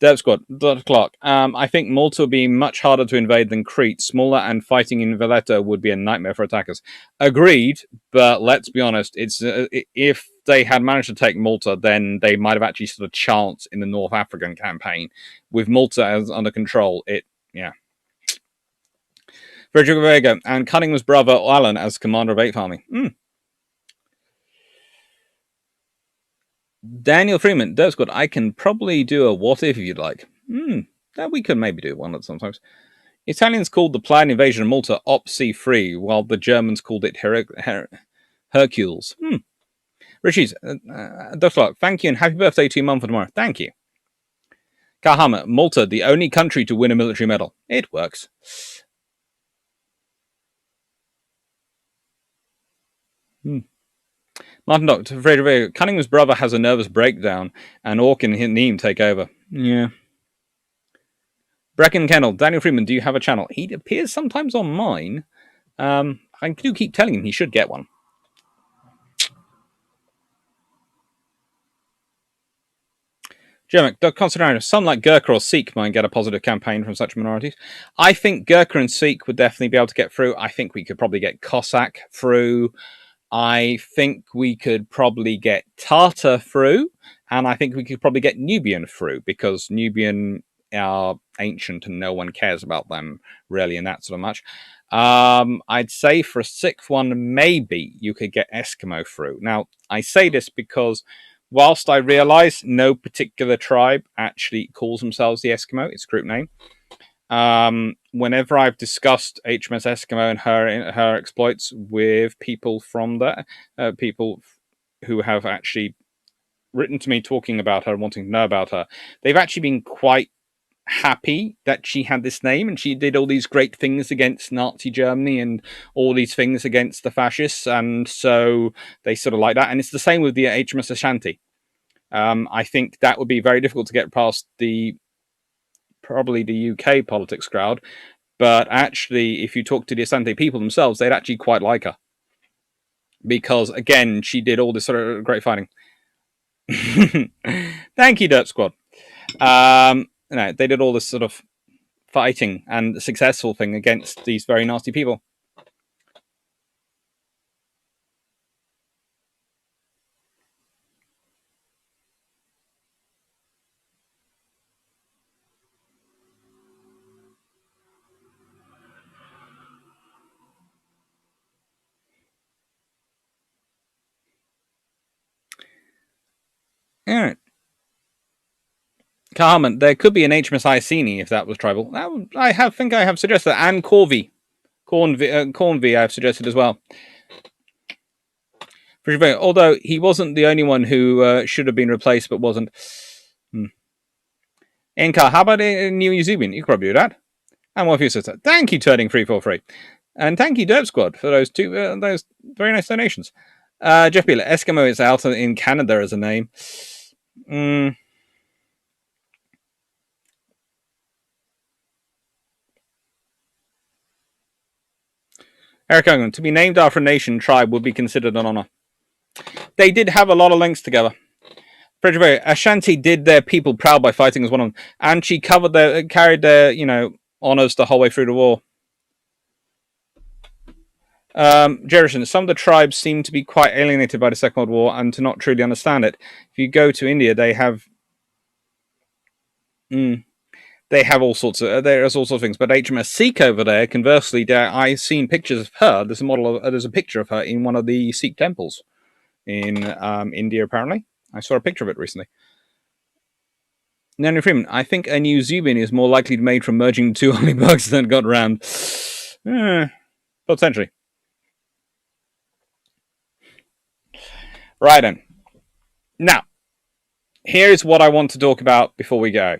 Derp Squad, Dr. Clark. I think Malta would be much harder to invade than Crete. Smaller and fighting in Valletta would be a nightmare for attackers. Agreed, but let's be honest. It's if they had managed to take Malta, then they might have actually stood a chance in the North African campaign. With Malta as under control, yeah. Frederick Vega and Cunningham's brother Alan as commander of 8th Army. Daniel Freeman, Derp Squad. I can probably do a what if you'd like. That we could maybe do one sometimes. Italians called the planned invasion of Malta Op C3, while the Germans called it Hercules. Richie's, Dr. Clark, thank you and happy birthday to your mum for tomorrow. Thank you. Kahama, Malta, the only country to win a military medal. It works. Martin Doctor, Frederick, Cunningham's brother has a nervous breakdown, and Ork and Neem take over. Yeah. Brecken Kennel, Daniel Freeman, do you have a channel? He appears sometimes on mine. I do keep telling him he should get one. Jermic, considering some like Gurkha or Sikh might get a positive campaign from such minorities. I think Gurkha and Sikh would definitely be able to get through. I think we could probably get Cossack through. I think we could probably get Tartar through. And I think we could probably get Nubian through, because Nubian are ancient and no one cares about them really in that sort of much. I'd say for a 6th one, maybe you could get Eskimo through. Now, I say this because whilst I realise no particular tribe actually calls themselves the Eskimo, it's a group name. Whenever I've discussed HMS Eskimo and her exploits with people from there, people who have actually written to me talking about her and wanting to know about her, they've actually been quite happy that she had this name and she did all these great things against Nazi Germany and all these things against the fascists, and so they sort of like that. And it's the same with the HMS Ashanti. I think that would be very difficult to get past probably the UK politics crowd, but actually if you talk to the Asante people themselves, they'd actually quite like her, because again she did all this sort of great fighting. Thank you, Derp Squad. They did all this sort of fighting and successful thing against these very nasty people. All right. Carmen, there could be an HMS Iceni if that was tribal. I think I have suggested that, and Corvey. Cornvey I have suggested as well. Although he wasn't the only one who should have been replaced but wasn't. Inca, how about a new Yuzubian? You could probably do that. And one for your sister. Thank you, Turning343. And thank you, Derp Squad, for those those very nice donations. Jeff Beeler, Eskimo is out in Canada as a name. Eric Owen, to be named after a nation tribe would be considered an honor. They did have a lot of links together. Ashanti did their people proud by fighting as one of them, and she carried their honors the whole way through the war. Jerison, some of the tribes seem to be quite alienated by the Second World War and to not truly understand it. If you go to India, they have all sorts of there's all sorts of things. But HMS Sikh over there, conversely, I've seen pictures of her. There's a picture of her in one of the Sikh temples in India. Apparently, I saw a picture of it recently. Nanny Freeman, I think a new Zubin is more likely to be made from merging the two army bugs than got around. Potentially. Right then. Now, here's what I want to talk about before we go.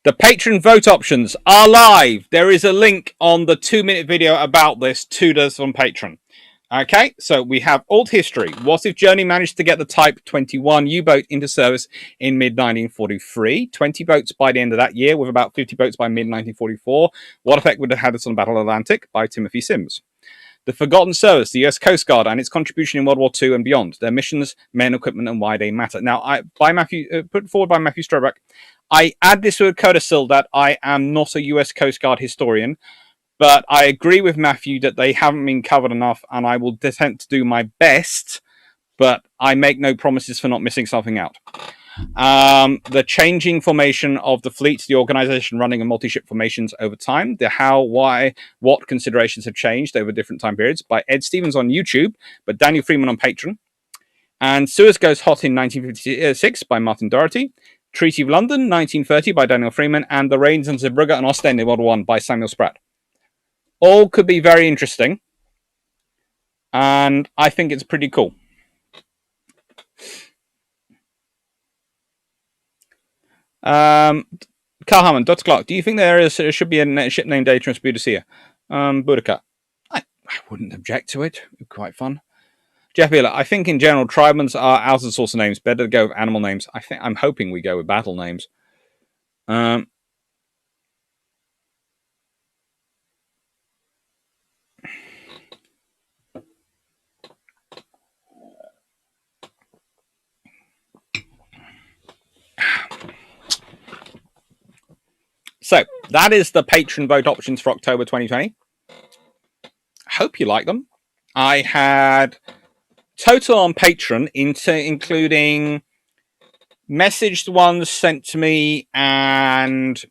The patron vote options are live. There is a link on the 2-minute video about this to us on Patreon. Okay, so we have alt history. What if Journey managed to get the Type 21 U-boat into service in mid-1943? 20 boats by the end of that year, with about 50 boats by mid-1944. What effect would it have had on the Battle of Atlantic? By Timothy Sims. The Forgotten Service, the US Coast Guard, and its contribution in World War II and beyond. Their missions, men, equipment, and why they matter. Now, put forward by Matthew Strobeck, I add this with a codicil that I am not a US Coast Guard historian, but I agree with Matthew that they haven't been covered enough, and I will attempt to do my best, but I make no promises for not missing something out. The changing formation of the fleet, the organization running in multi-ship formations over time, the how, why, what considerations have changed over different time periods, by Ed Stevens on YouTube, but Daniel Freeman on Patreon. And Suez Goes Hot in 1956 by Martin Doherty. Treaty of London, 1930 by Daniel Freeman, and The Rains and Zeebrugge and Ostend in World War I by Samuel Spratt. All could be very interesting, and I think it's pretty cool. Carl Harmon, Dr. Clark, do you think there should be a ship named Atris Boudicca? Boudica. I wouldn't object to it. It'd be quite fun. Jeff Beeler, I think in general, tribemans are out of source of names. Better to go with animal names. I'm hoping we go with battle names. So that is the patron vote options for October 2020. I hope you like them. I had total on Patreon, including messaged ones sent to me and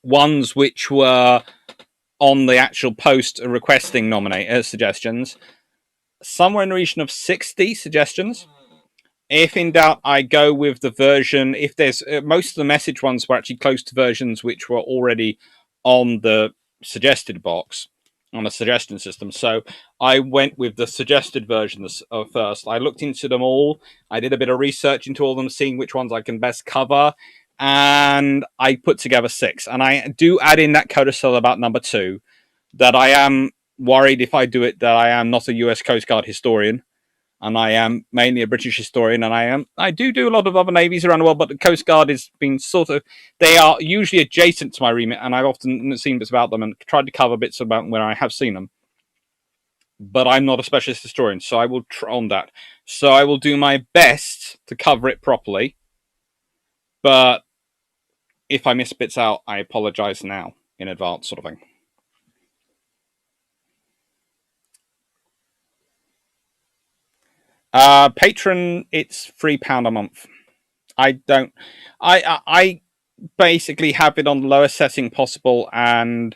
ones which were on the actual post requesting suggestions, somewhere in the region of 60 suggestions. If in doubt, I go with the version. If there's most of the message ones were actually close to versions which were already on the suggested box on a suggestion system. So I went with the suggested versions first. I looked into them all. I did a bit of research into all of them, seeing which ones I can best cover, and I put together 6. And I do add in that codicil about number 2, that I am worried if I do it that I am not a US Coast Guard historian, and I am mainly a British historian, and I do a lot of other navies around the world, but the Coast Guard has been they are usually adjacent to my remit, and I've often seen bits about them and tried to cover bits about where I have seen them. But I'm not a specialist historian, so I will try on that. So I will do my best to cover it properly, but if I miss bits out, I apologize now in advance, sort of thing. Patron, it's £3 a month. I basically have it on the lowest setting possible, and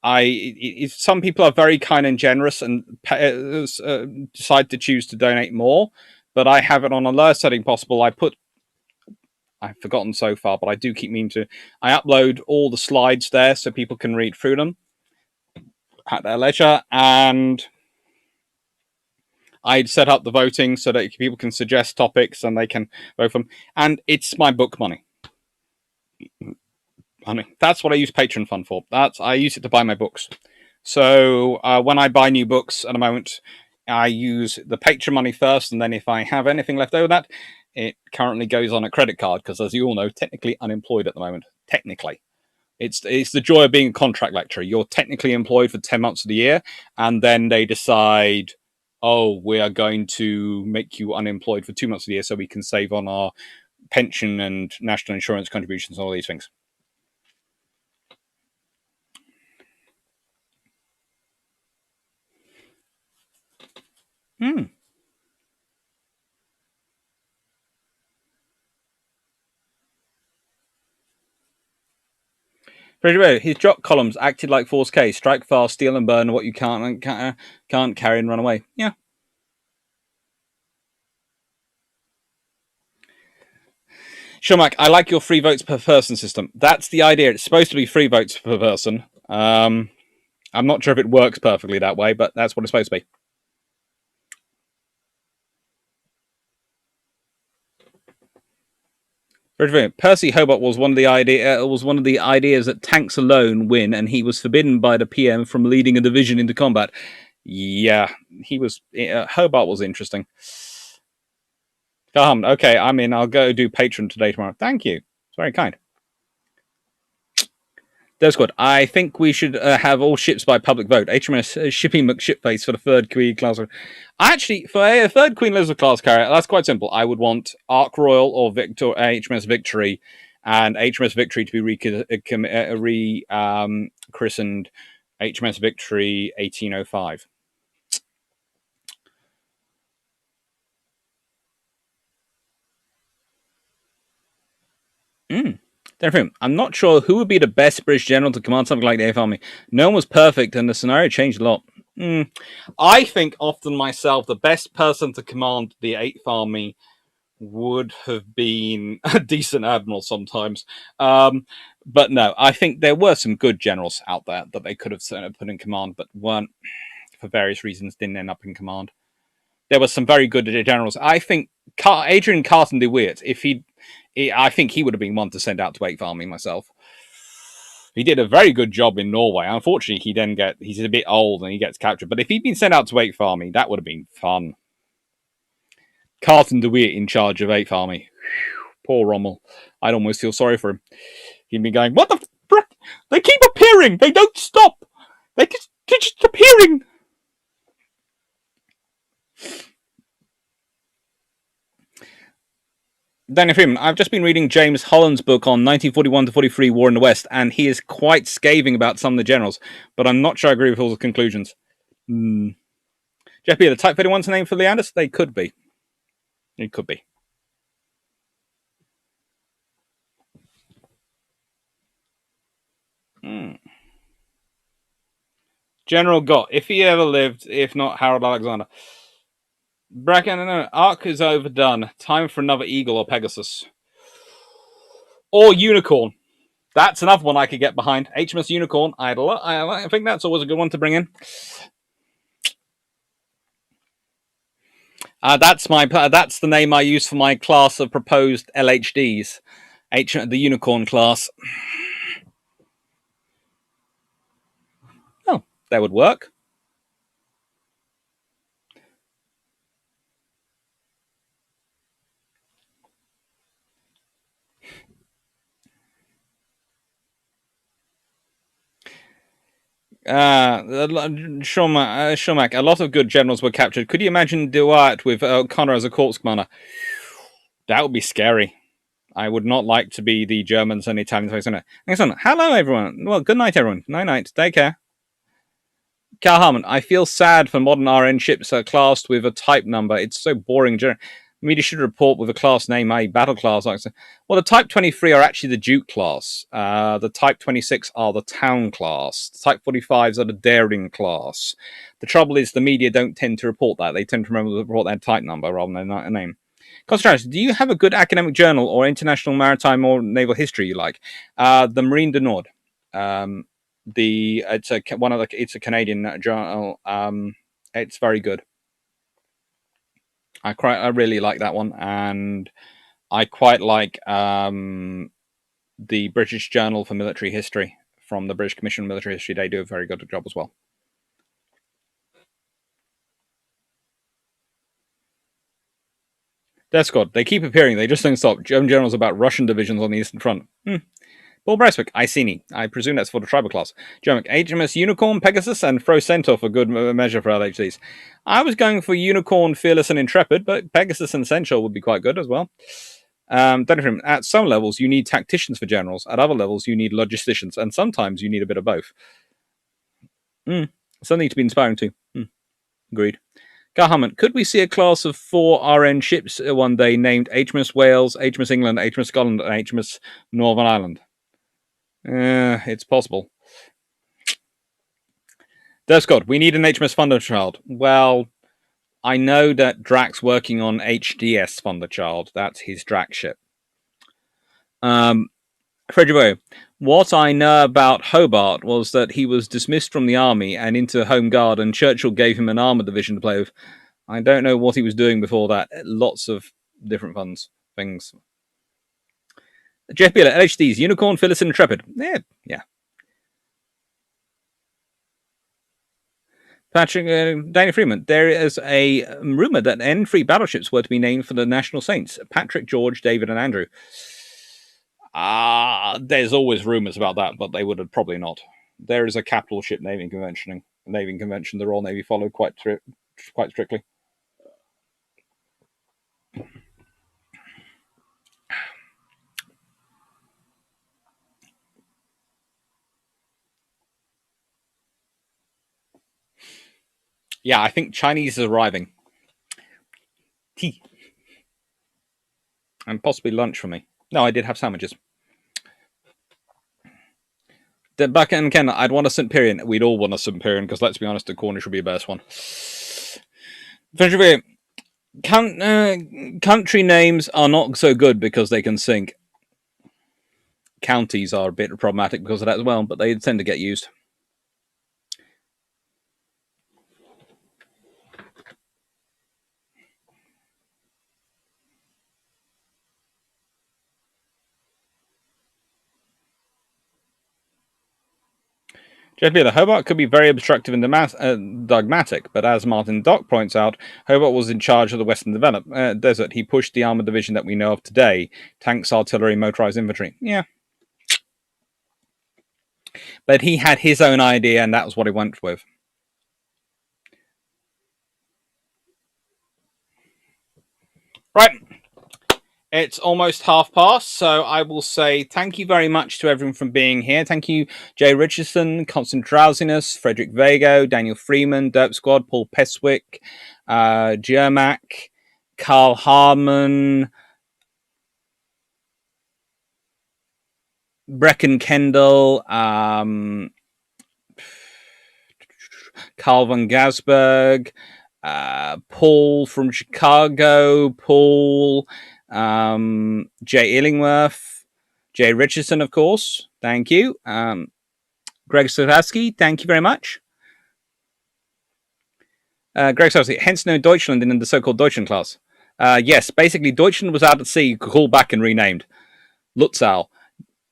if some people are very kind and generous and decide to choose to donate more, but I have it on the lowest setting possible. I've forgotten so far, but I do keep meaning to. I upload all the slides there so people can read through them at their leisure, and I'd set up the voting so that people can suggest topics and they can vote for them. And it's my book money. That's what I use Patreon Fund for. I use it to buy my books. So when I buy new books at the moment, I use the Patreon money first, and then if I have anything left over that, it currently goes on a credit card because, as you all know, technically unemployed at the moment. Technically. It's the joy of being a contract lecturer. You're technically employed for 10 months of the year, and then they decide, oh, we are going to make you unemployed for 2 months of the year so we can save on our pension and national insurance contributions and all these things. His drop columns acted like Force K. Strike fast, steal and burn what you can't carry and run away. Yeah. Shomak, I like your 3 votes per person system. That's the idea. It's supposed to be 3 votes per person. I'm not sure if it works perfectly that way, but that's what it's supposed to be. Percy Hobart was one of the ideas that tanks alone win, and he was forbidden by the PM from leading a division into combat. Yeah, he was. Hobart was interesting. Okay, I'm in. I'll go do Patreon today, tomorrow. Thank you. It's very kind. That's good. I think we should have all ships by public vote. HMS Shipping McShipface for the third Queen class. Actually, for a third Queen Elizabeth class carrier, that's quite simple. I would want Ark Royal or HMS Victory, and HMS Victory to be christened HMS Victory 1805. I'm not sure who would be the best British general to command something like the 8th Army. No one was perfect, and the scenario changed a lot. I think often myself, the best person to command the 8th Army would have been a decent admiral sometimes. But no, I think there were some good generals out there that they could have put in command, but weren't, for various reasons, didn't end up in command. There were some very good generals. I think Adrian Carton de Weert, I think he would have been one to send out to 8th Army myself. He did a very good job in Norway. Unfortunately, he's a bit old and he gets captured. But if he'd been sent out to 8th Army, that would have been fun. Carton de Weert in charge of 8th Army. Poor Rommel. I'd almost feel sorry for him. He'd be going, what the frick? They keep appearing. They don't stop. They're just appearing. Daniel Freeman, I've just been reading James Holland's book on 1941 to 43 War in the West, and he is quite scathing about some of the generals, but I'm not sure I agree with all the conclusions. Jeff B, the Type 31's name for Leanders? They could be. It could be. General Gott, if he ever lived, if not Harold Alexander. Bracken, no, Ark is overdone. Time for another Eagle or Pegasus. Or Unicorn. That's another one I could get behind. HMS Unicorn. I think that's always a good one to bring in. That's the name I use for my class of proposed LHDs. The Unicorn class. Oh, that would work. Shomak, a lot of good generals were captured. Could you imagine Duart with O'Connor as a corpse commander? That would be scary. I would not like to be the Germans and Italians. Excellent. Hello, everyone. Well, good night, everyone. Night. Take care. Carl Harmon, I feel sad for modern RN ships are classed with a type number. It's so boring. Media should report with a class name, i.e. battle class. Well, the Type 23 are actually the Duke class. The Type 26 are the Town class. The Type 45s are the Daring class. The trouble is the media don't tend to report that. They tend to report their type number rather than a name. Constance, do you have a good academic journal or international maritime or naval history you like? The Marine du Nord. It's a Canadian journal. It's very good. I really like that one, and I quite like the British Journal for Military History from the British Commission on Military History. They do a very good job as well. That's good. They keep appearing. They just don't stop. German generals about Russian divisions on the Eastern Front. Paul Breiswick, Iceni. I presume that's for the tribal class. German HMS Unicorn, Pegasus, and Fro Centaur for good measure for LHDs. I was going for Unicorn, Fearless, and Intrepid, but Pegasus and Centaur would be quite good as well. At some levels, you need tacticians for generals. At other levels, you need logisticians, and sometimes you need a bit of both. Something to be inspiring to. Agreed. Garhammond, could we see a class of 4 RN ships one day named HMS Wales, HMS England, HMS Scotland, and HMS Northern Ireland? It's possible. There's God, we need an HMS Thunderchild. Well, I know that Drax's working on HDS Thunderchild. That's his Drax ship. Frederick, what I know about Hobart was that he was dismissed from the army and into Home Guard, and Churchill gave him an armour division to play with. I don't know what he was doing before that. Lots of different things. Jeff Beeler, LHDs, Unicorn, Phyllis, and Intrepid. Yeah. Patrick, Danny Freeman. There is a rumor that N3 battleships were to be named for the national saints: Patrick, George, David, and Andrew. There's always rumors about that, but they would have probably not. There is a capital ship naming convention. The Royal Navy followed quite strictly. Yeah, I think Chinese is arriving. Tea. And possibly lunch for me. No, I did have sandwiches. Back in Ken, I'd want a St. Piran. We'd all want a St. Piran because, let's be honest, the Cornish would be the best one. Country names are not so good because they can sink. Counties are a bit problematic because of that as well, but they tend to get used. Jeff Beeler, Hobart could be very obstructive and dogmatic, but as Martin Dock points out, Hobart was in charge of the Western Desert. He pushed the armored division that we know of today: tanks, artillery, motorized infantry. Yeah. But he had his own idea, and that was what he went with. Right. It's almost past, so I will say thank you very much to everyone for being here. Thank you, Jay Richardson, Constant Drowsiness, Frederick Vago, Daniel Freeman, Derp Squad, Paul Peswick, Jermac, Carl Harmon, Brecken Kendall, Carl van Gasberg, Paul from Chicago, Paul, Jay Illingworth, Jay Richardson, of course. Thank you. Greg Slavsky, thank you very much. Greg Slavsky, hence no Deutschland in the so-called Deutschland class. Yes, basically Deutschland was out at sea, called back and renamed. Lutzow.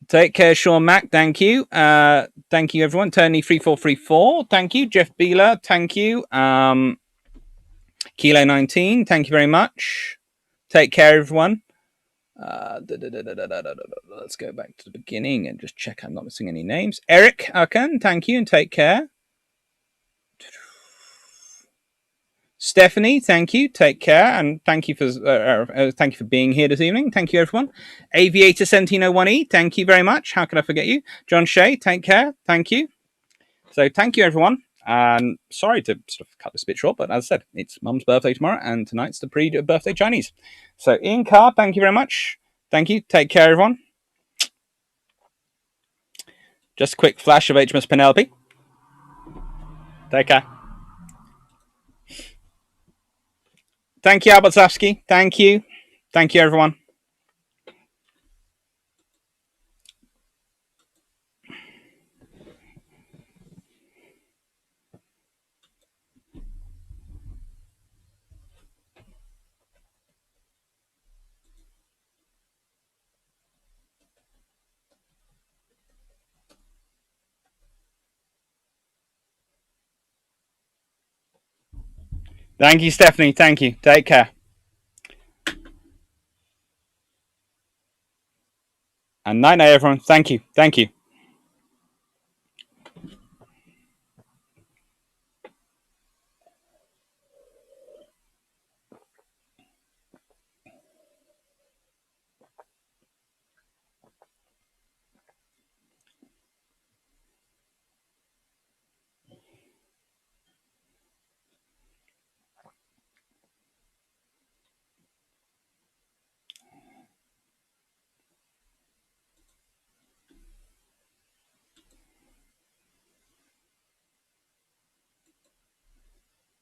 Take care, Sean Mack. Thank you. Thank you, everyone. Tony3434. Thank you. Jeff Beeler. Thank you. Kilo 19. Thank you very much. Take care, everyone. Let's go back to the beginning and just check I'm not missing any names. Eric Akan, thank you and take care. Stephanie, thank you, take care, and thank you for being here this evening. Thank you, everyone. Aviator 1701E, thank you very much. How could I forget you? John Shea, take care, thank you. So thank you, everyone. And sorry to sort of cut this bit short, but as I said, it's Mum's birthday tomorrow, and tonight's the pre-birthday Chinese. So Ian Carr, thank you very much. Thank you. Take care, everyone. Just a quick flash of HMS Penelope. Take care. Thank you, Albert Zafsky. Thank you. Thank you, everyone. Thank you, Stephanie. Thank you. Take care. And night, everyone. Thank you. Thank you.